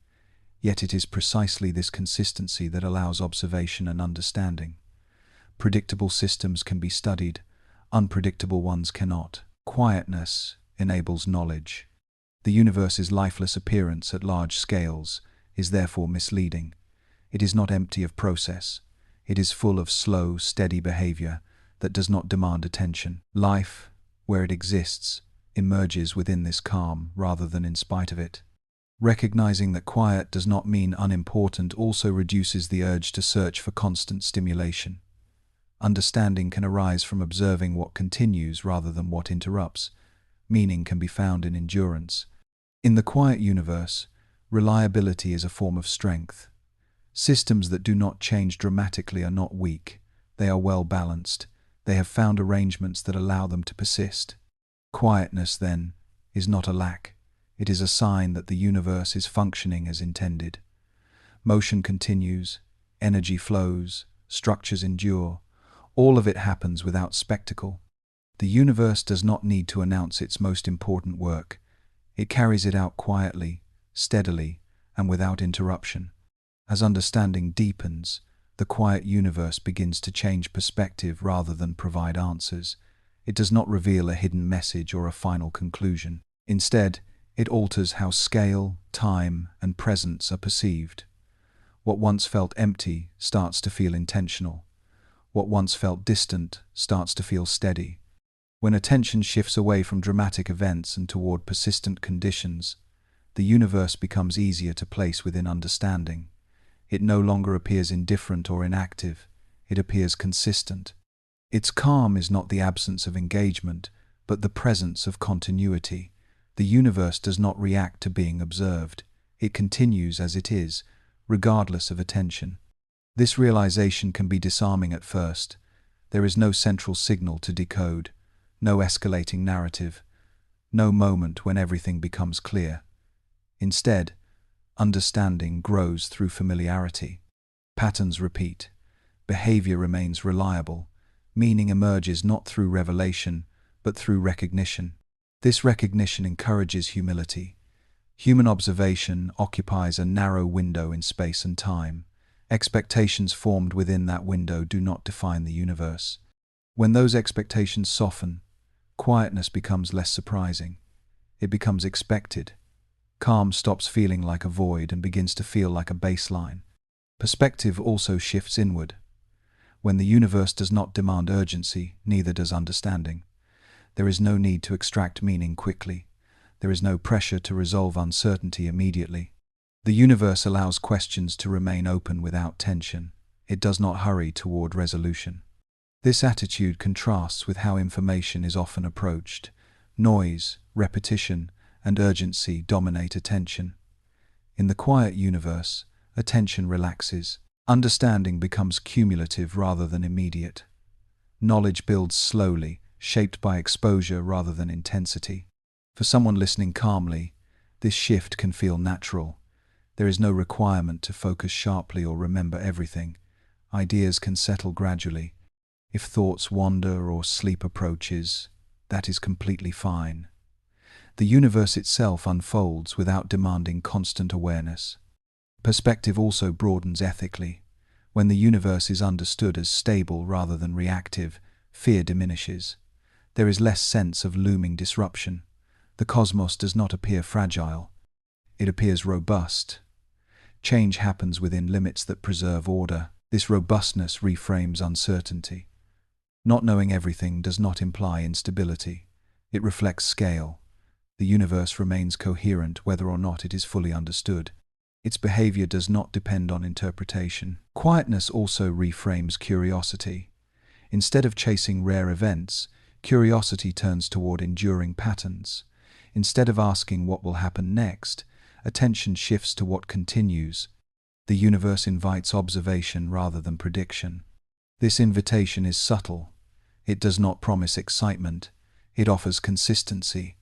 Yet it is precisely this consistency that allows observation and understanding. Predictable systems can be studied, unpredictable ones cannot. Quietness enables knowledge. The universe's lifeless appearance at large scales is therefore misleading. It is not empty of process. It is full of slow, steady behavior that does not demand attention. Life, where it exists, emerges within this calm rather than in spite of it. Recognizing that quiet does not mean unimportant also reduces the urge to search for constant stimulation. Understanding can arise from observing what continues rather than what interrupts. Meaning can be found in endurance. In the quiet universe, reliability is a form of strength. Systems that do not change dramatically are not weak. They are well balanced. They have found arrangements that allow them to persist. Quietness, then, is not a lack. It is a sign that the universe is functioning as intended. Motion continues, energy flows, structures endure. All of it happens without spectacle. The universe does not need to announce its most important work. It carries it out quietly, steadily, and without interruption. As understanding deepens, the quiet universe begins to change perspective rather than provide answers. It does not reveal a hidden message or a final conclusion. Instead, it alters how scale, time, and presence are perceived. What once felt empty starts to feel intentional. What once felt distant starts to feel steady. When attention shifts away from dramatic events and toward persistent conditions, the universe becomes easier to place within understanding. It no longer appears indifferent or inactive. It appears consistent. Its calm is not the absence of engagement, but the presence of continuity. The universe does not react to being observed. It continues as it is, regardless of attention. This realization can be disarming at first. There is no central signal to decode, no escalating narrative, no moment when everything becomes clear. Instead, understanding grows through familiarity. Patterns repeat. Behavior remains reliable. Meaning emerges not through revelation, but through recognition. This recognition encourages humility. Human observation occupies a narrow window in space and time. Expectations formed within that window do not define the universe. When those expectations soften, quietness becomes less surprising. It becomes expected. Calm stops feeling like a void and begins to feel like a baseline. Perspective also shifts inward. When the universe does not demand urgency, neither does understanding. There is no need to extract meaning quickly. There is no pressure to resolve uncertainty immediately. The universe allows questions to remain open without tension. It does not hurry toward resolution. This attitude contrasts with how information is often approached. Noise, repetition, and urgency dominate attention. In the quiet universe, attention relaxes. Understanding becomes cumulative rather than immediate. Knowledge builds slowly, shaped by exposure rather than intensity. For someone listening calmly, this shift can feel natural. There is no requirement to focus sharply or remember everything. Ideas can settle gradually. If thoughts wander or sleep approaches, that is completely fine. The universe itself unfolds without demanding constant awareness. Perspective also broadens ethically. When the universe is understood as stable rather than reactive, fear diminishes. There is less sense of looming disruption. The cosmos does not appear fragile. It appears robust. Change happens within limits that preserve order. This robustness reframes uncertainty. Not knowing everything does not imply instability. It reflects scale. The universe remains coherent whether or not it is fully understood. Its behavior does not depend on interpretation. Quietness also reframes curiosity. Instead of chasing rare events, curiosity turns toward enduring patterns. Instead of asking what will happen next, attention shifts to what continues. The universe invites observation rather than prediction. This invitation is subtle. It does not promise excitement. It offers consistency.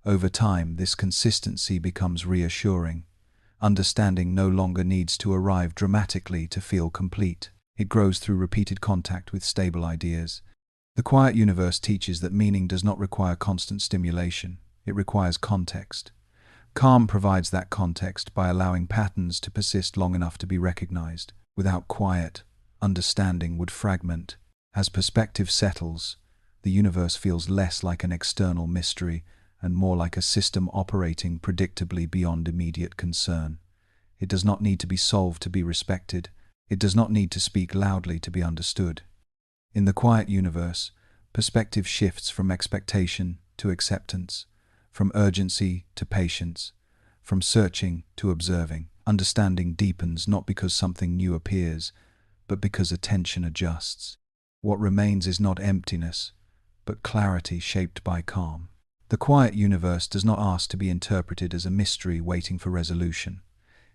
Over time, this consistency becomes reassuring. Understanding no longer needs to arrive dramatically to feel complete. It grows through repeated contact with stable ideas. The quiet universe teaches that meaning does not require constant stimulation. It requires context. Calm provides that context by allowing patterns to persist long enough to be recognized. Without quiet, understanding would fragment. As perspective settles, the universe feels less like an external mystery and more like a system operating predictably beyond immediate concern. It does not need to be solved to be respected. It does not need to speak loudly to be understood. In the quiet universe, perspective shifts from expectation to acceptance, from urgency to patience, from searching to observing. Understanding deepens not because something new appears, but because attention adjusts. What remains is not emptiness, but clarity shaped by calm. The quiet universe does not ask to be interpreted as a mystery waiting for resolution.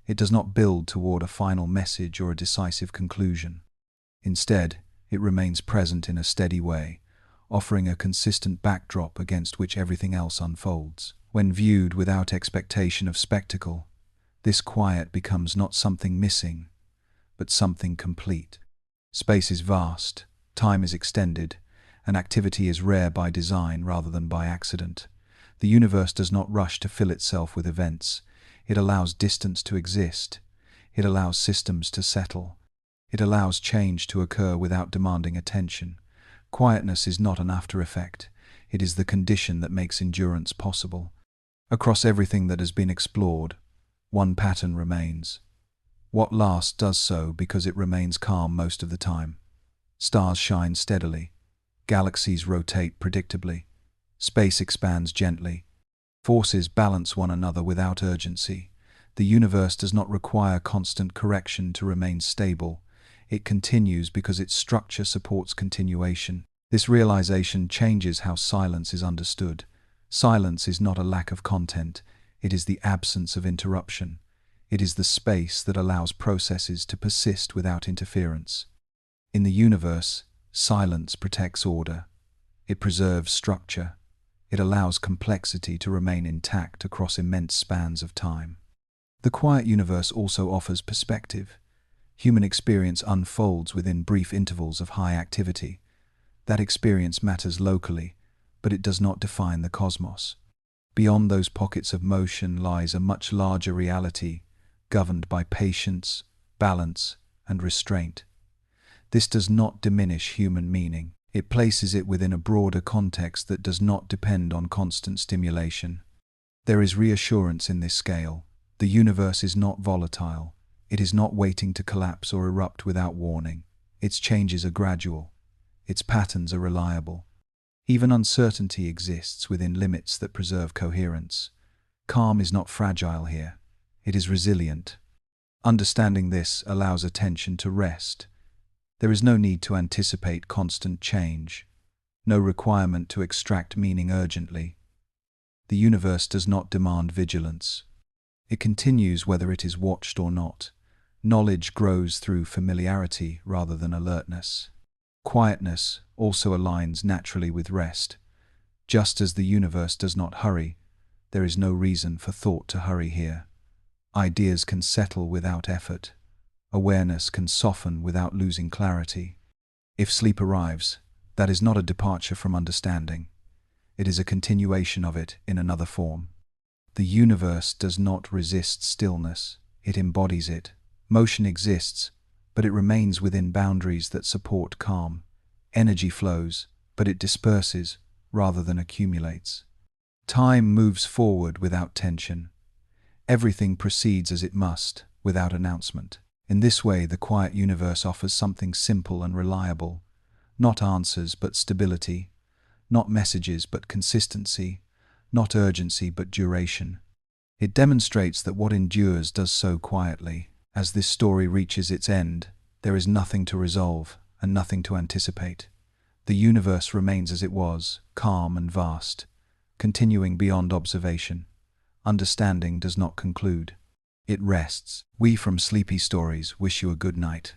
It does not build toward a final message or a decisive conclusion. Instead, it remains present in a steady way, offering a consistent backdrop against which everything else unfolds. When viewed without expectation of spectacle, this quiet becomes not something missing, but something complete. Space is vast, time is extended, and activity is rare by design rather than by accident. The universe does not rush to fill itself with events. It allows distance to exist. It allows systems to settle. It allows change to occur without demanding attention. Quietness is not an after effect. It is the condition that makes endurance possible. Across everything that has been explored, one pattern remains. What lasts does so because it remains calm most of the time. Stars shine steadily. Galaxies rotate predictably. Space expands gently. Forces balance one another without urgency. The universe does not require constant correction to remain stable. It continues because its structure supports continuation. This realization changes how silence is understood. Silence is not a lack of content. It is the absence of interruption. It is the space that allows processes to persist without interference. In the universe, silence protects order. It preserves structure. It allows complexity to remain intact across immense spans of time. The quiet universe also offers perspective. Human experience unfolds within brief intervals of high activity. That experience matters locally, but it does not define the cosmos. Beyond those pockets of motion lies a much larger reality, governed by patience, balance, and restraint. This does not diminish human meaning. It places it within a broader context that does not depend on constant stimulation. There is reassurance in this scale. The universe is not volatile. It is not waiting to collapse or erupt without warning. Its changes are gradual. Its patterns are reliable. Even uncertainty exists within limits that preserve coherence. Calm is not fragile here. It is resilient. Understanding this allows attention to rest. There is no need to anticipate constant change, no requirement to extract meaning urgently. The universe does not demand vigilance. It continues whether it is watched or not. Knowledge grows through familiarity rather than alertness. Quietness also aligns naturally with rest. Just as the universe does not hurry, there is no reason for thought to hurry here. Ideas can settle without effort. Awareness can soften without losing clarity. If sleep arrives, that is not a departure from understanding. It is a continuation of it in another form. The universe does not resist stillness, it embodies it. Motion exists, but it remains within boundaries that support calm. Energy flows, but it disperses rather than accumulates. Time moves forward without tension. Everything proceeds as it must, without announcement. In this way, the quiet universe offers something simple and reliable. Not answers, but stability. Not messages, but consistency. Not urgency, but duration. It demonstrates that what endures does so quietly. As this story reaches its end, there is nothing to resolve and nothing to anticipate. The universe remains as it was, calm and vast, continuing beyond observation. Understanding does not conclude. It rests. We from Sleepy Stories wish you a good night.